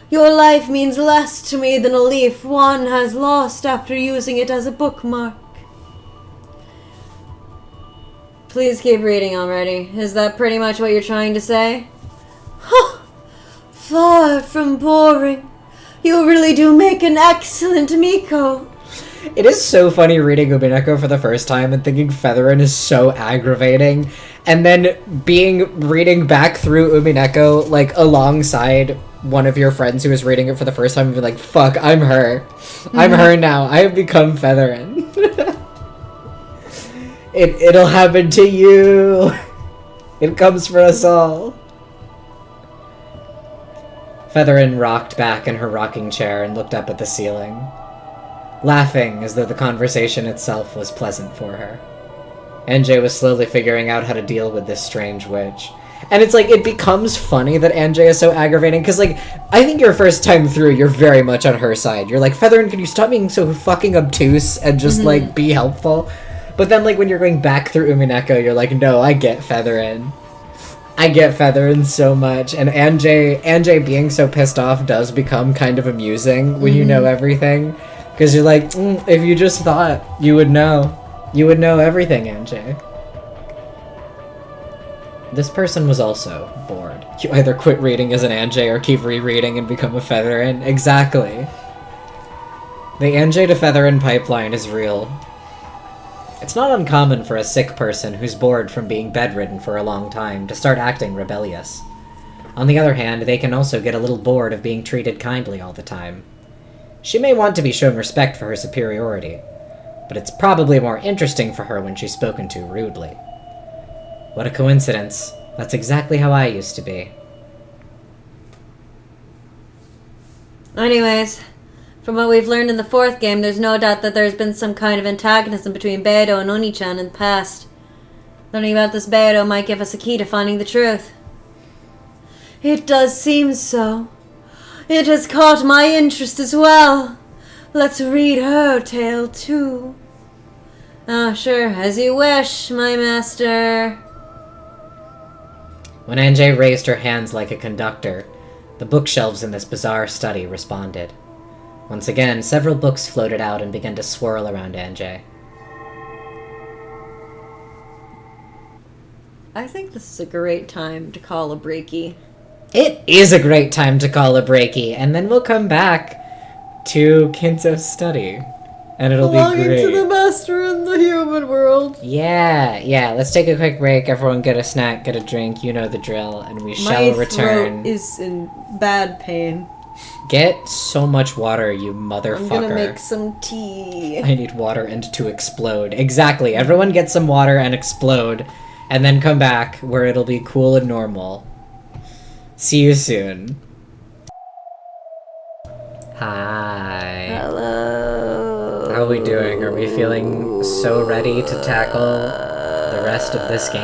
Your life means less to me than a leaf one has lost after using it as a bookmark. Please keep reading already. Is that pretty much what you're trying to say? Huh! Far from boring. You really do make an excellent Miko. It is so funny reading Umineko for the first time and thinking Featherin is so aggravating, and then reading back through Umineko, like, alongside one of your friends who is reading it for the first time and be like, fuck, I'm her. I'm her now. I have become Featherin. It'll happen to you. It comes for us all. Featherin rocked back in her rocking chair and looked up at the ceiling, laughing as though the conversation itself was pleasant for her. NJ was slowly figuring out how to deal with this strange witch. And it's like, it becomes funny that NJ is so aggravating, because, like, I think your first time through, you're very much on her side. You're like, Featherin, can you stop being so fucking obtuse and just, like, be helpful? But then, like, when you're going back through Umineko, you're like, no, I get Featherin. I get Featherin so much. And NJ being so pissed off does become kind of amusing when you know everything. Because you're like, if you just thought, you would know. You would know everything, NJ. This person was also bored. You either quit reading as an NJ or keep rereading and become a Featherin. Exactly. The NJ to Featherin pipeline is real. It's not uncommon for a sick person who's bored from being bedridden for a long time to start acting rebellious. On the other hand, they can also get a little bored of being treated kindly all the time. She may want to be shown respect for her superiority, but it's probably more interesting for her when she's spoken to rudely. What a coincidence. That's exactly how I used to be. Anyways, from what we've learned in the 4th game, there's no doubt that there's been some kind of antagonism between Beidou and Oni-chan in the past. Learning about this Beidou might give us a key to finding the truth. It does seem so. It has caught my interest as well. Let's read her tale too. Ah, sure, as you wish, my master. When Anjay raised her hands like a conductor, the bookshelves in this bizarre study responded. Once again, several books floated out and began to swirl around Anjay. I think this is a great time to call a breakie. It is a great time to call a breakie, and then we'll come back to Kinzo's study. And it'll be great. To the master in the human world. Yeah, let's take a quick break. Everyone get a snack, get a drink, you know the drill, and we shall return. My throat is in bad pain. Get so much water, you motherfucker. I'm gonna make some tea. I need water and to explode. Exactly, everyone get some water and explode, and then come back where it'll be cool and normal. See you soon. Hi. Hello. How are we doing? Are we feeling so ready to tackle the rest of this game?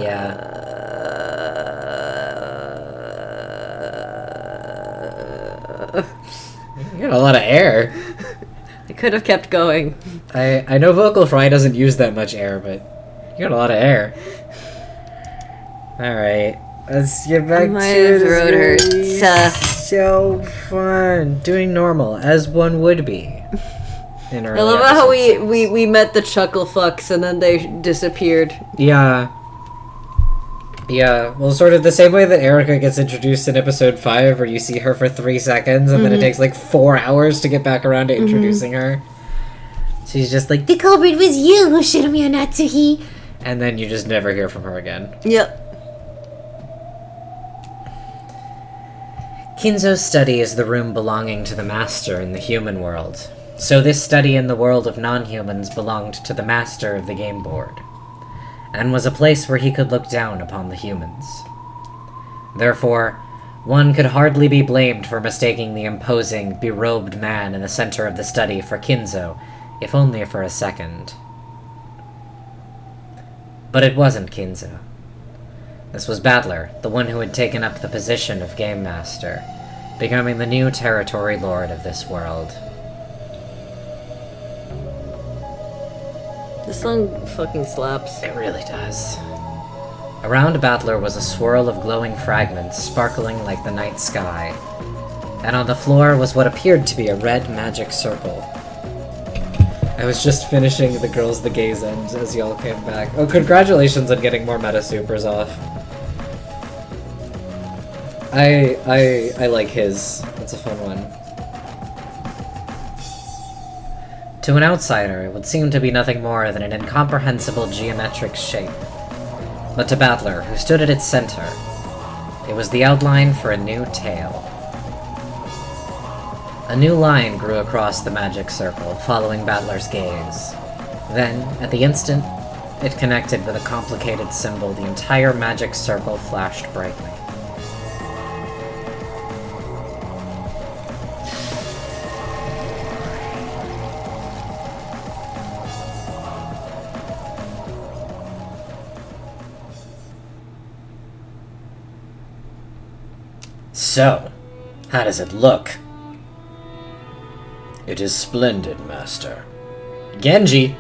Yeah. You got a lot of air. I could have kept going. I know Vocal Fry doesn't use that much air, but you got a lot of air. Alright. Let's get back My to throat this. hurts. So fun. Doing normal, as one would be. In I love how we met the chuckle fucks and then they disappeared. Yeah. Yeah, well, sort of the same way that Erica gets introduced in episode 5, where you see her for 3 seconds, and then it takes like 4 hours to get back around to introducing her. She's just like, The culprit was you, Shinomiya Natsuhi. and then you just never hear from her again. Yep. Kinzo's study is the room belonging to the master in the human world. So this study in the world of non-humans belonged to the master of the game board, and was a place where he could look down upon the humans. Therefore, one could hardly be blamed for mistaking the imposing, berobed man in the center of the study for Kinzo, if only for a second. But it wasn't Kinzo. This was Battler, the one who had taken up the position of Game Master, becoming the new territory lord of this world. This song fucking slaps. It really does. Around Battler was a swirl of glowing fragments sparkling like the night sky, and on the floor was what appeared to be a red magic circle. I was just finishing The Girls the Gaze End as y'all came back. Oh, congratulations on getting more Meta Supers off. I like his. That's a fun one. To an outsider, it would seem to be nothing more than an incomprehensible geometric shape. But to Battler, who stood at its center, it was the outline for a new tale. A new line grew across the magic circle, following Battler's gaze. Then, at the instant it connected with a complicated symbol, the entire magic circle flashed brightly. So, how does it look? It is splendid, Master. Genji!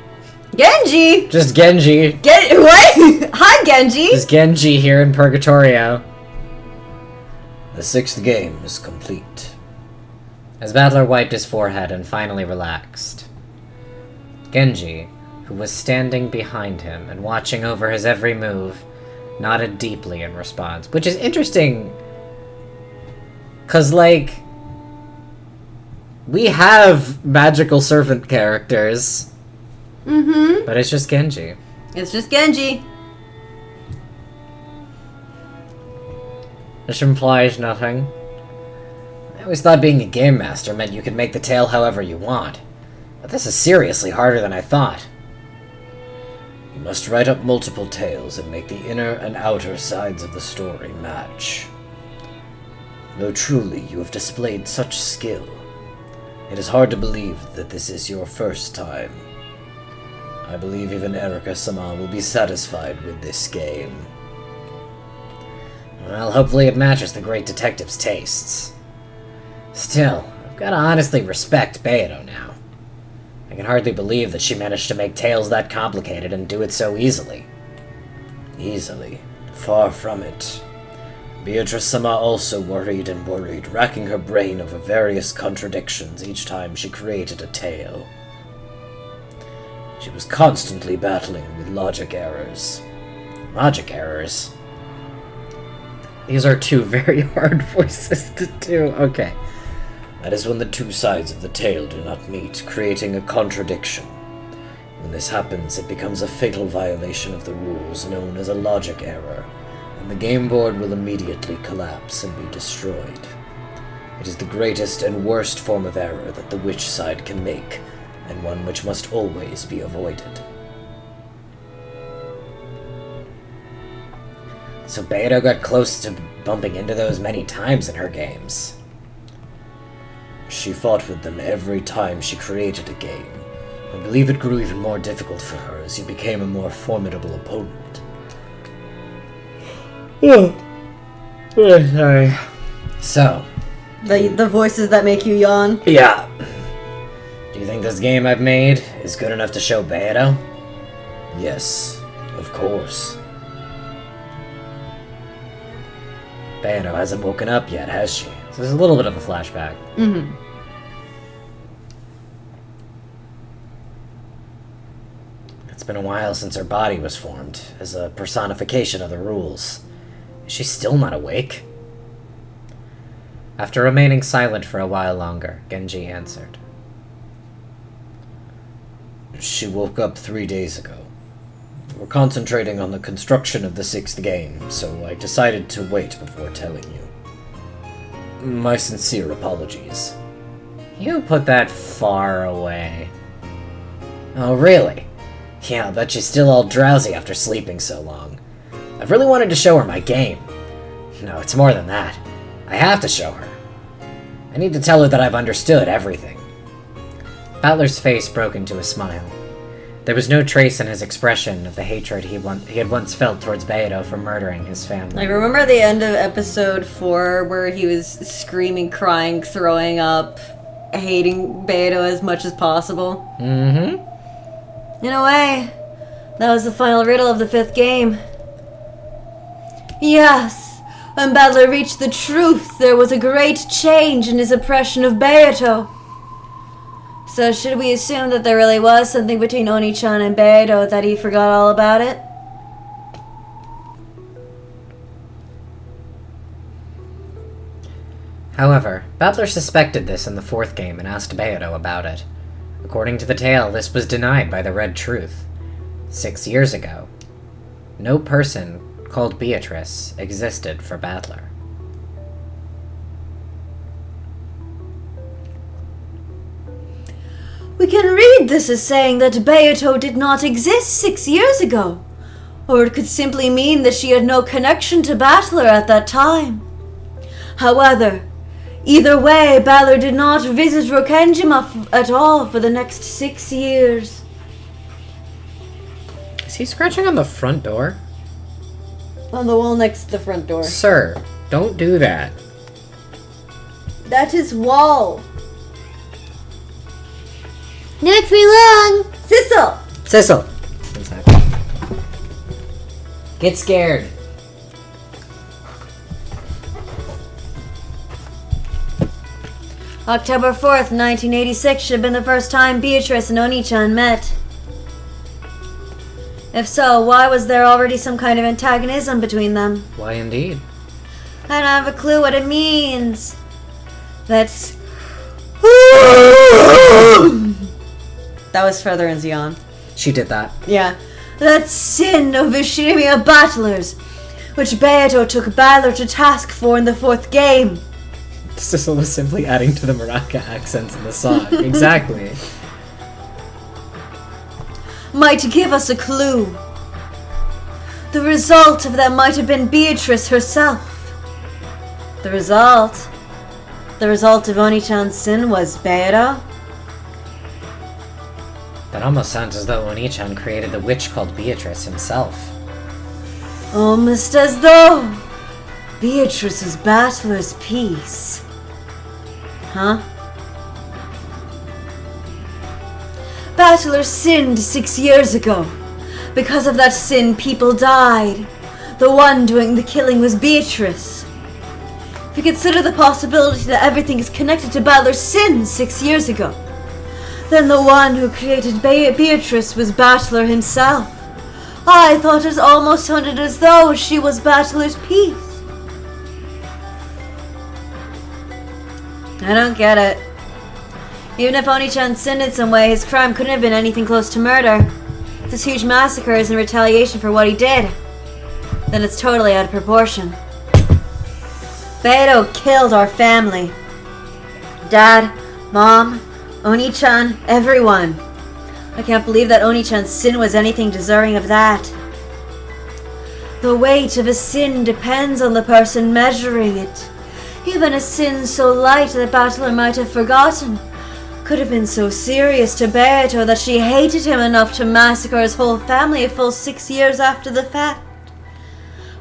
Genji! Just Genji. What? Hi, Genji! Just Genji here in Purgatorio. The 6th game is complete. As Battler wiped his forehead and finally relaxed, Genji, who was standing behind him and watching over his every move, nodded deeply in response. Which is interesting, 'cause, like, we have magical servant characters. But it's just Genji. It's just Genji. This implies nothing. I always thought being a game master meant you could make the tale however you want. But this is seriously harder than I thought. You must write up multiple tales and make the inner and outer sides of the story match. Though truly you have displayed such skill, it is hard to believe that this is your first time. I believe even Erika-sama will be satisfied with this game. Well, hopefully it matches the great detective's tastes. Still, I've gotta honestly respect Beato now. I can hardly believe that she managed to make tales that complicated and do it so easily. Easily? Far from it. Beatrice-sama also worried and worried, racking her brain over various contradictions each time she created a tale. She was constantly battling with logic errors. Logic errors? These are two very hard voices to do. Okay. That is when the two sides of the tale do not meet, creating a contradiction. When this happens, it becomes a fatal violation of the rules known as a logic error, and the game board will immediately collapse and be destroyed. It is the greatest and worst form of error that the witch side can make, and one which must always be avoided. So Beato got close to bumping into those many times in her games. She fought with them every time she created a game. I believe it grew even more difficult for her as you became a more formidable opponent. Sorry. So, The voices that make you yawn. yeah. Do you think this game I've made is good enough to show Beato? Yes, of course. Beato hasn't woken up yet, has she? So there's a little bit of a flashback. Mm-hmm. It's been a while since her body was formed, as a personification of the rules. Is she still not awake? After remaining silent for a while longer, Genji answered. She woke up 3 days ago. We're concentrating on the construction of the 6th game, so I decided to wait before telling you. My sincere apologies. You put that far away. Oh, really? Yeah, I'll bet she's still all drowsy after sleeping so long. I've really wanted to show her my game. No, it's more than that. I have to show her. I need to tell her that I've understood everything. Battler's face broke into a smile. There was no trace in his expression of the hatred he had once felt towards Beato for murdering his family. Like, remember the end of episode 4 where he was screaming, crying, throwing up, hating Beato as much as possible? Mm-hmm. In a way, that was the final riddle of the 5th game. Yes, when Battler reached the truth, there was a great change in his oppression of Beato. So should we assume that there really was something between Oni-chan and Beato, that he forgot all about it? However, Battler suspected this in the 4th game and asked Beato about it. According to the tale, this was denied by the Red Truth. 6 years ago, no person called Beatrice existed for Battler. We can read this as saying that Beato did not exist 6 years ago. Or it could simply mean that she had no connection to Battler at that time. However, either way, Battler did not visit Rokenjima at all for the next 6 years. Is he scratching on the front door? On the wall next to the front door. Sir, don't do that. That is wall. Not for long. Sissel! Sissel! One sec. Get scared. October 4th, 1986 should have been the first time Beatrice and Oni-chan met. If so, why was there already some kind of antagonism between them? Why indeed? I don't have a clue what it means. That's... That was Featherin's yawn. She did that. Yeah. That sin of Vishimiya battlers. which Beato took Balor to task for in the 4th game. Sissel was simply adding to the maraca accents in the song. Exactly. Might give us a clue. The result of that might have been Beatrice herself. The result of Oni-chan's sin was Beato. That almost sounds as though Oni-chan created the witch called Beatrice himself. Almost as though Beatrice was Battler's piece. Huh? Battler sinned 6 years ago. Because of that sin, people died. The one doing the killing was Beatrice. If you consider the possibility that everything is connected to Battler's sin 6 years ago, then the one who created Beatrice was Battler himself. I thought it almost sounded as though she was Battler's piece. I don't get it. Even if Oni-chan sinned in some way, his crime couldn't have been anything close to murder. If this huge massacre is in retaliation for what he did, then it's totally out of proportion. Beato killed our family. Dad, Mom, Oni-chan, everyone. I can't believe that Oni-chan's sin was anything deserving of that. The weight of a sin depends on the person measuring it. Even a sin so light that Battler might have forgotten could have been so serious to Beato that she hated him enough to massacre his whole family a full 6 years after the fact.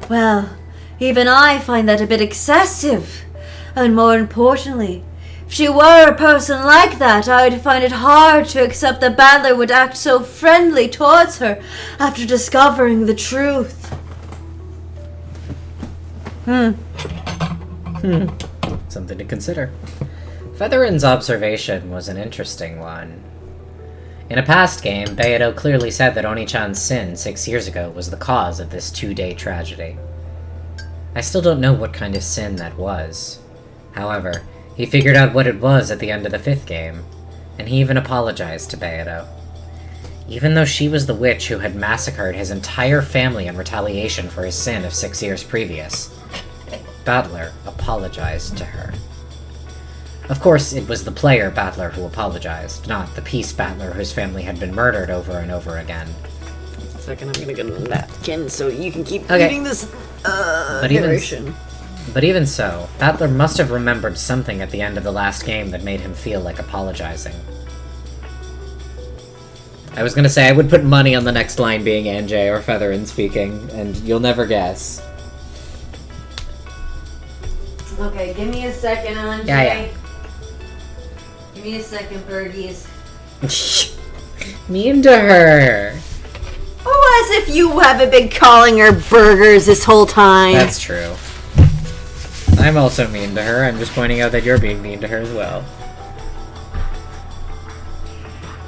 Well, even I find that a bit excessive. And more importantly, if she were a person like that, I would find it hard to accept that Battler would act so friendly towards her after discovering the truth. Something to consider. Featherin's observation was an interesting one. In a past game, Beato clearly said that Oni-chan's sin 6 years ago was the cause of this 2-day tragedy. I still don't know what kind of sin that was. However, he figured out what it was at the end of the 5th game, and he even apologized to Beato. Even though she was the witch who had massacred his entire family in retaliation for his sin of 6 years previous, Battler apologized to her. Of course, it was the player Battler who apologized, not the piece Battler whose family had been murdered over and over again. Just a second, I'm gonna get a napkin so you can keep Okay. eating this Even, but even so, Battler must have remembered something at the end of the last game that made him feel like apologizing. I was gonna say I would put money on the next line being Anjay or Featherin speaking, and you'll never guess. Okay, give me a second, Anjay. Yeah. Give me a second, Bergies. Mean to her. Oh, as if you haven't been calling her burgers this whole time. That's true. I'm also mean to her. I'm just pointing out that you're being mean to her as well.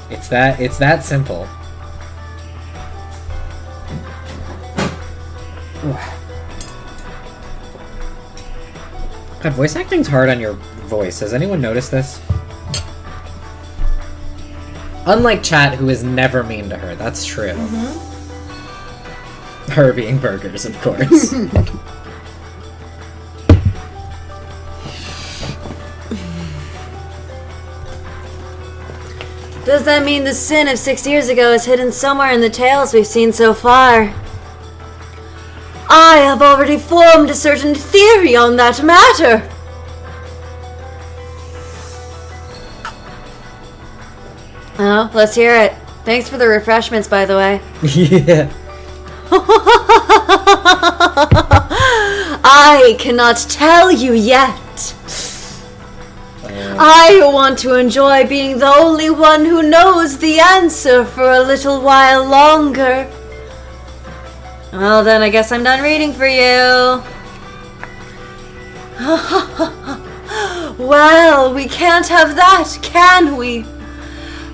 It's that simple. God, voice acting's hard on your voice. Has anyone noticed this? Unlike Chat, who is never mean to her. That's true. Her being burgers, of course. Does that mean the sin of 6 years ago is hidden somewhere in the tales we've seen so far? I have already formed a certain theory on that matter. Oh, let's hear it. Thanks for the refreshments, by the way. Yeah. I cannot tell you yet. I want to enjoy being the only one who knows the answer for a little while longer. Well, then I guess I'm done reading for you. Well, we can't have that, can we?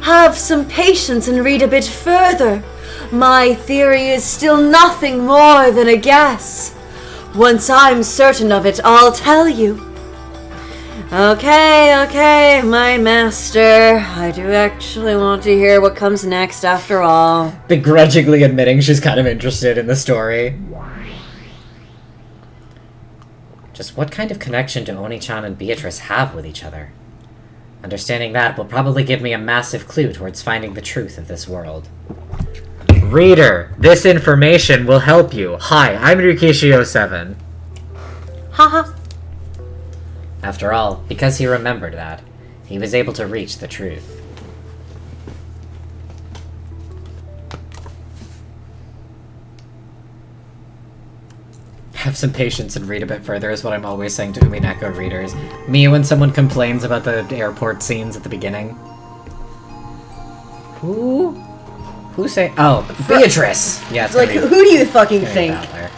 Have some patience and read a bit further. My theory is still nothing more than a guess. Once I'm certain of it, I'll tell you. Okay, my master. I do actually want to hear what comes next after all. Begrudgingly admitting she's kind of interested in the story. Just what kind of connection do Oni-chan and Beatrice have with each other? Understanding that will probably give me a massive clue towards finding the truth of this world. Reader, this information will help you. Hi, I'm Rikishio7. Haha. After all, because he remembered that, he was able to reach the truth. Have some patience and read a bit further is what I'm always saying to Umineko readers. Me when someone complains about the airport scenes at the beginning. Who's saying? Oh, Beatrice! Yeah, it's Like, gonna be- who do you fucking gonna be think? Battler.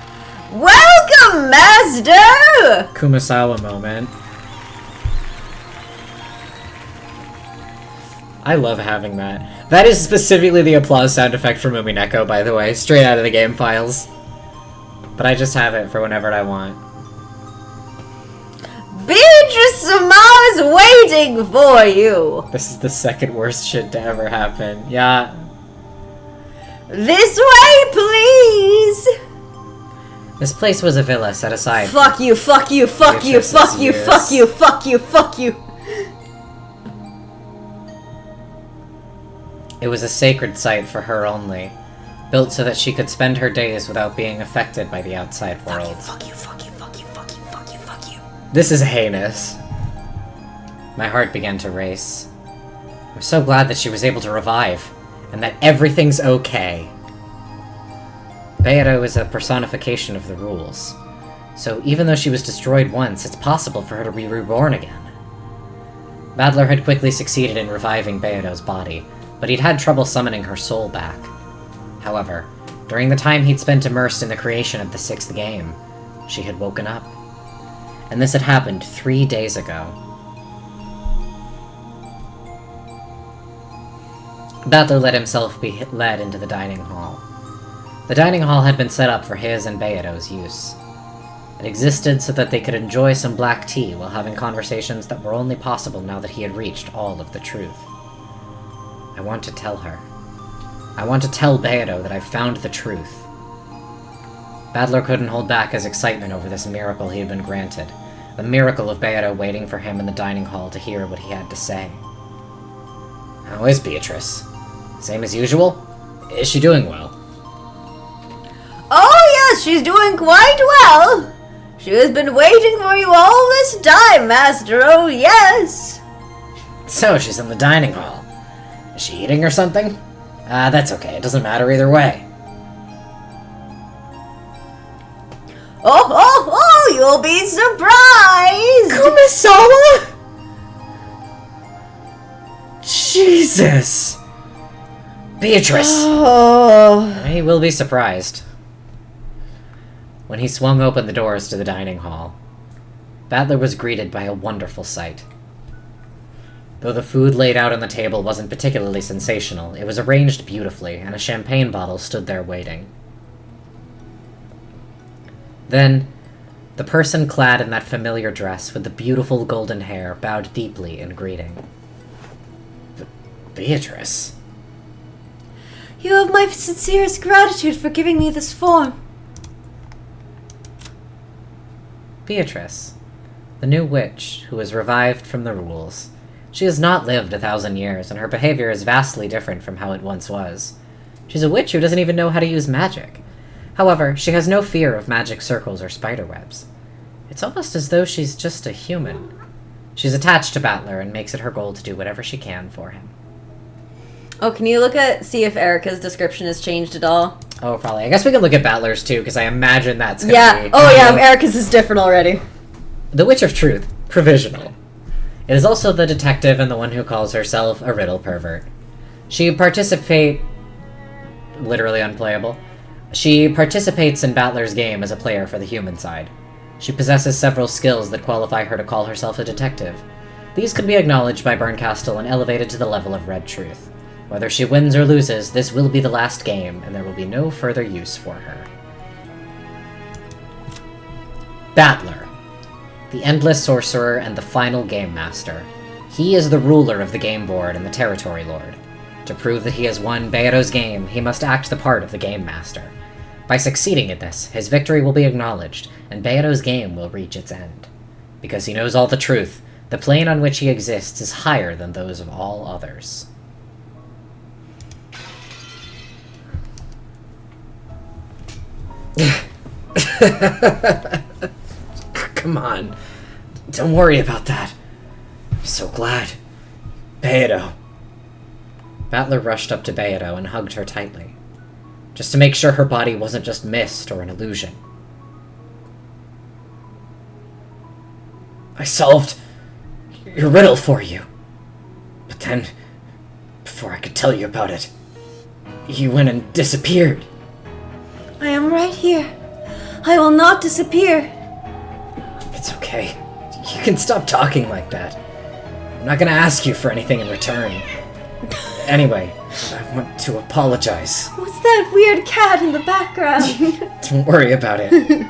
Welcome, Master! Kumasawa moment. I love having that. That is specifically the applause sound effect from Umineko, by the way, straight out of the game files. But I just have it for whenever I want. Beatrice-sama is waiting for you! This is the second worst shit to ever happen. Yeah. This way, please! This place was a villa set aside. Fuck you, fuck you, fuck you, Beatrice's fuck you, years. fuck you, fuck you, fuck you. It was a sacred site for her only, built so that she could spend her days without being affected by the outside world. Fuck you, fuck you, fuck you, fuck you, fuck you, fuck you. This is heinous. My heart began to race. I'm so glad that she was able to revive, and that everything's okay. Beiro is a personification of the rules, so even though she was destroyed once, it's possible for her to be reborn again. Badler had quickly succeeded in reviving Beiro's body, but he'd had trouble summoning her soul back. However, during the time he'd spent immersed in the creation of the 6th game, she had woken up. And this had happened 3 days ago. Badler let himself be led into the dining hall. The dining hall had been set up for his and Beiro's use. It existed so that they could enjoy some black tea while having conversations that were only possible now that he had reached all of the truth. I want to tell her. I want to tell Beiro that I've found the truth. Badler couldn't hold back his excitement over this miracle he had been granted. The miracle of Beiro waiting for him in the dining hall to hear what he had to say. How is Beatrice? Same as usual? Is she doing well? Oh yes, she's doing quite well. She has been waiting for you all this time, Master, oh yes. So, she's in the dining hall. Is she eating or something? That's okay, it doesn't matter either way. Oh, you'll be surprised! Kumasawa? Jesus! Beatrice! Oh. He will be surprised. When he swung open the doors to the dining hall, Badler was greeted by a wonderful sight. Though the food laid out on the table wasn't particularly sensational, it was arranged beautifully, and a champagne bottle stood there waiting. Then, the person clad in that familiar dress with the beautiful golden hair bowed deeply in greeting. Beatrice? You have my sincerest gratitude for giving me this form. Beatrice, the new witch who was revived from the rules. She has not lived 1,000 years, and her behavior is vastly different from how it once was. She's a witch who doesn't even know how to use magic. However, she has no fear of magic circles or spiderwebs. It's almost as though she's just a human. She's attached to Badler and makes it her goal to do whatever she can for him. Oh, can you see if Erica's description has changed at all? Oh, probably. I guess we can look at Badler's too, because I imagine that's gonna Yeah. be... Oh, yeah, Erica's is different already. The Witch of Truth. Provisional. It is also the detective and the one who calls herself a riddle pervert. She literally unplayable. She participates in Badler's game as a player for the human side. She possesses several skills that qualify her to call herself a detective. These could be acknowledged by Berncastle and elevated to the level of Red Truth. Whether she wins or loses, this will be the last game, and there will be no further use for her. Badler, the Endless Sorcerer and the final Game Master. He is the ruler of the game board and the Territory Lord. To prove that he has won Beiro's game, he must act the part of the Game Master. By succeeding in this, his victory will be acknowledged, and Beato's game will reach its end. Because he knows all the truth, the plane on which he exists is higher than those of all others. Come on. Don't worry about that. I'm so glad. Beato. Battler rushed up to Beato and hugged her tightly, just to make sure her body wasn't just mist or an illusion. I solved your riddle for you. But then, before I could tell you about it, you went and disappeared. I am right here. I will not disappear. It's okay. You can stop talking like that. I'm not gonna ask you for anything in return. Anyway, I want to apologize. What's that weird cat in the background? Don't worry about it. And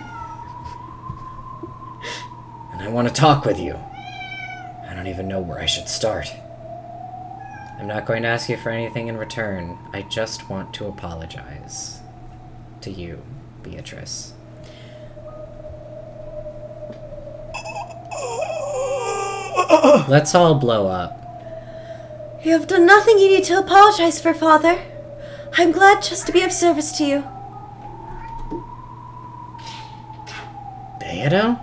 I want to talk with you. I don't even know where I should start. I'm not going to ask you for anything in return. I just want to apologize. To you, Beatrice. Let's all blow up. You have done nothing you need to apologize for, Father. I'm glad just to be of service to you. Beato?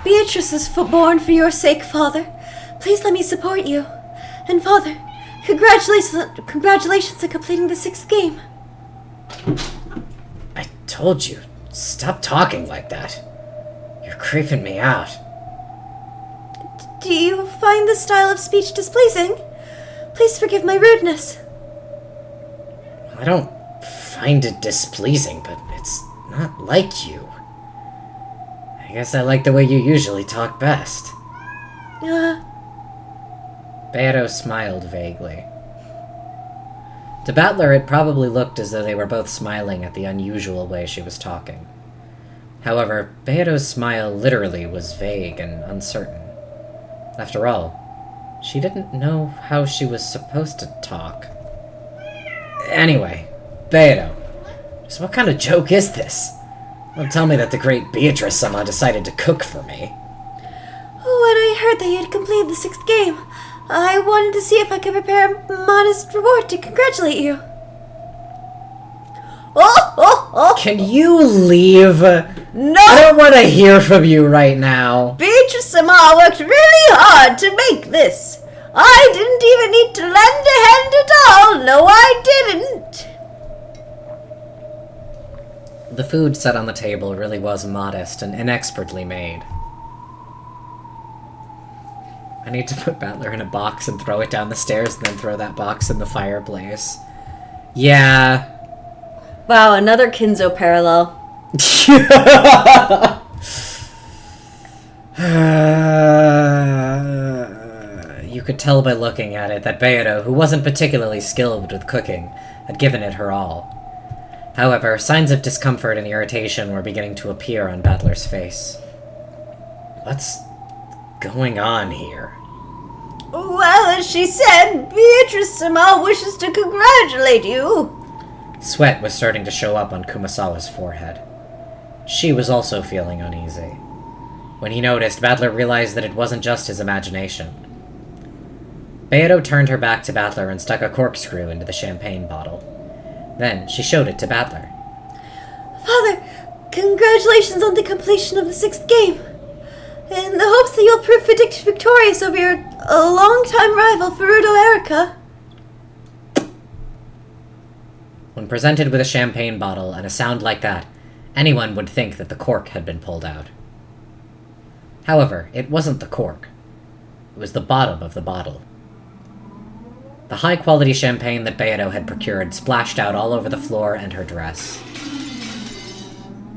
Beatrice is born for your sake, Father. Please let me support you. And Father, congratulations on completing the 6th game. I told you, stop talking like that. You're creeping me out. Do you find this style of speech displeasing? Please forgive my rudeness. I don't find it displeasing, but it's not like you. I guess I like the way you usually talk best. Beato smiled vaguely. To Battler, it probably looked as though they were both smiling at the unusual way she was talking. However, Beato's smile literally was vague and uncertain. After all, she didn't know how she was supposed to talk. Anyway, Beato, so what kind of joke is this? Don't tell me that the great Beatrice somehow decided to cook for me. When I heard that you had completed the 6th game, I wanted to see if I could prepare a modest reward to congratulate you. Can you leave? No! I don't want to hear from you right now. Beatrice Sama worked really hard to make this. I didn't even need to lend a hand at all. No, I didn't. The food set on the table really was modest and inexpertly made. I need to put Battler in a box and throw it down the stairs and then throw that box in the fireplace. Yeah. Wow, another Kinzo parallel. You could tell by looking at it that Beato, who wasn't particularly skilled with cooking, had given it her all. However, signs of discomfort and irritation were beginning to appear on Battler's face. What's going on here? Well, as she said, Beatrice Sama wishes to congratulate you. Sweat was starting to show up on Kumasawa's forehead. She was also feeling uneasy. When he noticed, Battler realized that it wasn't just his imagination. Beato turned her back to Battler and stuck a corkscrew into the champagne bottle. Then she showed it to Battler. Father, congratulations on the completion of the 6th game. In the hopes that you'll prove victorious over your longtime rival, Furuto Erika. When presented with a champagne bottle and a sound like that, anyone would think that the cork had been pulled out. However, it wasn't the cork. It was the bottom of the bottle. The high-quality champagne that Beato had procured splashed out all over the floor and her dress.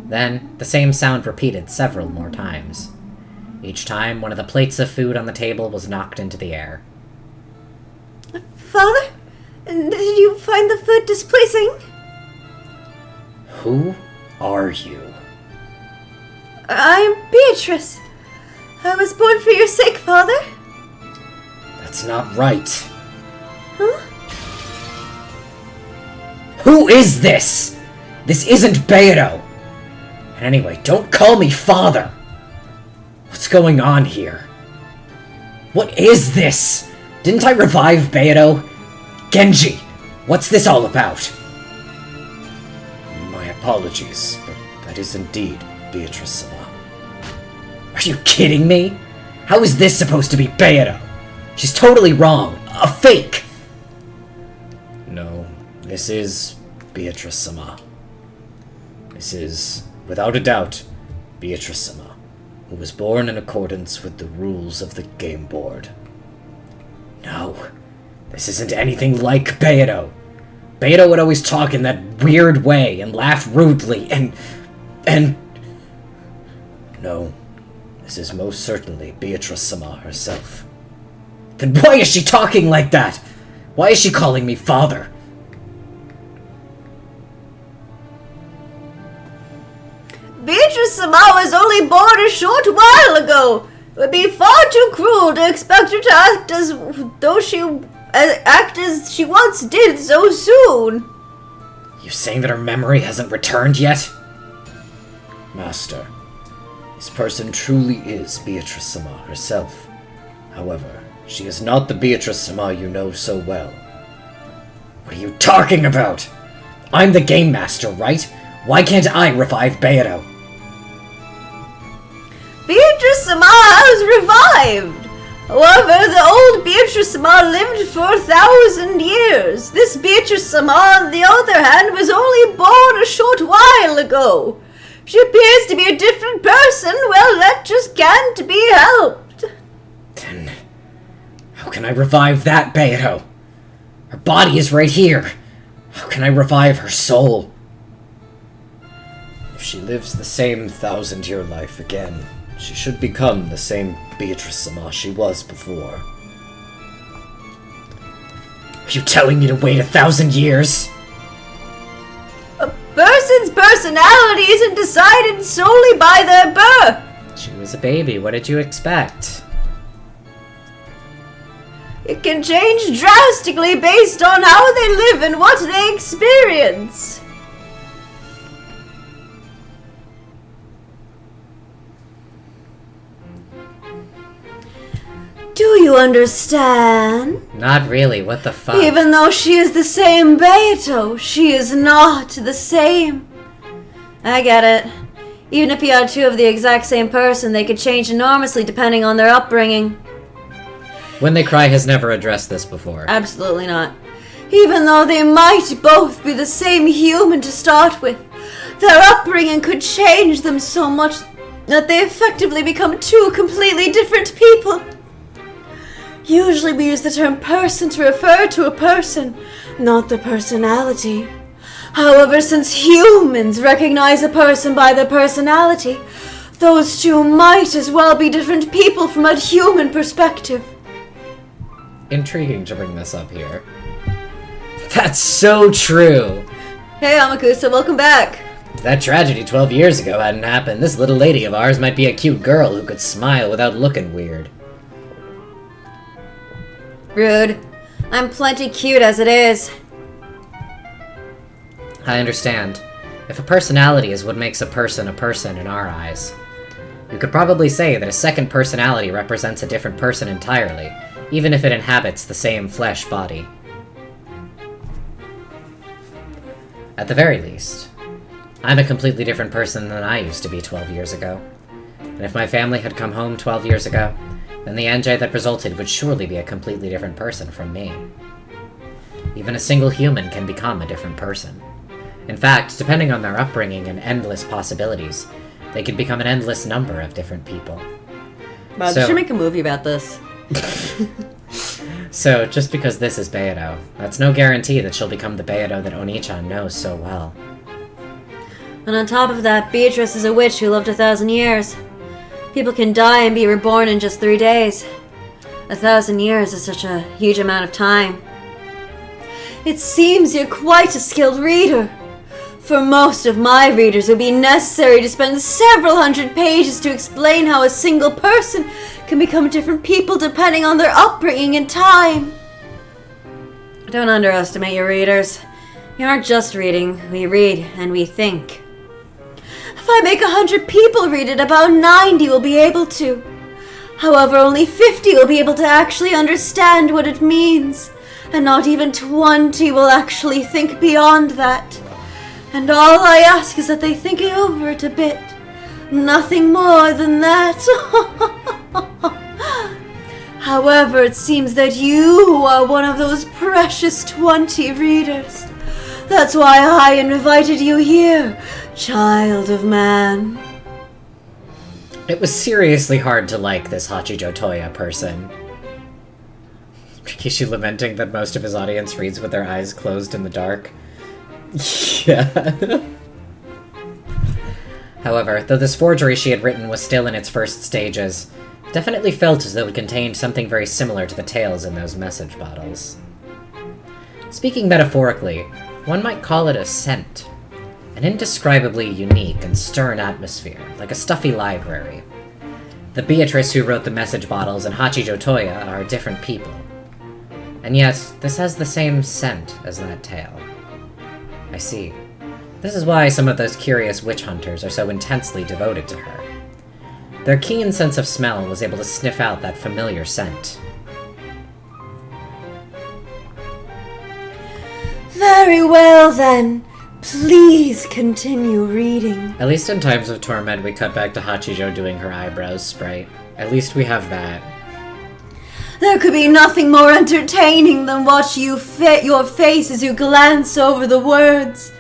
Then, the same sound repeated several more times. Each time, one of the plates of food on the table was knocked into the air. Father? Did you find the food displeasing? Who are you? I'm Beatrice. I was born for your sake, Father. That's not right. Huh? Who Who is this? This isn't Beto. And anyway, don't call me father. What's going on here? What is this? Didn't I revive Beto? Genji, what's this all about? My apologies, but that is indeed Beatrice-sama. Are you kidding me? How is this supposed to be Beto? She's totally wrong. A fake! No, this is Beatrice-sama. This is, without a doubt, Beatrice-sama, who was born in accordance with the rules of the game board. No, this isn't anything like Beto. Beto would always talk in that weird way and laugh rudely and... No, this is most certainly Beatrice-sama herself. Then why is she talking like that? Why is she calling me father? Beatrice-sama was only born a short while ago. It would be far too cruel to expect her to act as she once did so soon. You saying that her memory hasn't returned yet? Master, this person truly is Beatrice-sama herself. However, she is not the Beatrice-sama you know so well. What are you talking about? I'm the game master, right? Why can't I revive Beto? Beatrice-sama has revived. However, the old Beatrice-sama lived for 1,000 years. This Beatrice-sama, on the other hand, was only born a short while ago. She appears to be a different person. Well, that just can't be helped. Then, how can I revive that Beto? Her body is right here. How can I revive her soul? If she lives the same 1,000-year life again, she should become the same Beatrice-sama she was before. Are you telling me to wait 1,000 years? A person's personality isn't decided solely by their birth. She was a baby. What did you expect? It can change drastically based on how they live and what they experience. Do you understand? Not really. What the fuck? Even though she is the same Beto, she is not the same. I get it. Even if you had two of the exact same person, they could change enormously depending on their upbringing. When They Cry has never addressed this before. Absolutely not. Even though they might both be the same human to start with, their upbringing could change them so much that they effectively become two completely different people. Usually we use the term person to refer to a person, not their personality. However, since humans recognize a person by their personality, those two might as well be different people from a human perspective. Intriguing to bring this up here. That's so true! Hey Amakusa, welcome back! If that tragedy 12 years ago hadn't happened, this little lady of ours might be a cute girl who could smile without looking weird. Rude. I'm plenty cute as it is. I understand. If a personality is what makes a person in our eyes, you could probably say that a second personality represents a different person entirely, even if it inhabits the same flesh body. At the very least, I'm a completely different person than I used to be 12 years ago. And if my family had come home 12 years ago, then the NJ that resulted would surely be a completely different person from me. Even a single human can become a different person. In fact, depending on their upbringing and endless possibilities, they could become an endless number of different people. Wow, they should make a movie about this. So, just because this is Beto, that's no guarantee that she'll become the Beto that Oni-chan knows so well. And on top of that, Beatrice is a witch who lived 1,000 years. People can die and be reborn in just 3 days. 1,000 years is such a huge amount of time. It seems you're quite a skilled reader. For most of my readers, it would be necessary to spend several hundred pages to explain how a single person can become different people depending on their upbringing and time. Don't underestimate your readers. We aren't just reading. We read and we think. If I make 100 people read it, about 90 will be able to. However, only 50 will be able to actually understand what it means, and not even 20 will actually think beyond that. And all I ask is that they think over it a bit. Nothing more than that. However, it seems that you are one of those precious 20 readers. That's why I invited you here, child of man. It was seriously hard to like this Hachijo Toya person. Rikishi lamenting that most of his audience reads with their eyes closed in the dark. Yeah. However, though this forgery she had written was still in its first stages, it definitely felt as though it contained something very similar to the tales in those message bottles. Speaking metaphorically, one might call it a scent. An indescribably unique and stern atmosphere, like a stuffy library. The Beatrice who wrote the message bottles and Hachijo Toya are different people. And yet, this has the same scent as that tale. I see. This is why some of those curious witch hunters are so intensely devoted to her. Their keen sense of smell was able to sniff out that familiar scent. Very well, then. Please continue reading. At least in times of torment, we cut back to Hachijo doing her eyebrows sprite. At least we have that. There could be nothing more entertaining than watch your face as you glance over the words.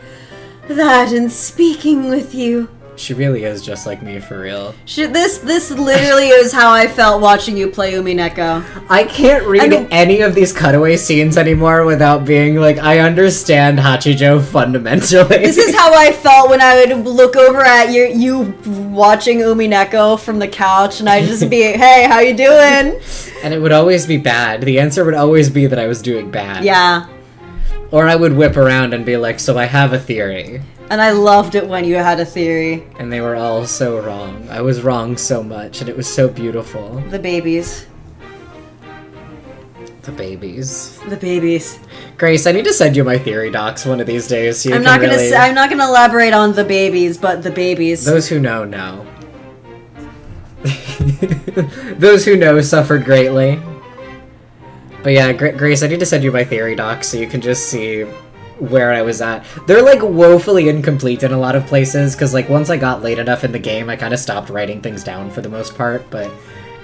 That and speaking with you. She really is just like me, for real. This literally is how I felt watching you play Umineko. I can't read any of these cutaway scenes anymore without being like, I understand Hachijo fundamentally. This is how I felt when I would look over at you watching Umineko from the couch, and I'd just be, hey, how you doing? And it would always be bad. The answer would always be that I was doing bad. Yeah. Or I would whip around and be like, so I have a theory. And I loved it when you had a theory. And they were all so wrong. I was wrong so much, and it was so beautiful. The babies. The babies. The babies. Grace, I need to send you my theory docs one of these days. So I'm not gonna elaborate on the babies, but the babies. Those who know, know. Those who know suffered greatly. But yeah, Grace, I need to send you my theory docs so you can just see where I was at. They're like woefully incomplete in a lot of places, because like once I got late enough in the game, I kind of stopped writing things down for the most part, but...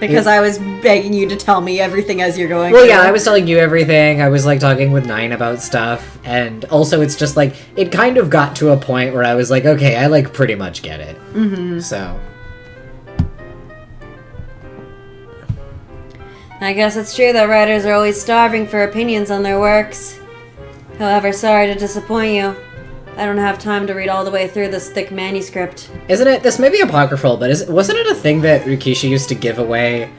Because I was begging you to tell me everything as you're going Well, through. yeah, I was telling you everything. I was like talking with Nine about stuff, and also it's just like, it kind of got to a point where I was like, okay, I like pretty much get it. Mm-hmm. So... I guess it's true that writers are always starving for opinions on their works. However, sorry to disappoint you. I don't have time to read all the way through this thick manuscript. Isn't it? This may be apocryphal, but wasn't it a thing that Rikishi used to give away,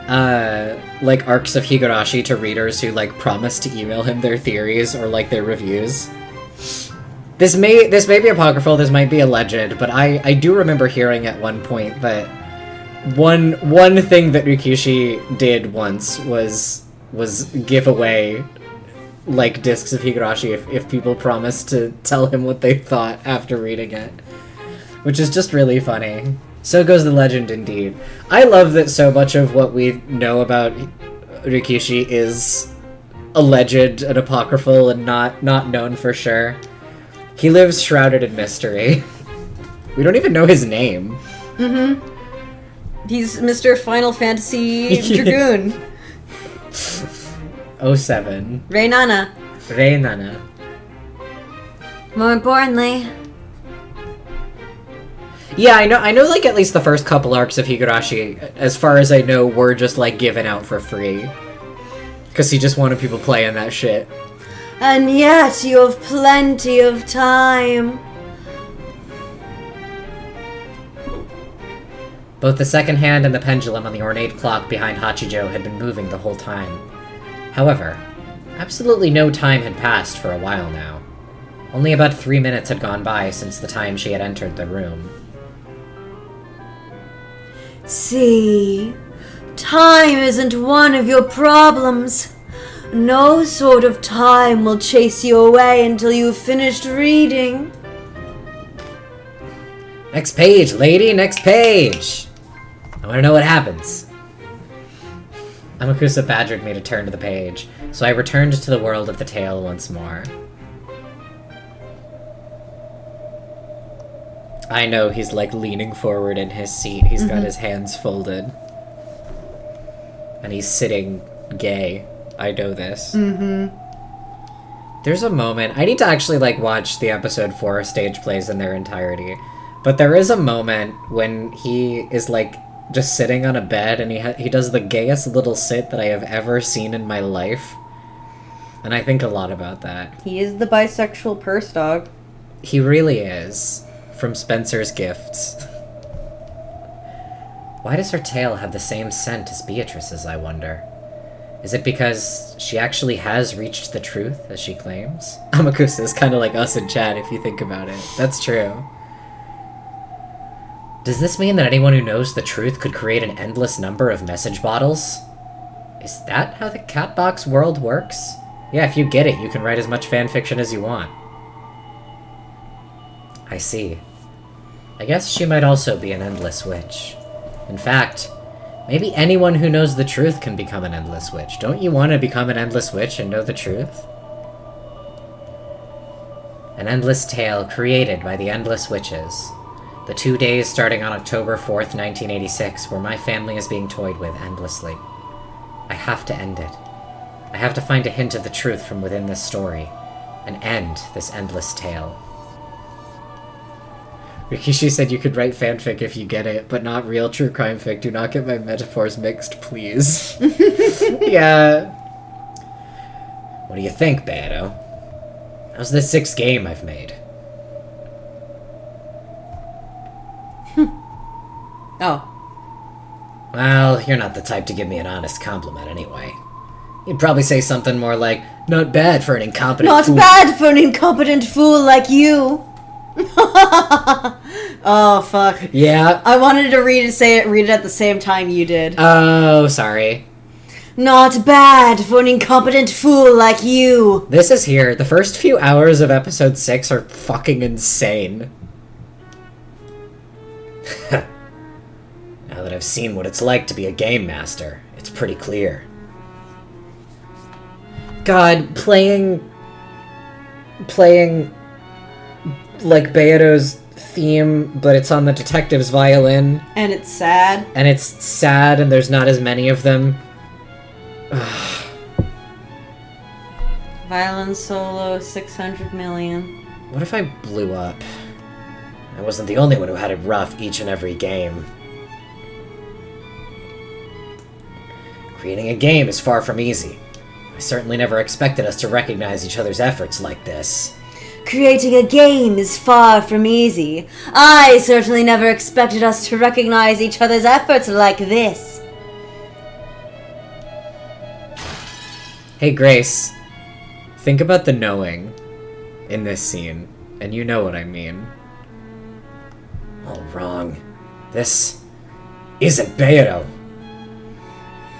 like arcs of Higurashi to readers who like promised to email him their theories or like their reviews? This may be apocryphal. This might be a legend, but I do remember hearing at one point that one thing that Rikishi did once was give away like discs of Higurashi if people promised to tell him what they thought after reading it, which is just really funny. So goes the legend indeed. I love that so much of what we know about Rikishi is alleged and apocryphal and not known for sure. He lives shrouded in mystery. We don't even know his name. Mm-hmm. He's Mr. Final Fantasy Dragoon. 07. Reinana. Reinana. More importantly... Yeah, I know like at least the first couple arcs of Higurashi, as far as I know, were just like given out for free. Because he just wanted people playing that shit. And yet you have plenty of time. Both the second hand and the pendulum on the ornate clock behind Hachijo had been moving the whole time. However, absolutely no time had passed for a while now. Only about 3 minutes had gone by since the time she had entered the room. See, time isn't one of your problems. No sort of time will chase you away until you've finished reading. Next page, lady, next page! I want to know what happens. Amakusa badgered me to turn to the page, so I returned to the world of the tale once more. I know he's like leaning forward in his seat. He's got his hands folded. And he's sitting gay. I know this. There's a moment... I need to actually like watch the episode 4 stage plays in their entirety. But there is a moment when he is like just sitting on a bed and he does the gayest little sit that I have ever seen in my life. And I think a lot about that. He is the bisexual purse dog. He really is. From Spencer's Gifts. Why does her tail have the same scent as Beatrice's, I wonder? Is it because she actually has reached the truth, as she claims? Amakusa is kind of like us in chat, if you think about it. That's true. Does this mean that anyone who knows the truth could create an endless number of message bottles? Is that how the Catbox world works? Yeah, if you get it, you can write as much fanfiction as you want. I see. I guess she might also be an endless witch. In fact, maybe anyone who knows the truth can become an endless witch. Don't you want to become an endless witch and know the truth? An endless tale created by the endless witches. The 2 days starting on October 4th, 1986, where my family is being toyed with endlessly. I have to end it. I have to find a hint of the truth from within this story, and end this endless tale. Rikishi said you could write fanfic if you get it, but not real true crime fic. Do not get my metaphors mixed, please. Yeah. What do you think, Beto? How's the 6th game I've made? Oh. Well, you're not the type to give me an honest compliment anyway. You'd probably say something more like, not bad for an incompetent fool. Not bad for an incompetent fool like you. Oh, fuck. Yeah. I wanted to read it at the same time you did. Oh, sorry. Not bad for an incompetent fool like you. This is here. The first few hours of episode 6 are fucking insane. Now that I've seen what it's like to be a game master, it's pretty clear. God, playing like Beato's theme, but it's on the detective's violin. And it's sad. And it's sad, and there's not as many of them. Violin solo, 600 million. What if I blew up? I wasn't the only one who had it rough each and every game. Creating a game is far from easy. I certainly never expected us to recognize each other's efforts like this. Creating a game is far from easy. I certainly never expected us to recognize each other's efforts like this. Hey, Grace. Think about the knowing in this scene, and you know what I mean. All wrong. This isn't Beato.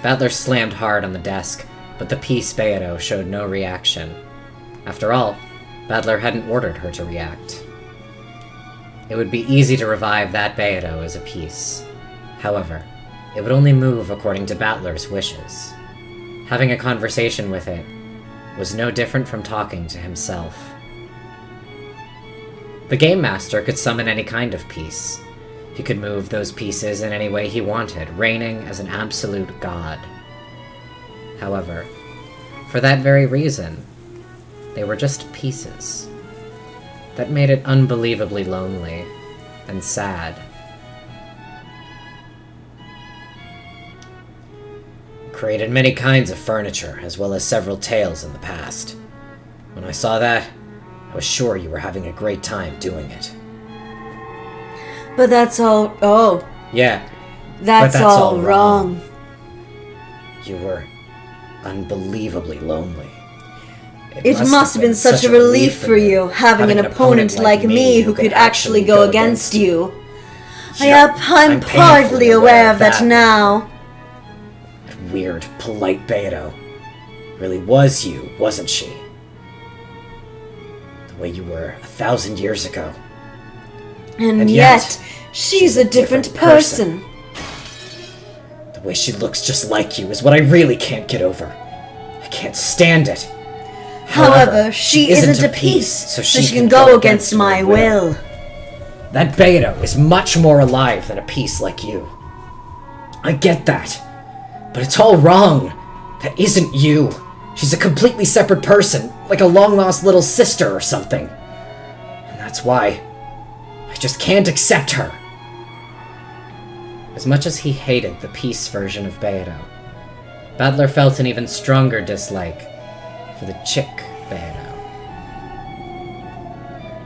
Battler slammed hard on the desk, but the piece Beato showed no reaction. After all, Battler hadn't ordered her to react. It would be easy to revive that Beato as a piece. However, it would only move according to Battler's wishes. Having a conversation with it was no different from talking to himself. The Game Master could summon any kind of piece. He could move those pieces in any way he wanted, reigning as an absolute god. However, for that very reason, they were just pieces. That made it unbelievably lonely and sad. Created many kinds of furniture, as well as several tales in the past. When I saw that, I was sure you were having a great time doing it. But that's all... Oh. Yeah. That's all wrong. You were unbelievably lonely. It must have been such a relief for you, having an opponent like me who could actually go against you. I'm partly aware of that now. Weird, polite Beato. really was you, wasn't she? The way you were 1,000 years ago. And yet, she's a different person. The way she looks just like you is what I really can't get over. I can't stand it. However, she isn't a piece, so she can go against my will. That Beto is much more alive than a piece like you. I get that. But it's all wrong. That isn't you. She's a completely separate person, like a long-lost little sister or something. And that's why I just can't accept her. As much as he hated the peace version of Beto, Badler felt an even stronger dislike for the chick Beto.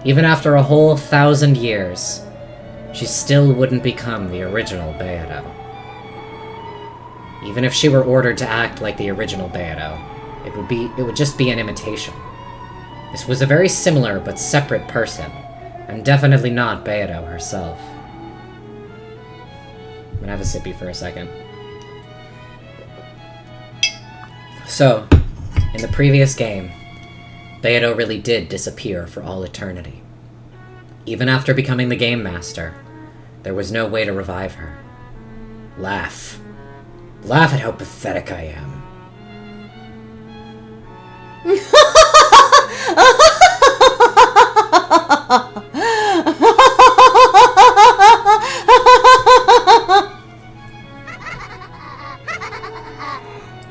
Even after a whole 1,000 years, she still wouldn't become the original Beto. Even if she were ordered to act like the original Beto, it would just be an imitation. This was a very similar but separate person, and definitely not Beto herself. I'm gonna have a sippy for a second. So, in the previous game, Beto really did disappear for all eternity. Even after becoming the Game Master, there was no way to revive her. Laugh. Laugh at how pathetic I am.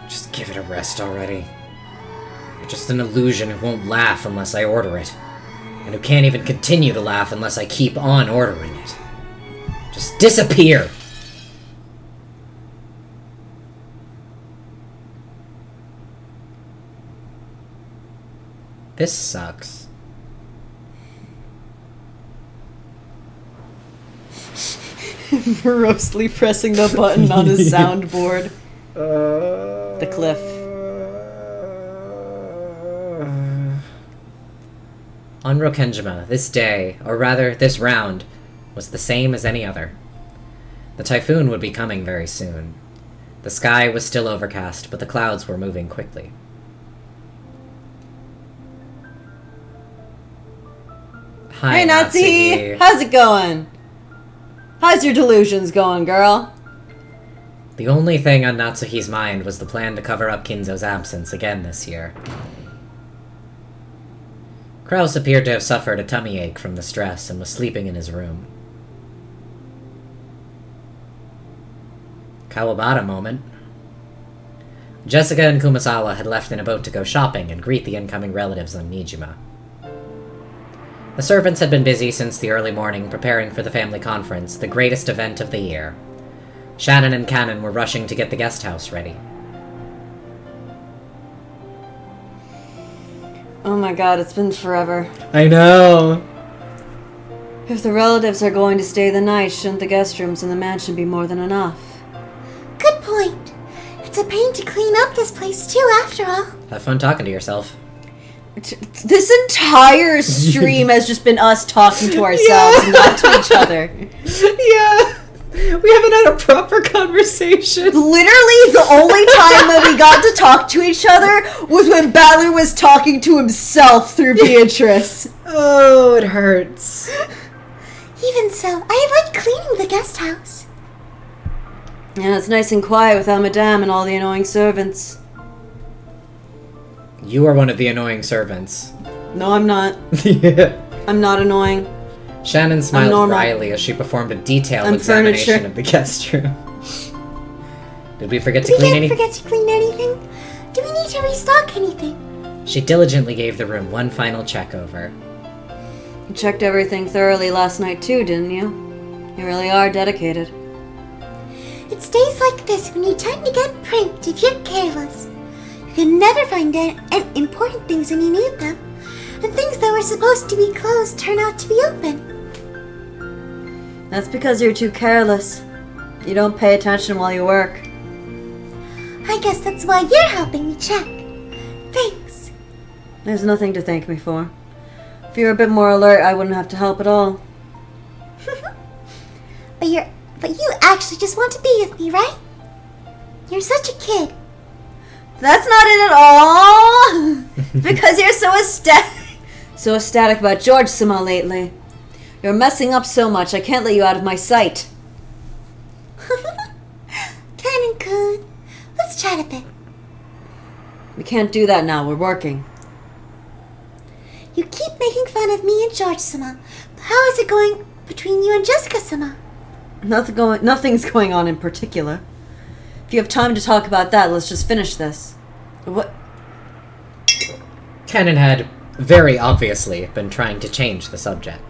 Just give it a rest already. You're just an illusion who won't laugh unless I order it, and who can't even continue to laugh unless I keep on ordering it. Just disappear! This sucks. Morosely pressing the button on his soundboard. The cliff. On Rokenjima, this day, or rather, this round, was the same as any other. The typhoon would be coming very soon. The sky was still overcast, but the clouds were moving quickly. Hi, Hey, Natsuki! Natsuki. How's it going? How's your delusions going, girl? The only thing on Natsuki's mind was the plan to cover up Kinzo's absence again this year. Kraus appeared to have suffered a tummy ache from the stress and was sleeping in his room. Kawabata moment. Jessica and Kumasawa had left in a boat to go shopping and greet the incoming relatives on Nijima. The servants had been busy since the early morning preparing for the family conference, the greatest event of the year. Shannon and Cannon were rushing to get the guest house ready. Oh my god, it's been forever. I know! If the relatives are going to stay the night, shouldn't the guest rooms in the mansion be more than enough? Good point. It's a pain to clean up this place too, after all. Have fun talking to yourself. This entire stream has just been us talking to ourselves, and not to each other. Yeah! We haven't had a proper conversation. Literally, the only time that we got to talk to each other was when Balor was talking to himself through Beatrice. Oh, it hurts. Even so, I like cleaning the guest house. Yeah, it's nice and quiet without Madame and all the annoying servants. You are one of the annoying servants. No, I'm not. Yeah. I'm not annoying. Shannon smiled normal. wryly as she performed a detailed I'm examination furniture. of the guest room. Did we forget to We clean didn't anything? forget to clean anything. Do we need to restock anything? She diligently gave the room one final check over. You checked everything thoroughly last night too, didn't you? You really are dedicated. It's days like this when you tend to get pranked if you're careless. You can never find important things when you need them. And things that were supposed to be closed turn out to be open. That's because you're too careless. You don't pay attention while you work. I guess that's why you're helping me check. Thanks. There's nothing to thank me for. If you were a bit more alert, I wouldn't have to help at all. But you actually just want to be with me, right? You're such a kid. That's not it at all! Because you're so ecstatic about George-sama lately. You're messing up so much, I can't let you out of my sight. Canon-kun, let's chat a bit. We can't do that now, we're working. You keep making fun of me and George-sama. How is it going between you and Jessica-sama? Nothing's going on in particular. If you have time to talk about that, let's just finish this. What? Canon had, very obviously, been trying to change the subject.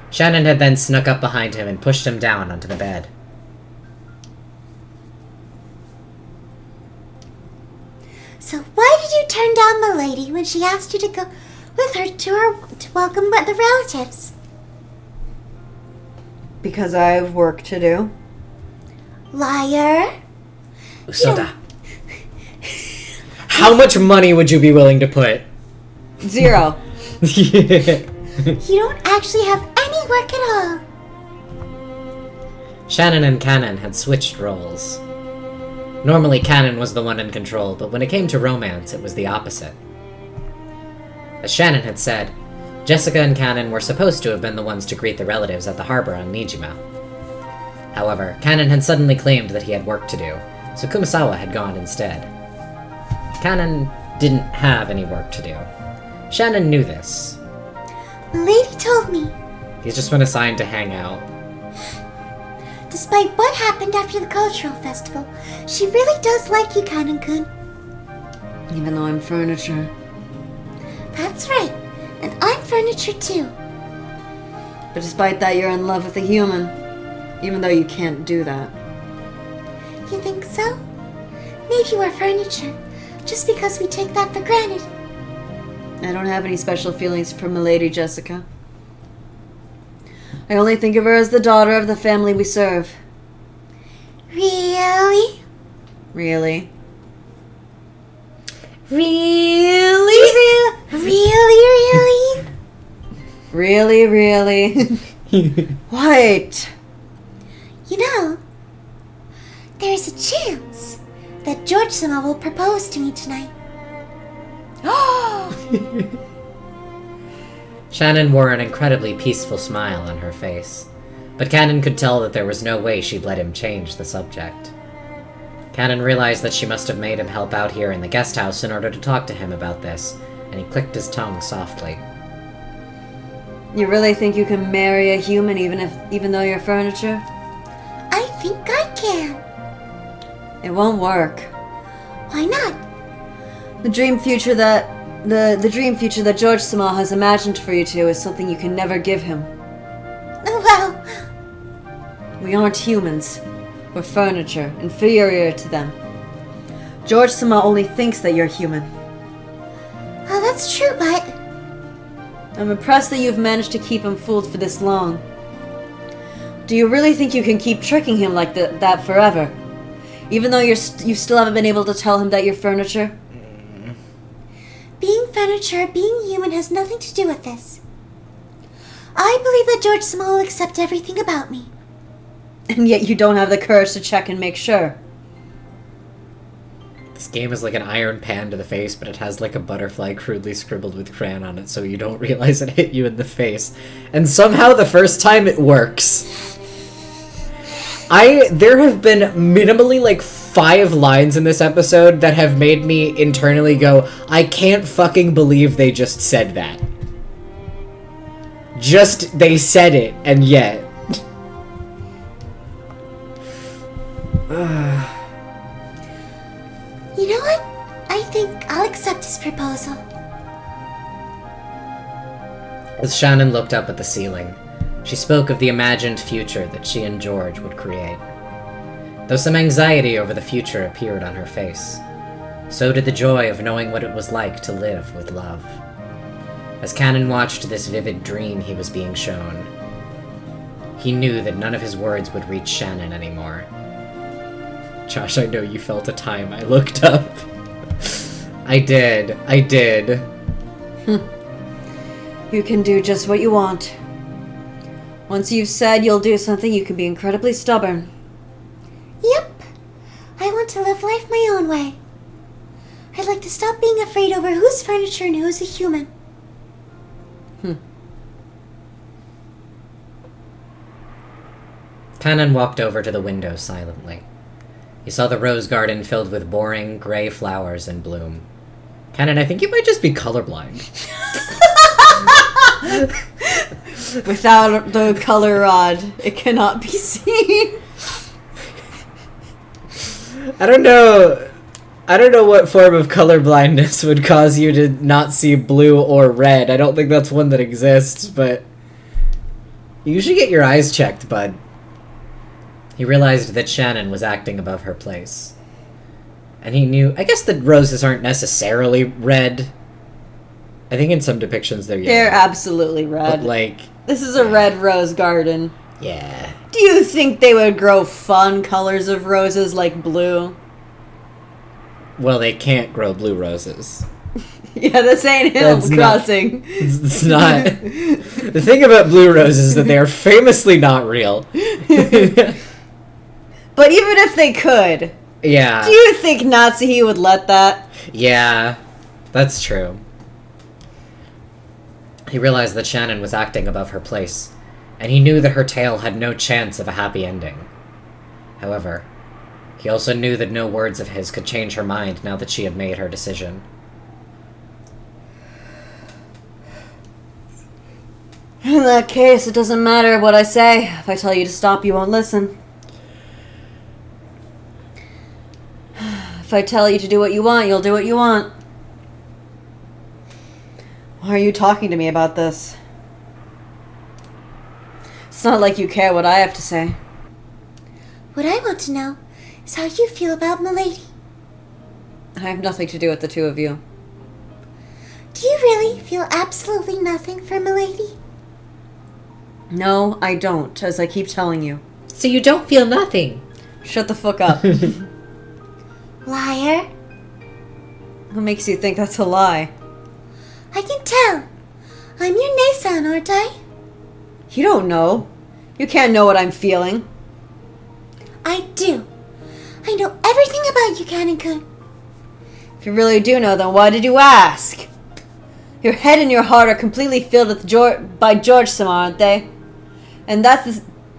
Shannon had then snuck up behind him and pushed him down onto the bed. So why did you turn down Milady when she asked you to go with her to welcome the relatives? Because I have work to do. Liar. Usoda. How much money would you be willing to put? 0. You don't actually have any work at all. Shannon and Canon had switched roles. Normally Canon was the one in control, but when it came to romance, it was the opposite. As Shannon had said, Jessica and Canon were supposed to have been the ones to greet the relatives at the harbor on Nijima. However, Canon had suddenly claimed that he had work to do, so Kumasawa had gone instead. Canon didn't have any work to do. Shannon knew this. Milady told me. He's just been assigned to hang out. Despite what happened after the cultural festival, she really does like you, Canon-kun. Even though I'm furniture. That's right. And I'm furniture too. But despite that, you're in love with a human. Even though you can't do that. You think so? Maybe we're furniture, just because we take that for granted. I don't have any special feelings for Milady Jessica. I only think of her as the daughter of the family we serve. Really? Really? Really? Really? Really, really? Wait. You know, there's a chance that George-sama will propose to me tonight. Shannon wore an incredibly peaceful smile on her face, but Canon could tell that there was no way she'd let him change the subject. Canon realized that she must have made him help out here in the guest house in order to talk to him about this, and he clicked his tongue softly. You really think you can marry a human even though you're furniture? I think I can. It won't work. Why not? The dream future that George-sama has imagined for you two is something you can never give him. Well, We aren't humans. We're furniture, inferior to them. George-sama only thinks that you're human. well, that's true, but I'm impressed that you've managed to keep him fooled for this long. Do you really think you can keep tricking him like that forever? Even though you still haven't been able to tell him that you're furniture? being furniture, being human has nothing to do with this. I believe that George-sama will accept everything about me. And yet you don't have the courage to check and make sure. This game is like an iron pan to the face, but it has like a butterfly crudely scribbled with crayon on it so you don't realize it hit you in the face. And somehow the first time it works. There have been minimally like 5 lines in this episode that have made me internally go, I can't fucking believe they just said that. They said it, and yet. You know what? I think I'll accept his proposal. As Shannon looked up at the ceiling, she spoke of the imagined future that she and George would create. Though some anxiety over the future appeared on her face, so did the joy of knowing what it was like to live with love. As Canon watched this vivid dream he was being shown, he knew that none of his words would reach Shannon anymore. Josh, I know you felt a time I looked up. I did. You can do just what you want. Once you've said you'll do something, you can be incredibly stubborn. Yep. I want to live life my own way. I'd like to stop being afraid over who's furniture and who's a human. Kanan walked over to the window silently. He saw the rose garden filled with boring, gray flowers in bloom. Kanan, I think you might just be colorblind. Without the color rod, it cannot be seen. I don't know what form of colorblindness would cause you to not see blue or red. I don't think that's one that exists, but you should get your eyes checked, bud. He realized that Shannon was acting above her place. And he knew, I guess that roses aren't necessarily red. I think in some depictions they're yellow. They're absolutely red. But like... This is a red rose garden. Yeah. Do you think they would grow fun colors of roses like blue? Well, they can't grow blue roses. Yeah, this ain't Animal Crossing. It's not. The thing about blue roses is that they are famously not real. But even if they could, yeah. Do you think Natsuhi would let that? Yeah, that's true. He realized that Shannon was acting above her place, and he knew that her tale had no chance of a happy ending. However, he also knew that no words of his could change her mind now that she had made her decision. In that case, it doesn't matter what I say. If I tell you to stop, you won't listen. If I tell you to do what you want, you'll do what you want. Why are you talking to me about this? It's not like you care what I have to say. What I want to know is how you feel about Milady. I have nothing to do with the two of you. Do you really feel absolutely nothing for Milady? No, I don't, as I keep telling you. So you don't feel nothing? Shut the fuck up. Liar. What makes you think that's a lie? I can tell. I'm your Nason, aren't I? You don't know. You can't know what I'm feeling. I do. I know everything about you, Kanin-kun. If you really do know, then why did you ask? Your head and your heart are completely filled with by George-sama, aren't they? And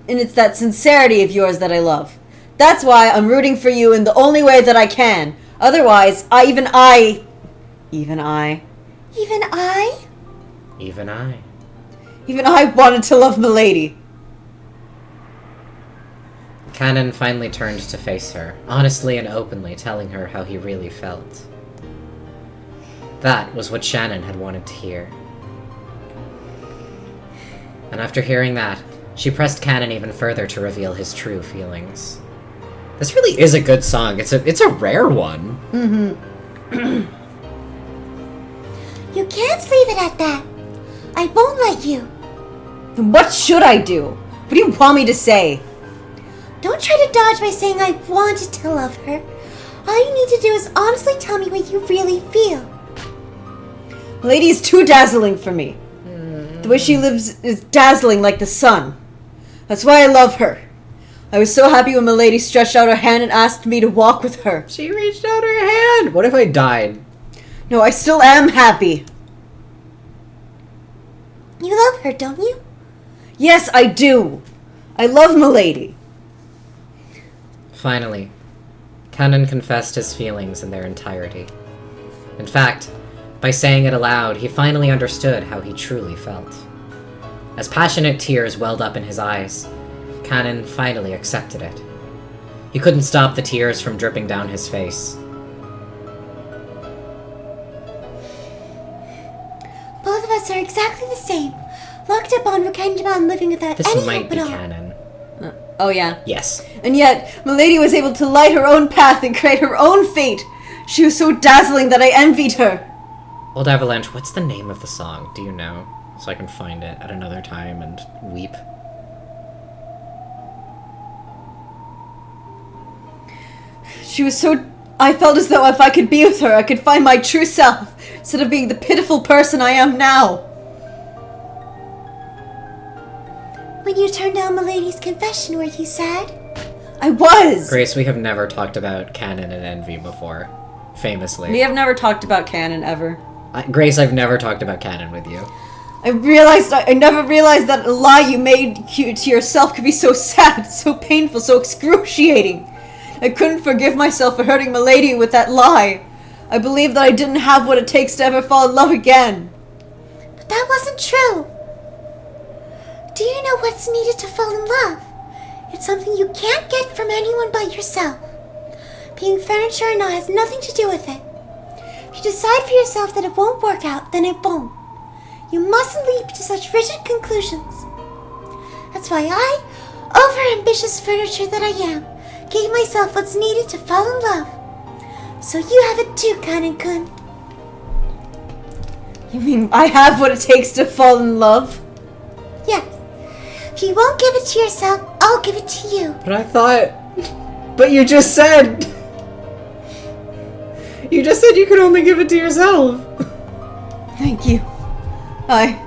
it's that sincerity of yours that I love. That's why I'm rooting for you in the only way that I can. Otherwise, Even I? Even I wanted to love Milady. Kanan finally turned to face her, honestly and openly telling her how he really felt. That was what Shannon had wanted to hear. And after hearing that, she pressed Kanan even further to reveal his true feelings. This really is a good song. It's a rare one. Mm-hmm. You can't leave it at that. I won't let you. Then what should I do? What do you want me to say? Don't try to dodge by saying I wanted to love her. All you need to do is honestly tell me what you really feel. Milady is too dazzling for me. The way she lives is dazzling like the sun. That's why I love her. I was so happy when Milady stretched out her hand and asked me to walk with her. She reached out her hand! What if I died? No, I still am happy. You love her, don't you? Yes, I do. I love Milady. Finally, Kanan confessed his feelings in their entirety. In fact, by saying it aloud, he finally understood how he truly felt. As passionate tears welled up in his eyes, Kanan finally accepted it. He couldn't stop the tears from dripping down his face. Both of us are exactly the same. Locked up on Rokenjaman, living without This any might hope be at all. canon. Oh yeah. Yes. And yet, Milady was able to light her own path and create her own fate. She was so dazzling that I envied her. Old Avalanche, what's the name of the song? Do you know? So I can find it at another time and weep. She was so... I felt as though if I could be with her, I could find my true self, instead of being the pitiful person I am now. When you turned down Milady's confession, were you sad? I was! Grace, we have never talked about canon and envy before. famously. We have never talked about canon ever. Grace, I've never talked about canon with you. I never realized that a lie you made to yourself could be so sad, so painful, so excruciating. I couldn't forgive myself for hurting Milady with that lie. I believed that I didn't have what it takes to ever fall in love again. But that wasn't true. Do you know what's needed to fall in love? It's something you can't get from anyone but yourself. Being furniture or not has nothing to do with it. If you decide for yourself that it won't work out, then it won't. You mustn't leap to such rigid conclusions. That's why I, over-ambitious furniture that I am, gave myself what's needed to fall in love. So you have it too, Kanen-kun. You mean I have what it takes to fall in love? Yes. If you won't give it to yourself, I'll give it to you. But I thought... But you just said... You just said you could only give it to yourself. Thank you. I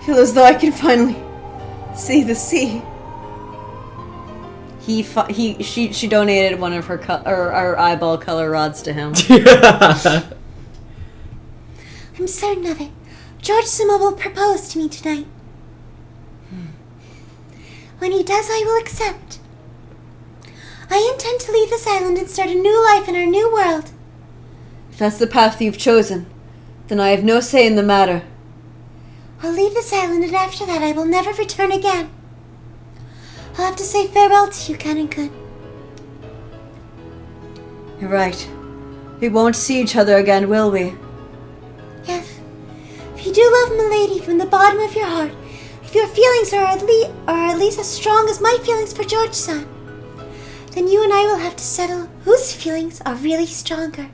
feel as though I can finally see the sea. She donated one of her eyeball color rods to him. I'm certain of it. George Sumo will propose to me tonight. When he does, I will accept. I intend to leave this island and start a new life in our new world. If that's the path you've chosen, then I have no say in the matter. I'll leave this island, and after that I will never return again. I'll have to say farewell to you, Kanen-kun. You're right. We won't see each other again, will we? Yes. If you do love Milady from the bottom of your heart, if your feelings are at least as strong as my feelings for George-san, then you and I will have to settle whose feelings are really stronger.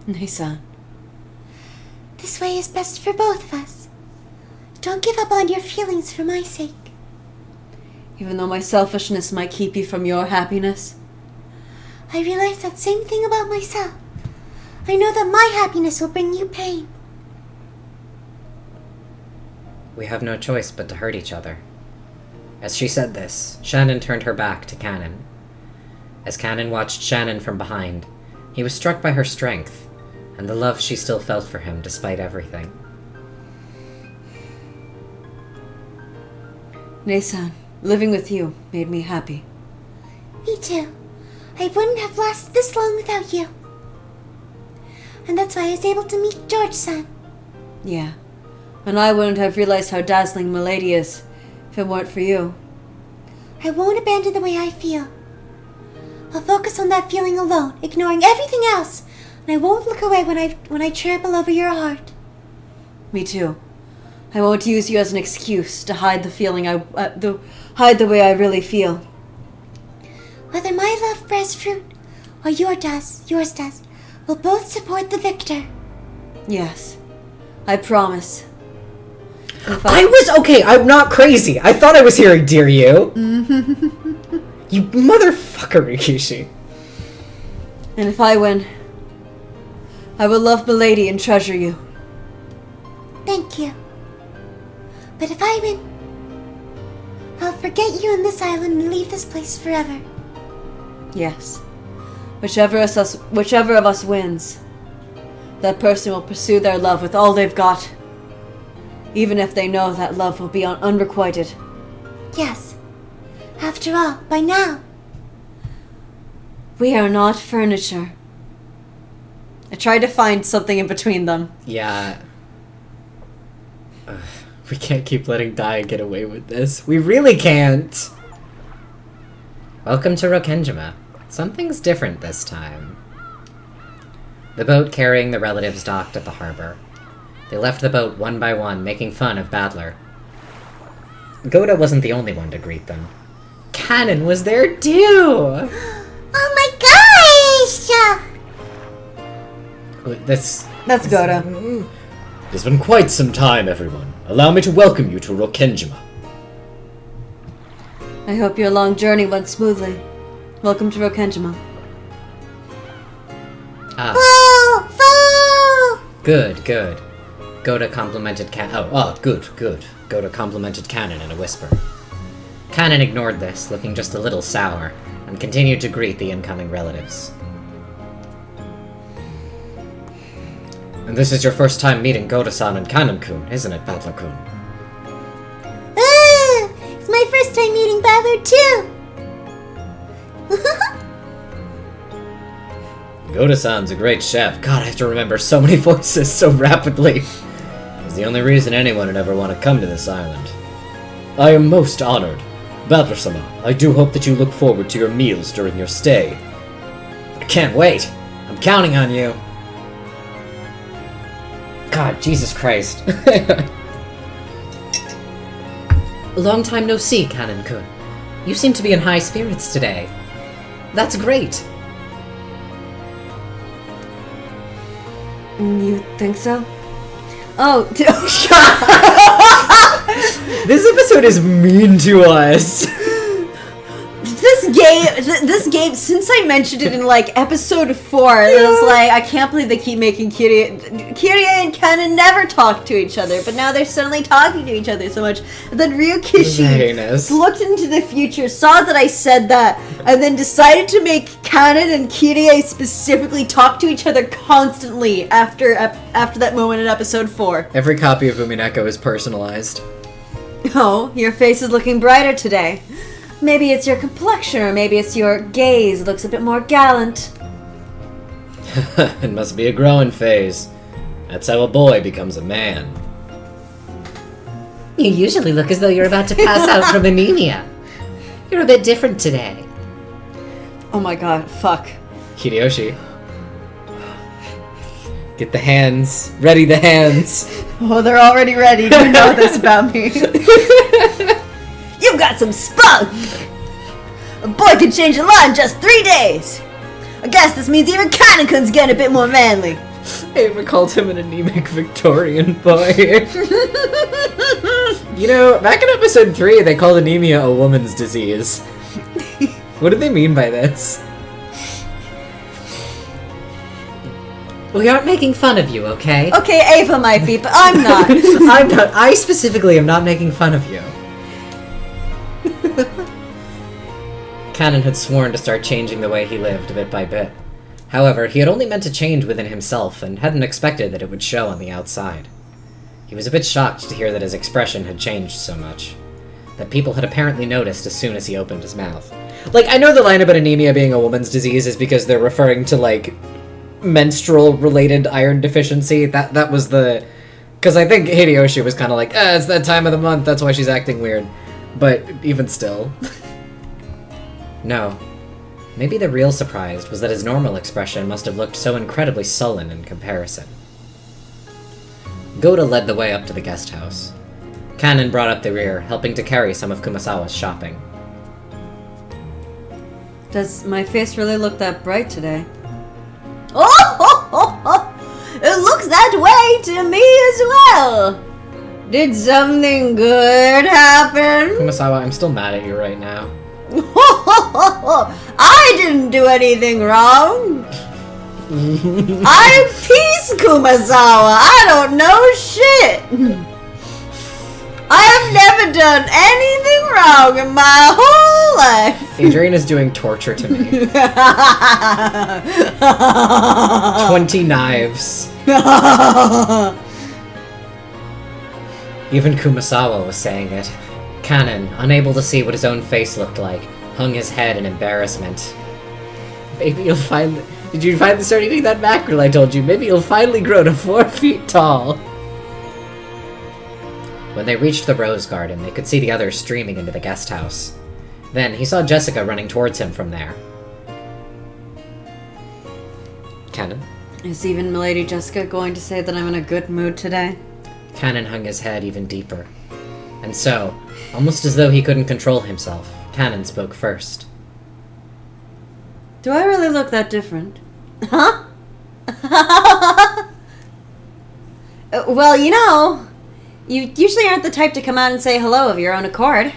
Nei-san. This way is best for both of us. Don't give up on your feelings for my sake. Even though my selfishness might keep you from your happiness? I realize that same thing about myself. I know that my happiness will bring you pain. We have no choice but to hurt each other. As she said this, Shannon turned her back to Cannon. As Cannon watched Shannon from behind, he was struck by her strength, and the love she still felt for him despite everything. Nei-san, living with you made me happy. Me too. I wouldn't have lasted this long without you. And that's why I was able to meet George-san. Yeah. And I wouldn't have realized how dazzling Milady is if it weren't for you. I won't abandon the way I feel. I'll focus on that feeling alone, ignoring everything else, and I won't look away when I trample over your heart. Me too. I won't use you as an excuse to hide the feeling hide the way I really feel. Whether my love bears fruit or yours does, we'll both support the victor. Yes. I promise. I was okay. I'm not crazy. I thought I was hearing "Dear You." You motherfucker, Rikishi. And if I win, I will love Milady and treasure you. Thank you. But if I win, I'll forget you in this island and leave this place forever. Yes. Whichever of us wins, that person will pursue their love with all they've got, even if they know that love will be unrequited. Yes. After all, by now, we are not furniture. I tried to find something in between them. Yeah. We can't keep letting Dai get away with this. We really can't. Welcome to Rokenjima. Something's different this time. The boat carrying the relatives docked at the harbor. They left the boat one by one, making fun of Badler. Goda wasn't the only one to greet them. Cannon was there too! Oh my gosh! That's Goda. It's been quite some time, everyone. Allow me to welcome you to Rokenjima. I hope your long journey went smoothly. Welcome to Rokenjima. Good, good. Goda complimented good. Goda complimented Cannon in a whisper. Cannon ignored this, looking just a little sour, and continued to greet the incoming relatives. And this is your first time meeting Goda-san and Kanon-kun, isn't it, Battler-kun? It's my first time meeting Battler too. Goda-san's a great chef. God, I have to remember so many voices so rapidly. He's the only reason anyone would ever want to come to this island. I am most honored. Battler-sama, I do hope that you look forward to your meals during your stay. I can't wait. I'm counting on you. God, Jesus Christ. Long time no see, Kanon-kun. You seem to be in high spirits today. That's great. You think so? Oh, This episode is mean to us. this game, since I mentioned it in like episode 4, it was like, I can't believe they keep making Kirie and Kanon never talk to each other, but now they're suddenly talking to each other so much. And then Ryukishi looked into the future, saw that I said that, and then decided to make Kanon and Kirie specifically talk to each other constantly after that moment in episode 4. Every copy of Umineko is personalized. Oh, your face is looking brighter today. Maybe it's your complexion, or maybe it's your gaze looks a bit more gallant. It must be a growing phase. That's how a boy becomes a man. You usually look as though you're about to pass out from anemia. You're a bit different today. Oh my god, fuck. Hideyoshi. Get the hands. Ready the hands. Oh, they're already ready. You know this about me. You've got some spunk! A boy can change a lot in just 3 days! I guess this means even Kanon-kun's getting a bit more manly. I ever called him an anemic Victorian boy. You know, back in episode 3, they called anemia a woman's disease. What do they mean by this? We aren't making fun of you, okay? Okay, Ava might be, but I'm not. I'm not. I specifically am not making fun of you. Kanon had sworn to start changing the way he lived bit by bit. However, he had only meant to change within himself and hadn't expected that it would show on the outside. He was a bit shocked to hear that his expression had changed so much. That people had apparently noticed as soon as he opened his mouth. Like, I know the line about anemia being a woman's disease is because they're referring to, like, menstrual-related iron deficiency. That was the... Because I think Hideyoshi was kind of like, it's that time of the month, that's why she's acting weird. But even still... No. Maybe the real surprise was that his normal expression must have looked so incredibly sullen in comparison. Goda led the way up to the guest house. Kanon brought up the rear, helping to carry some of Kumasawa's shopping. Does my face really look that bright today? Oh, it looks that way to me as well. Did something good happen? Kumasawa, I'm still mad at you right now. I didn't do anything wrong. I'm Peace Kumasawa. I don't know shit. I have never done anything wrong in my whole life. Adrian is doing torture to me. 20 knives. Even Kumasawa was saying it. Kanon, unable to see what his own face looked like, hung his head in embarrassment. Maybe you'll find... Did you finally start eating that mackerel I told you? Maybe you'll finally grow to 4 feet tall. When they reached the rose garden, they could see the others streaming into the guest house. Then, he saw Jessica running towards him from there. Kanon? Is even Milady Jessica going to say that I'm in a good mood today? Kanon hung his head even deeper. And so, almost as though he couldn't control himself, Kanon spoke first. Do I really look that different? Huh? Well, you know, you usually aren't the type to come out and say hello of your own accord.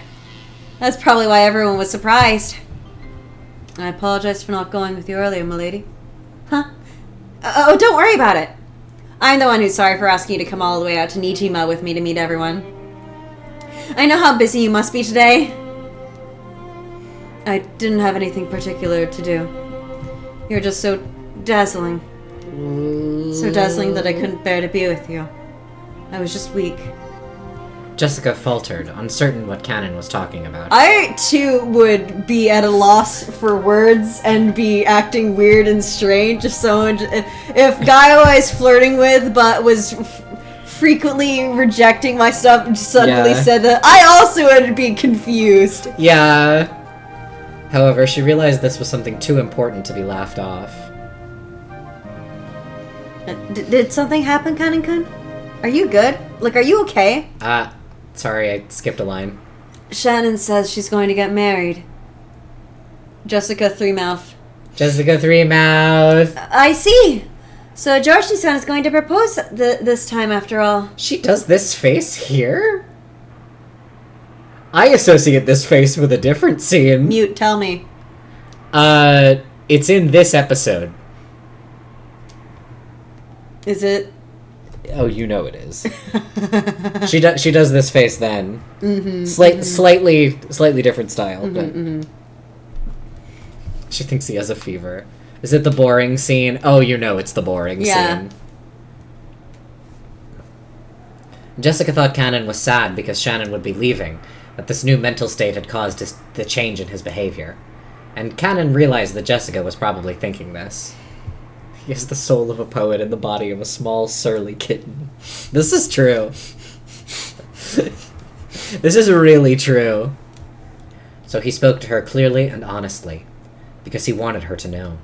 That's probably why everyone was surprised. I apologize for not going with you earlier, milady. Huh? Oh, don't worry about it. I'm the one who's sorry for asking you to come all the way out to Nijima with me to meet everyone. I know how busy you must be today. I didn't have anything particular to do. You're just so dazzling. So dazzling that I couldn't bear to be with you. I was just weak. Jessica faltered, uncertain what Canon was talking about. I, too, would be at a loss for words and be acting weird and strange if someone... If guy I was flirting with but was frequently rejecting my stuff and suddenly said that, I also would be confused. Yeah. However, she realized this was something too important to be laughed off. Did something happen, Kanin-kun? Are you good? Like, are you okay? Sorry, I skipped a line. Shannon says she's going to get married. Jessica Three-Mouth. Jessica Three-Mouth! I see! So George-san is going to propose this time after all. She does this face here? I associate this face with a different scene. Mute, tell me. It's in this episode. Is it? Oh, you know it is. She does this face then. Mm-hmm. Slightly different style. Mm-hmm, but mm-hmm. She thinks he has a fever. Is it the boring scene? Oh, you know it's the boring scene. Jessica thought Cannon was sad because Shannon would be leaving, that this new mental state had caused the change in his behavior. And Cannon realized that Jessica was probably thinking this. He has the soul of a poet in the body of a small, surly kitten. This is true. This is really true. So he spoke to her clearly and honestly, because he wanted her to know.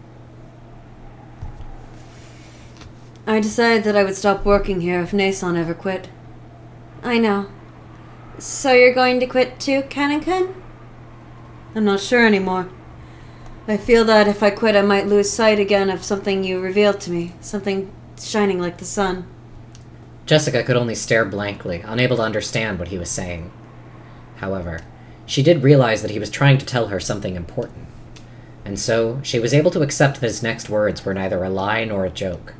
I decided that I would stop working here if Nason ever quit. I know. So you're going to quit too, Kanin-kun? I'm not sure anymore. I feel that if I quit, I might lose sight again of something you revealed to me. Something shining like the sun. Jessica could only stare blankly, unable to understand what he was saying. However, she did realize that he was trying to tell her something important. And so, she was able to accept that his next words were neither a lie nor a joke.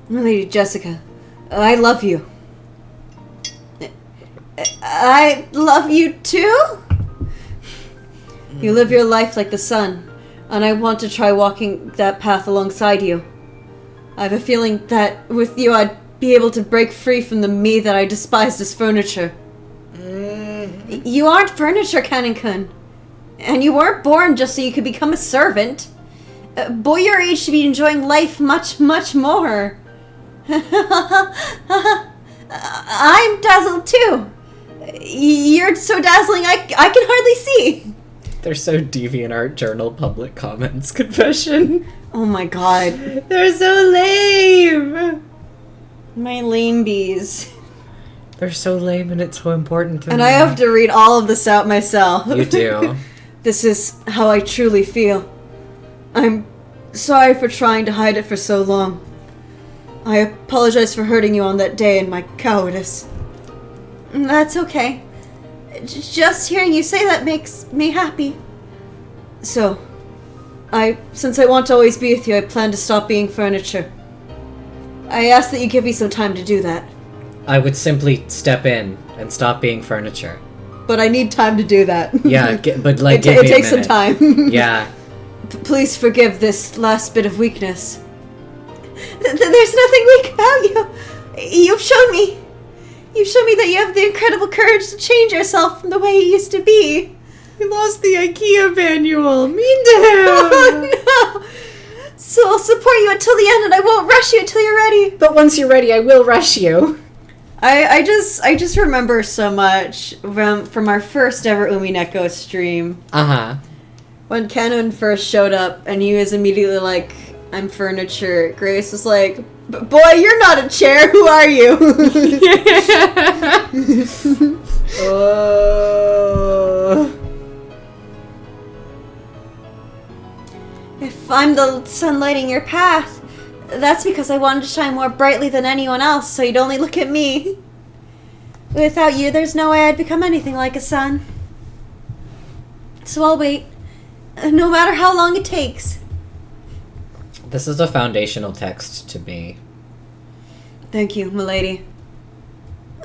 Lady Jessica, I love you. I love you too? You live your life like the sun, and I want to try walking that path alongside you. I have a feeling that with you I'd be able to break free from the me that I despised as furniture. You aren't furniture, Kanin-kun. And you weren't born just so you could become a servant. A boy your age should be enjoying life much, much more. I'm dazzled too. You're so dazzling I can hardly see. They're so DeviantArt journal public comments confession. Oh my god. They're so lame. My lame bees. They're so lame and it's so important to me. And I have to read all of this out myself. You do. This is how I truly feel. I'm sorry for trying to hide it for so long. I apologize for hurting you on that day and my cowardice. That's okay. Just hearing you say that makes me happy. So, since I want to always be with you, I plan to stop being furniture. I ask that you give me some time to do that. I would simply step in and stop being furniture. But I need time to do that. Yeah, but like, it give me takes a some minute. time. Yeah. Please forgive this last bit of weakness. There's nothing weak about you. You've shown me that you have the incredible courage to change yourself from the way you used to be. He lost the IKEA manual. Mean to him. Oh no! So I'll support you until the end and I won't rush you until you're ready. But once you're ready, I will rush you. I just remember so much from our first ever Umineko stream. Uh-huh. When Canon first showed up and he was immediately like, I'm furniture. Grace was like, boy, you're not a chair. Who are you? If I'm the sun lighting your path, that's because I wanted to shine more brightly than anyone else, so you'd only look at me. Without you, there's no way I'd become anything like a sun. So I'll wait, no matter how long it takes. This is a foundational text to me. Thank you, milady.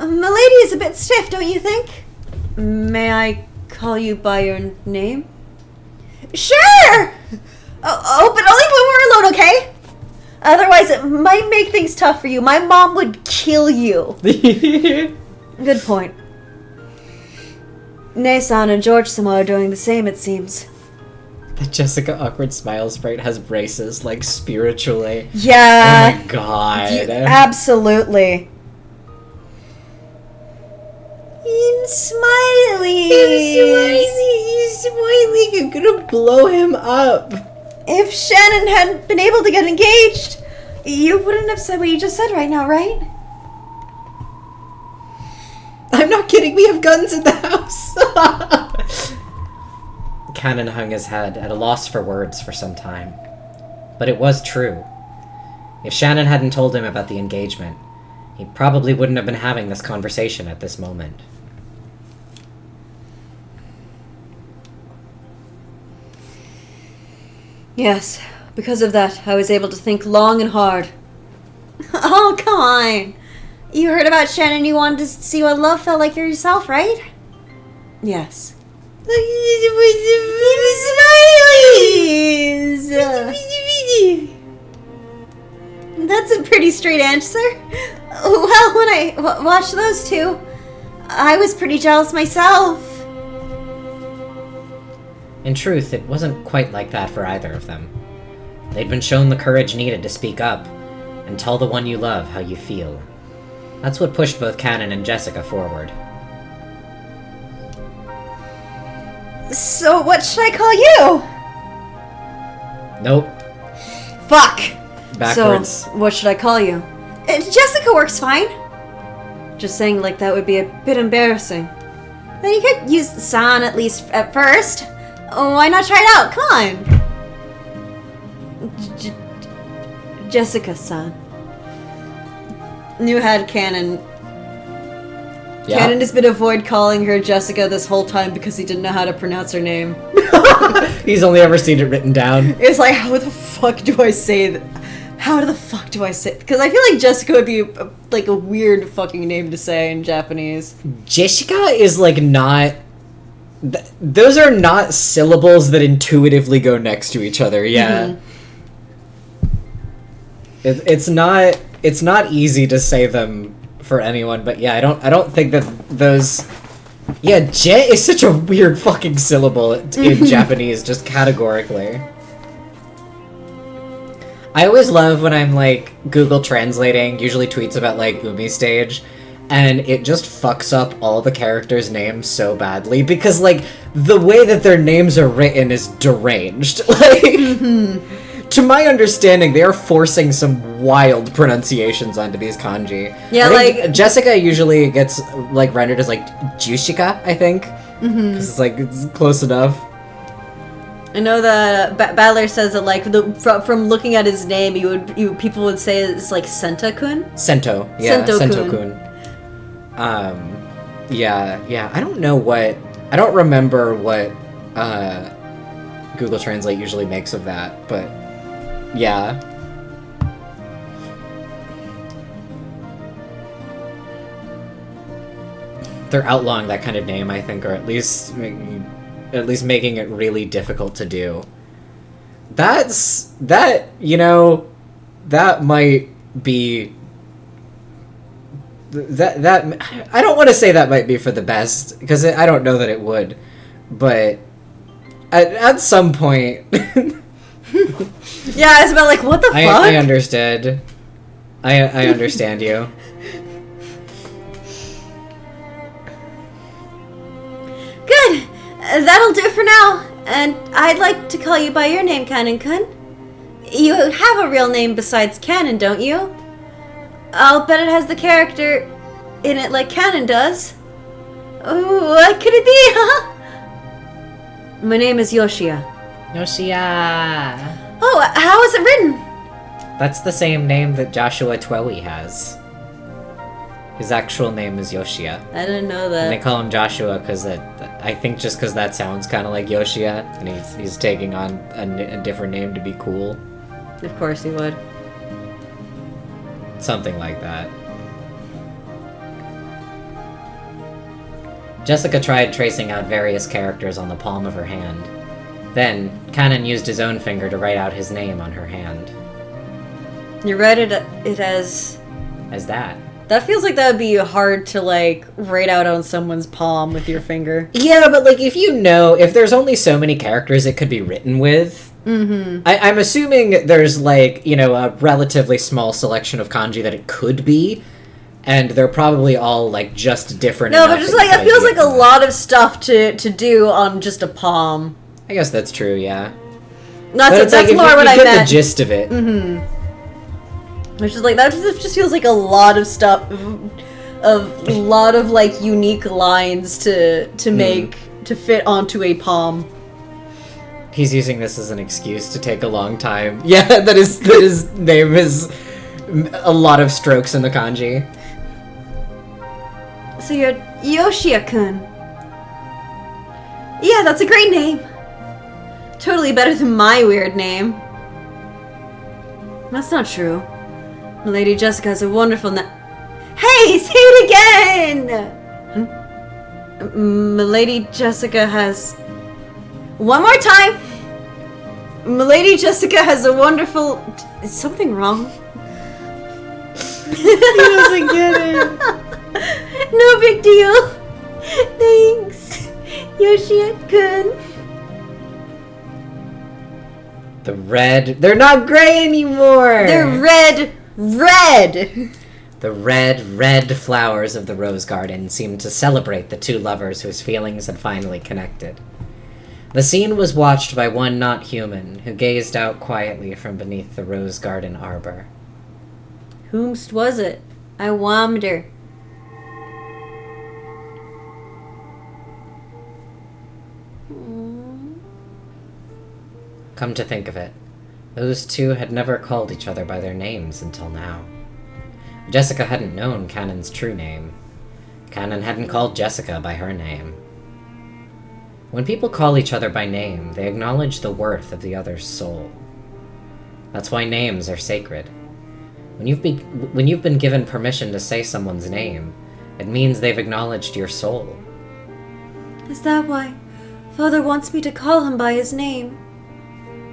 Milady is a bit stiff, don't you think? May I call you by your name? Sure! Oh, but only when we're alone, okay? Otherwise, it might make things tough for you. My mom would kill you. Good point. Nasan and George-sama are doing the same, it seems. The Jessica Awkward Smile sprite has braces, like, spiritually. Yeah. Oh my god. Absolutely. I'm smiling. He's smiling. I'm gonna blow him up. If Shannon hadn't been able to get engaged, you wouldn't have said what you just said right now, right? I'm not kidding. We have guns in the house. Cannon hung his head, at a loss for words for some time. But it was true. If Shannon hadn't told him about the engagement, he probably wouldn't have been having this conversation at this moment. Yes, because of that, I was able to think long and hard. Oh, come on. You heard about Shannon, you wanted to see what love felt like yourself, right? Yes. That's a pretty straight answer. Well, when I watched those two, I was pretty jealous myself. In truth, it wasn't quite like that for either of them. They'd been shown the courage needed to speak up and tell the one you love how you feel. That's what pushed both Cannon and Jessica forward. So what should I call you? Nope. Fuck. Backwards. So, what should I call you? Jessica works fine. Just saying like that would be a bit embarrassing. Then you could use San at least at first. Why not try it out? Come on. Jessica-san. New head canon. Yeah. Cannon has been avoid calling her Jessica this whole time because he didn't know how to pronounce her name. He's only ever seen it written down. It's like, how the fuck do I say that? How the fuck do I say? Because I feel like Jessica would be like a weird fucking name to say in Japanese. Jessica is like not... those are not syllables that intuitively go next to each other, yeah. Mm-hmm. It's not easy to say them for anyone, but yeah, I don't think that those... Yeah, je is such a weird fucking syllable in Japanese, just categorically. I always love when I'm, like, Google translating, usually tweets about, like, Umi stage, and it just fucks up all the characters' names so badly, because, like, the way that their names are written is deranged. Like, to my understanding, they are forcing some wild pronunciations onto these kanji. Yeah, I think like... Jessica usually gets, like, rendered as, like, Jushika, I think. Because it's, like, it's close enough. I know that Battler says that like from looking at his name, people would say it's like Senta-kun. Sento, yeah, Sento-kun. Yeah. I don't remember what Google Translate usually makes of that, but yeah. They're outlawing that kind of name, I think, or at least making it really difficult to do. That might be... That I don't want to say that might be for the best, because I don't know that it would, but at some point... Yeah, it's about like, what the fuck? I understood. I understand you. Good. That'll do for now. And I'd like to call you by your name, Cannon-kun. You have a real name besides Cannon, don't you? I'll bet it has the character in it like Cannon does. What could it be, huh? My name is Yoshia. Yoshia. Oh, how is it written? That's the same name that Joshua Tweley has. His actual name is Yoshia. I didn't know And they that. call him Joshua because I think just because that sounds kind of like Yoshia, and he's taking on a different name to be cool. Of course he would. Something like that. Jessica tried tracing out various characters on the palm of her hand. Then, Kanon used his own finger to write out his name on her hand. You write it as that. That feels like that would be hard to, like, write out on someone's palm with your finger. Yeah, but, like, if there's only so many characters it could be written with, I'm assuming there's, like, a relatively small selection of kanji that it could be, and they're probably all, like, just different. No, but just, like, it feels like a lot of stuff to do on just a palm. I guess that's true, yeah. That's more what I meant. You get the gist of it. Which is like, that just feels like a lot of stuff, a lot of, like, unique lines to make, to fit onto a palm. He's using this as an excuse to take a long time. Yeah, that his name is a lot of strokes in the kanji. So you're Yoshia-kun. Yeah, that's a great name. Totally better than my weird name. That's not true. Lady Jessica has a wonderful Hey, say it again! Milady Jessica has... One more time! Milady Jessica has a wonderful... Is something wrong? He doesn't get it. No big deal. Thanks, Yoshia-kun. The red... They're not gray anymore! They're red! The red flowers of the rose garden seemed to celebrate the two lovers whose feelings had finally connected. The scene was watched by one not human, who gazed out quietly from beneath the rose garden arbor. Whomst was it? I wonder. Come to think of it, those two had never called each other by their names until now. Jessica hadn't known Kanon's true name. Kanon hadn't called Jessica by her name. When people call each other by name, they acknowledge the worth of the other's soul. That's why names are sacred. When you've been given permission to say someone's name, it means they've acknowledged your soul. Is that why Father wants me to call him by his name?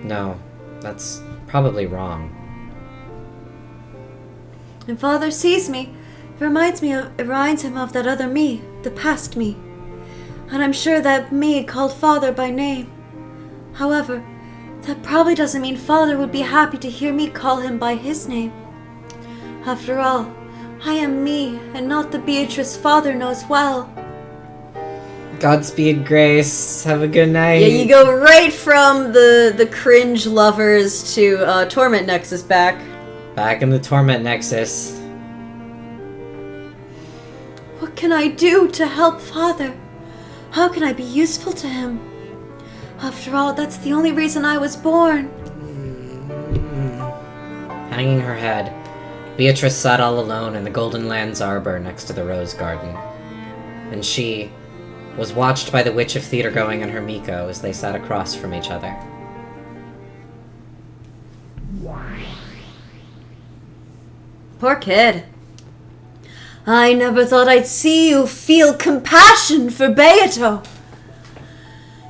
No, that's probably wrong. When Father sees me, it reminds him of that other me, the past me. And I'm sure that me called Father by name. However, that probably doesn't mean Father would be happy to hear me call him by his name. After all, I am me, and not the Beatrice Father knows well. Godspeed, Grace. Have a good night. Yeah, you go right from the cringe lovers to Torment Nexus back. Back in the Torment Nexus. What can I do to help Father? How can I be useful to him? After all, that's the only reason I was born. Hanging her head, Beatrice sat all alone in the Golden Lands arbor next to the rose garden. And she was watched by the Witch of Theater-going and her Miko as they sat across from each other. Poor kid. I never thought I'd see you feel compassion for Beato.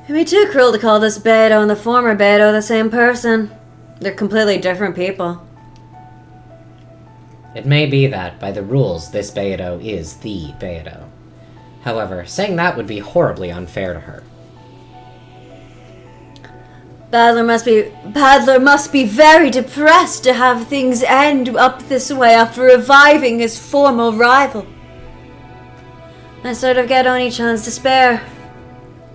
It'd be too cruel to call this Beato and the former Beato the same person. They're completely different people. It may be that, by the rules, this Beato is the Beato. However, saying that would be horribly unfair to her. Badler must be very depressed to have things end up this way after reviving his former rival. I sort of get only chance to spare.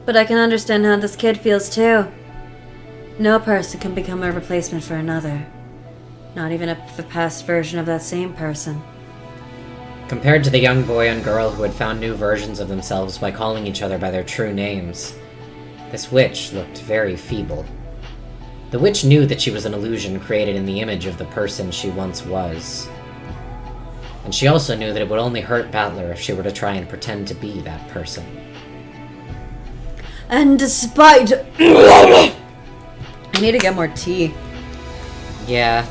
But I can understand how this kid feels too. No person can become a replacement for another. Not even the past version of that same person. Compared to the young boy and girl who had found new versions of themselves by calling each other by their true names, this witch looked very feeble. The witch knew that she was an illusion created in the image of the person she once was. And she also knew that it would only hurt Battler if she were to try and pretend to be that person. And despite... I need to get more tea. Yeah.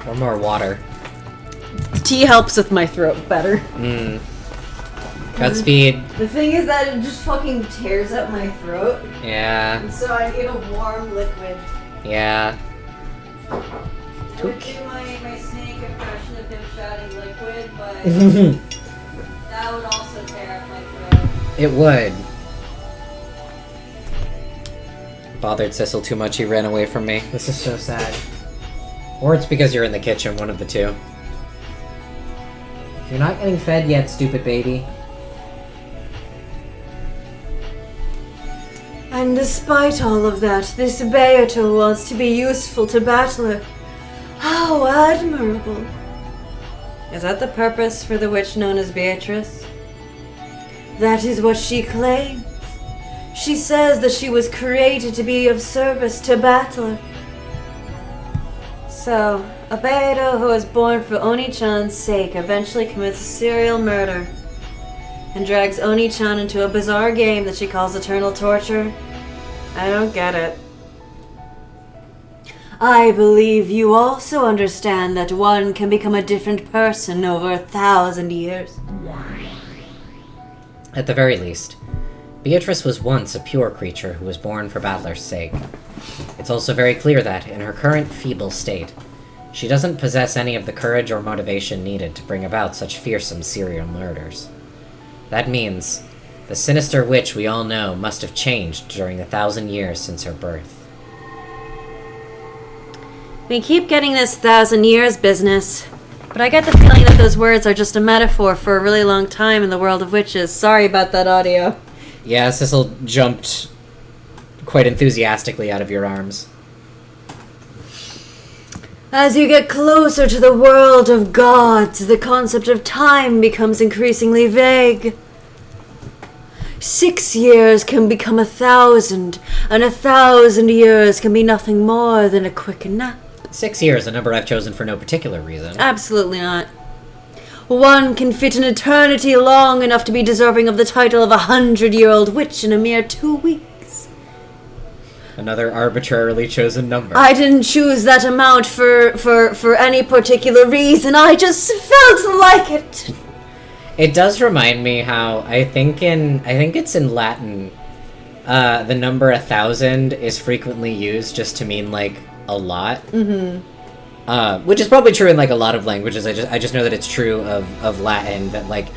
Or more water. Tea helps with my throat better. Godspeed. The thing is that it just fucking tears up my throat. Yeah. And so I need a warm liquid. Yeah. I would do my snake impression of him shouting liquid, but that would also tear up my throat. It would. Bothered Sissel too much, he ran away from me. This is so sad. Or it's because you're in the kitchen, one of the two. You're not getting fed yet, stupid baby. And despite all of that, this Beato wants to be useful to Battler. How admirable. Is that the purpose for the witch known as Beatrice? That is what she claims. She says that she was created to be of service to Battler. So, a Beato who was born for Oni-chan's sake eventually commits a serial murder and drags Oni-chan into a bizarre game that she calls eternal torture. I don't get it. I believe you also understand that one can become a different person over 1,000 years. At the very least, Beatrice was once a pure creature who was born for Battler's sake. It's also very clear that, in her current feeble state, she doesn't possess any of the courage or motivation needed to bring about such fearsome serial murders. That means the sinister witch we all know must have changed during the 1,000 years since her birth. We keep getting this 1,000 years business, but I get the feeling that those words are just a metaphor for a really long time in the world of witches. Sorry about that audio. Yeah, Sissel jumped quite enthusiastically out of your arms. As you get closer to the world of gods, the concept of time becomes increasingly vague. 6 years can become 1,000, and 1,000 years can be nothing more than a quick nap. 6 years, a number I've chosen for no particular reason. Absolutely not. One can fit an eternity long enough to be deserving of the title of 100-year-old witch in a mere 2 weeks. Another arbitrarily chosen number. I didn't choose that amount for any particular reason. I just felt like it. It does remind me how I think it's in Latin, the number 1,000 is frequently used just to mean like a lot. Mm-hmm. Which is probably true in like a lot of languages. I just know that it's true of Latin, that like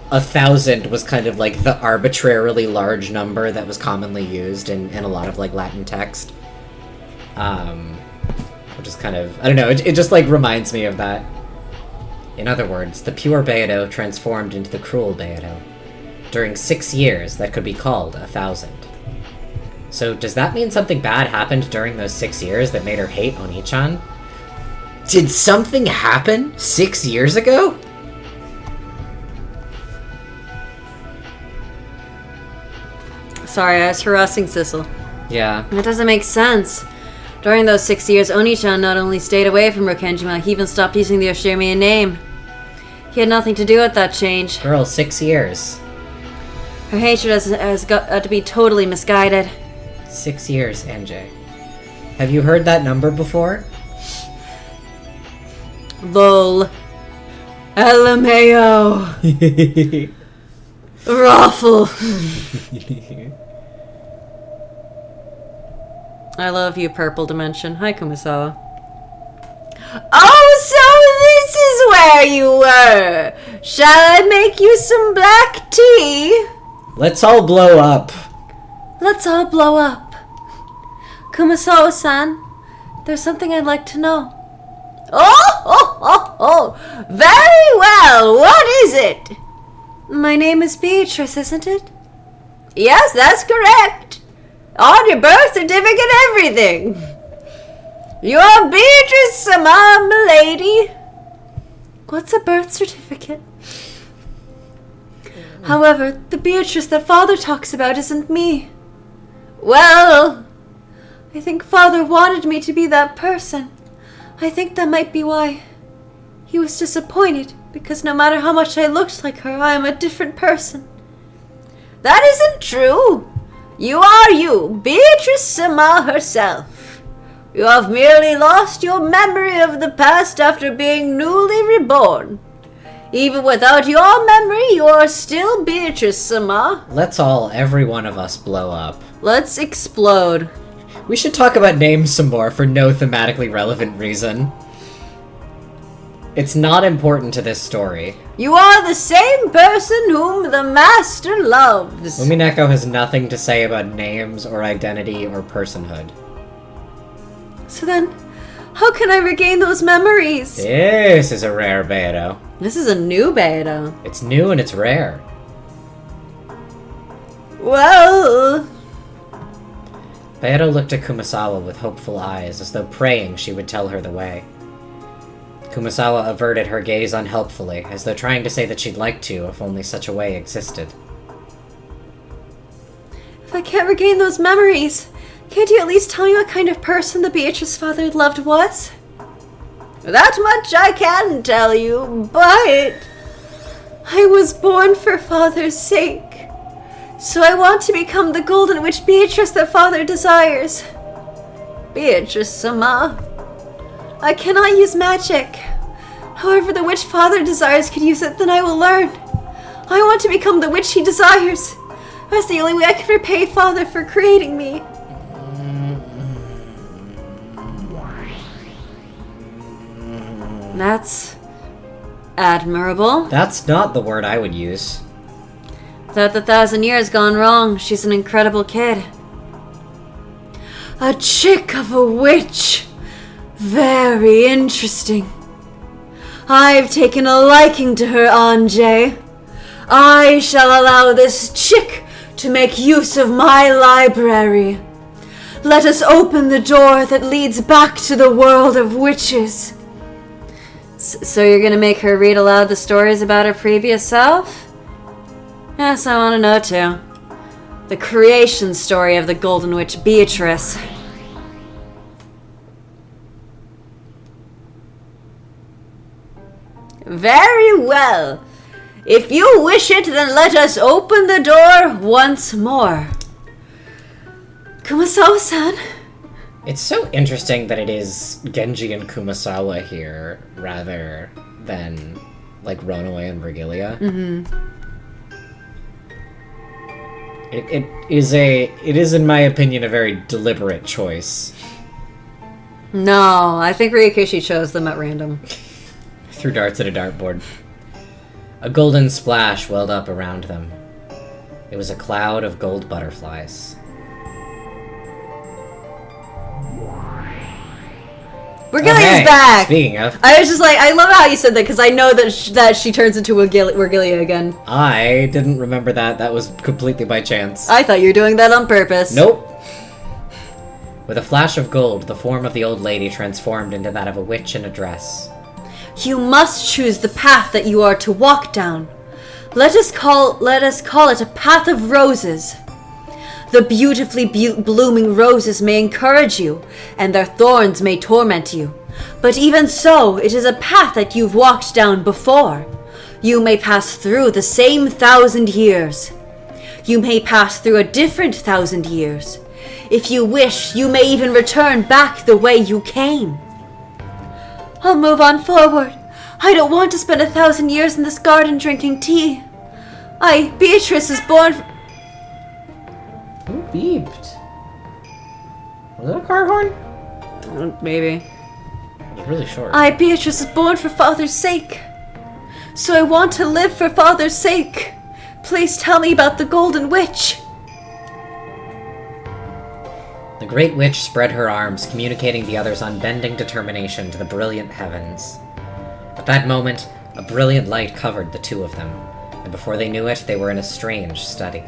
1,000 was kind of like the arbitrarily large number that was commonly used in a lot of like Latin text. Which is kind of, I don't know, it just like reminds me of that. In other words, the pure Beato transformed into the cruel Beato. During 6 years, that could be called 1,000. So does that mean something bad happened during those 6 years that made her hate Oni-chan? Did something happen 6 years ago? Sorry, I was harassing Sissel. Yeah. That doesn't make sense. During those 6 years, Oni-chan not only stayed away from Rokenjima, he even stopped using the Oshirimiya name. He had nothing to do with that change. Girl, 6 years. Her hatred has got to be totally misguided. 6 years, NJ. Have you heard that number before? Lol. LMAO. Raffle. I love you, Purple Dimension. Hi, Kumasawa. Oh, so this is where you were. Shall I make you some black tea? Let's all blow up. Let's all blow up. Kumasawa-san, there's something I'd like to know. Oh, very well. What is it? My name is Beatrice, isn't it? Yes, that's correct. On your birth certificate, everything. You are Beatrice Sama, milady. What's a birth certificate? However, the Beatrice that Father talks about isn't me. Well, I think Father wanted me to be that person. I think that might be why. He was disappointed, because no matter how much I looked like her, I am a different person. That isn't true. You are you, Beatrice Sama herself. You have merely lost your memory of the past after being newly reborn. Even without your memory, you're still Beatrice-sama. Let's all, every one of us, blow up. Let's explode. We should talk about names some more for no thematically relevant reason. It's not important to this story. You are the same person whom the master loves. Umineko has nothing to say about names or identity or personhood. So then, how can I regain those memories? This is a rare Beto. This is a new beta. It's new and it's rare. Well... Beto looked at Kumasawa with hopeful eyes, as though praying she would tell her the way. Kumasawa averted her gaze unhelpfully, as though trying to say that she'd like to, if only such a way existed. If I can't regain those memories, can't you at least tell me what kind of person the Beatrice father loved was? That much I can tell you, but... I was born for father's sake. So I want to become the golden witch Beatrice that father desires. Beatrice-sama. I cannot use magic. However the witch father desires could use it, then I will learn. I want to become the witch he desires. That's the only way I can repay father for creating me. That's admirable. That's not the word I would use. Without the 1,000 years gone wrong, she's an incredible kid. A chick of a witch. Very interesting. I've taken a liking to her, Anjay. I shall allow this chick to make use of my library. Let us open the door that leads back to the world of witches. So you're gonna make her read aloud the stories about her previous self? Yes, I want to know too. The creation story of the Golden Witch Beatrice. Very well. If you wish it, then let us open the door once more. Kumasawa-san? It's so interesting that it is Genji and Kumasawa here, rather than, like, Ronaway and Vergilia. It is, in my opinion, a very deliberate choice. No, I think Ryukishi chose them at random. Threw darts at a dartboard. A golden splash welled up around them. It was a cloud of gold butterflies. Vergilia's back! Speaking of... I was just like, I love how you said that, because I know that she turns into Vergilia again. I didn't remember that. That was completely by chance. I thought you were doing that on purpose. Nope. With a flash of gold, the form of the old lady transformed into that of a witch in a dress. You must choose the path that you are to walk down. Let us call it a path of roses. The beautifully blooming roses may encourage you, and their thorns may torment you. But even so, it is a path that you've walked down before. You may pass through the same 1,000 years. You may pass through a different 1,000 years. If you wish, you may even return back the way you came. I'll move on forward. I don't want to spend 1,000 years in this garden drinking tea. Beatrice is born... Who beeped? Was it a car horn? Maybe. It was really short. Beatrice is born for father's sake. So I want to live for father's sake. Please tell me about the Golden Witch. The Great Witch spread her arms, communicating the other's unbending determination to the brilliant heavens. At that moment, a brilliant light covered the two of them, and before they knew it, they were in a strange study.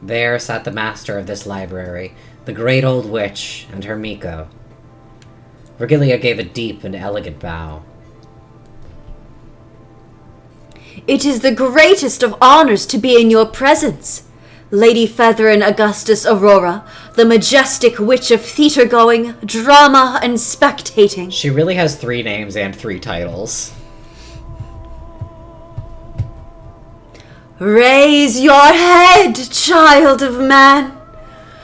There sat the master of this library, the great old witch, and her Miko. Vergilia gave a deep and elegant bow. It is the greatest of honors to be in your presence, Lady Featherin Augustus Aurora, the majestic witch of theater-going, drama, and spectating. She really has 3 names and 3 titles. Raise your head, child of man.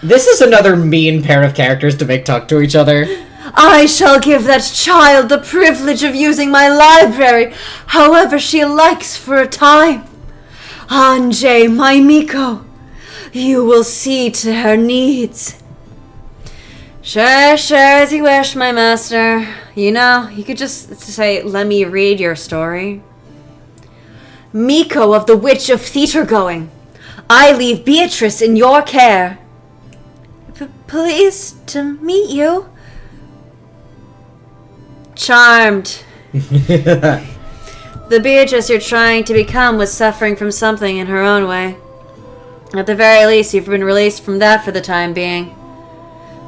This is another mean pair of characters to make talk to each other. I shall give that child the privilege of using my library however she likes for a time. Anjay, my Miko, you will see to her needs. Sure, as you wish, my master. You know, you could just say, let me read your story. Miko of the Witch of Theater Going, I leave Beatrice in your care. Pleased to meet you. Charmed. The Beatrice you're trying to become was suffering from something in her own way. At the very least, you've been released from that for the time being.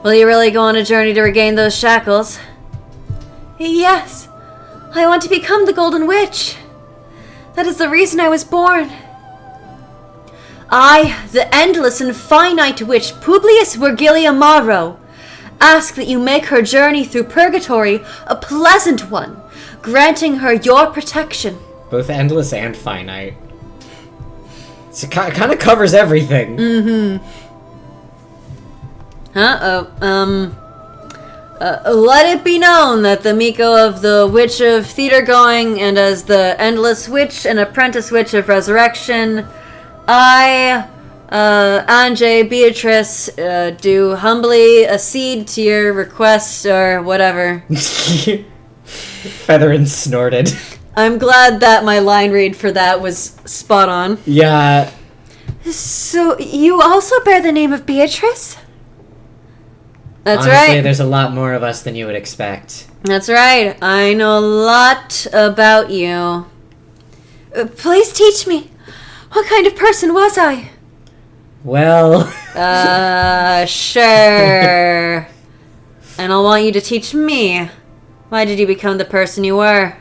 Will you really go on a journey to regain those shackles? Yes. I want to become the Golden Witch. That is the reason I was born. I, the endless and finite witch Publius Virgilia Maro, ask that you make her journey through purgatory a pleasant one, granting her your protection. Both endless and finite. So it kind of covers everything. Mm-hmm. Let it be known that the Miko of the Witch of Theater Going and as the Endless Witch and Apprentice Witch of Resurrection, I, Anjay Beatrice, do humbly accede to your request or whatever. Feather and snorted. I'm glad that my line read for that was spot on. Yeah. So, you also bear the name of Beatrice? That's Honestly, right. there's a lot more of us than you would expect. That's right. I know a lot about you. Please teach me. What kind of person was I? Well... Sure. And I'll want you to teach me. Why did you become the person you were?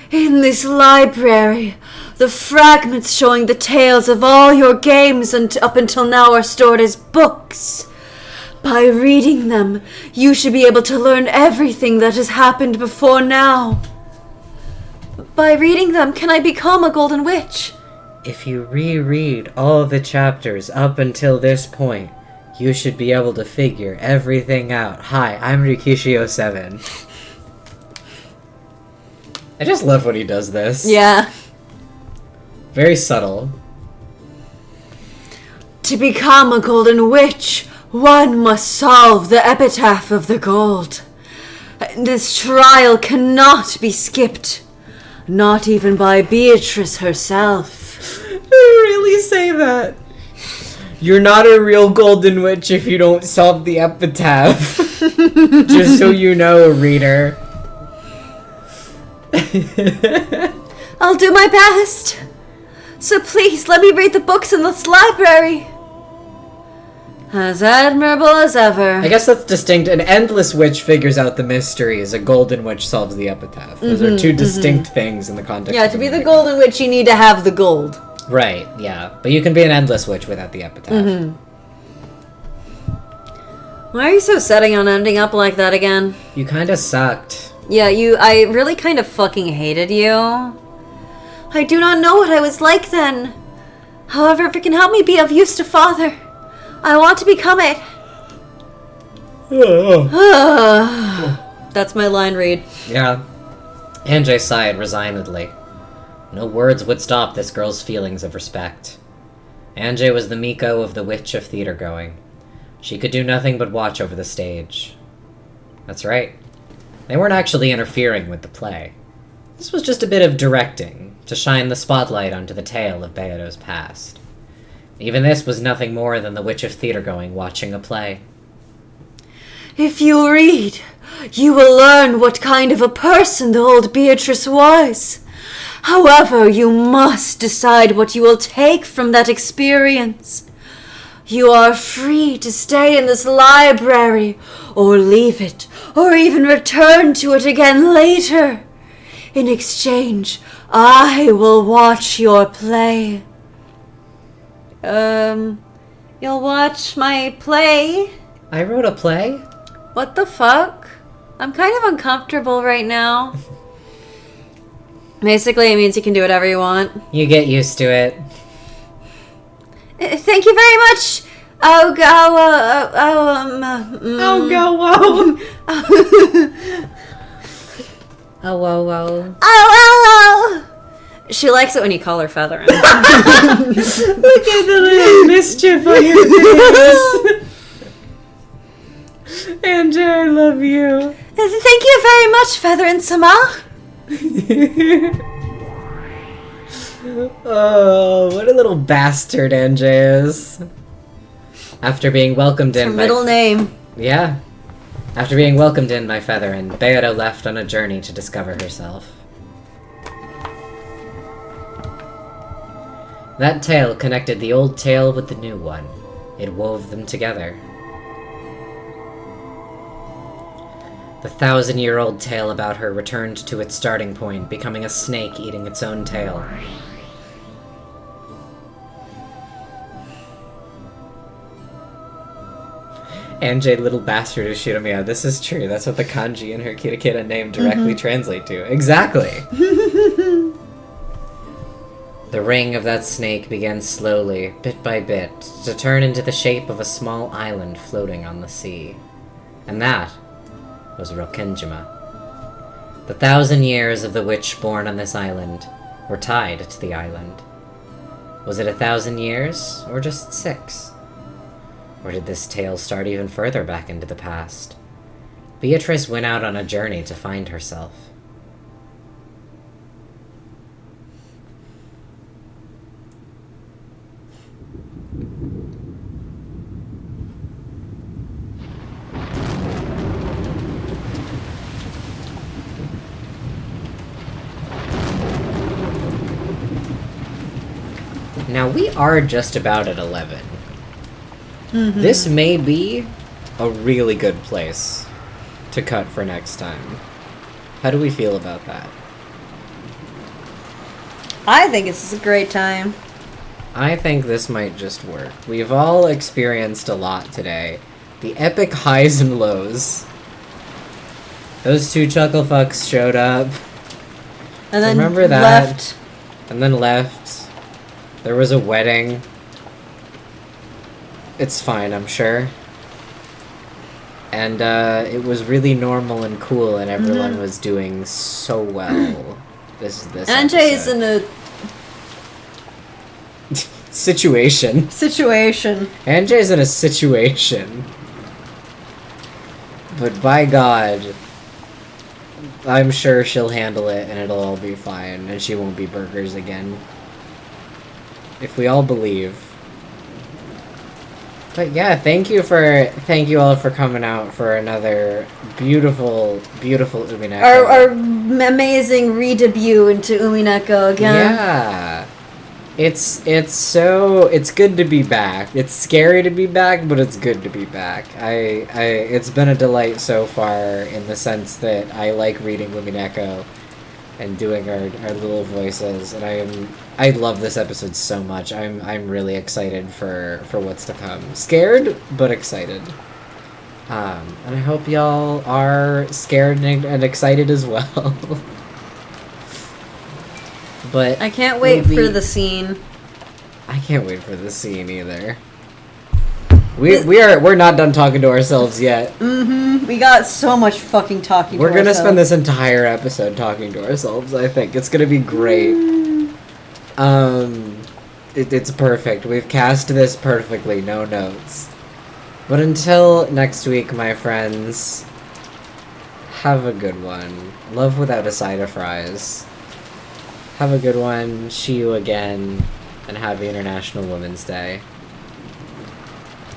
In this library, the fragments showing the tales of all your games up until now are stored as books. By reading them, you should be able to learn everything that has happened before now. By reading them, can I become a Golden Witch? If you reread all the chapters up until this point, you should be able to figure everything out. Hi, I'm Rikishio7. I just love when he does this. Yeah. Very subtle. To become a Golden Witch, one must solve the epitaph of the gold. This trial cannot be skipped. Not even by Beatrice herself. They really say that. You're not a real Golden Witch if you don't solve the epitaph. Just so you know, reader. I'll do my best. So please, let me read the books in this library. As admirable as ever. I guess that's distinct. An endless witch figures out the mysteries. A golden witch solves the epitaph. Those are two distinct things in the context. Yeah, of to be the Umineko. Golden Witch, you need to have the gold. Right, yeah. But you can be an endless witch without the epitaph. Why are you so setting on ending up like that again? You kinda sucked. Yeah, I really kind of fucking hated you. I do not know what I was like then. However, if it can help me be of use to Father, I want to become it. That's my line read. Yeah. Anjay sighed resignedly. No words would stop this girl's feelings of respect. Anjay was the Miko of the Witch of Theater Going. She could do nothing but watch over the stage. That's right. They weren't actually interfering with the play. This was just a bit of directing, to shine the spotlight onto the tale of Beado's past. Even this was nothing more than the Witch of Theater Going watching a play. If you read, you will learn what kind of a person the old Beatrice was. However, you must decide what you will take from that experience. You are free to stay in this library, or leave it, or even return to it again later. In exchange, I will watch your play. You'll watch my play? I wrote a play? What the fuck? I'm kind of uncomfortable right now. Basically, it means you can do whatever you want. You get used to it. Thank you very much. Oh, Oh, whoa, whoa. Oh. She likes it when you call her Featherin. Look at the little mischief on your face. Andrew, I love you. Thank you very much, Featherin-sama. Oh, what a little bastard NJ is. After being welcomed in Her middle name. Yeah. After being welcomed in by Featherin, Beata left on a journey to discover herself. That tale connected the old tale with the new one. It wove them together. The 1,000-year-old tale about her returned to its starting point, becoming a snake eating its own tail. NJ little bastard is shooting me out. This is true. That's what the kanji in her Kitakita name directly translate to. Exactly! The ring of that snake began slowly, bit by bit, to turn into the shape of a small island floating on the sea. And that was Rokenjima. The 1,000 years of the witch born on this island were tied to the island. Was it 1,000 years, or just 6? Or did this tale start even further back into the past? Beatrice went out on a journey to find herself. Now we are just about at 11. This may be a really good place to cut for next time. How do we feel about that? I think it's a great time. I think this might just work. We've all experienced a lot today. The epic highs and lows. Those two chuckle fucks showed up. And then Remember that? left. And then left. There was a wedding. It's fine, I'm sure. And it was really normal and cool, and everyone was doing so well. This NJ is in a situation. NJ's in a situation. But by God, I'm sure she'll handle it and it'll all be fine, and she won't be burgers again. If we all believe. But yeah, thank you all for coming out for another beautiful Umineko. our amazing re-debut into Umineko again. Yeah. It's good to be back. It's scary to be back, but it's good to be back. It's been a delight so far in the sense that I like reading Umineko and doing our little voices, and I love this episode so much. I'm really excited for what's to come. Scared, but excited. And I hope y'all are scared and excited as well. But I can't wait for the scene. I can't wait for the scene either. We're not done talking to ourselves yet. We got so much fucking talking We're to gonna ourselves. spend this entire episode talking to ourselves, I think. It's gonna be great. It's perfect. We've cast this perfectly, no notes. But until next week, my friends, have a good one. Love without a side of fries. Have a good one. See you again. And happy International Women's Day.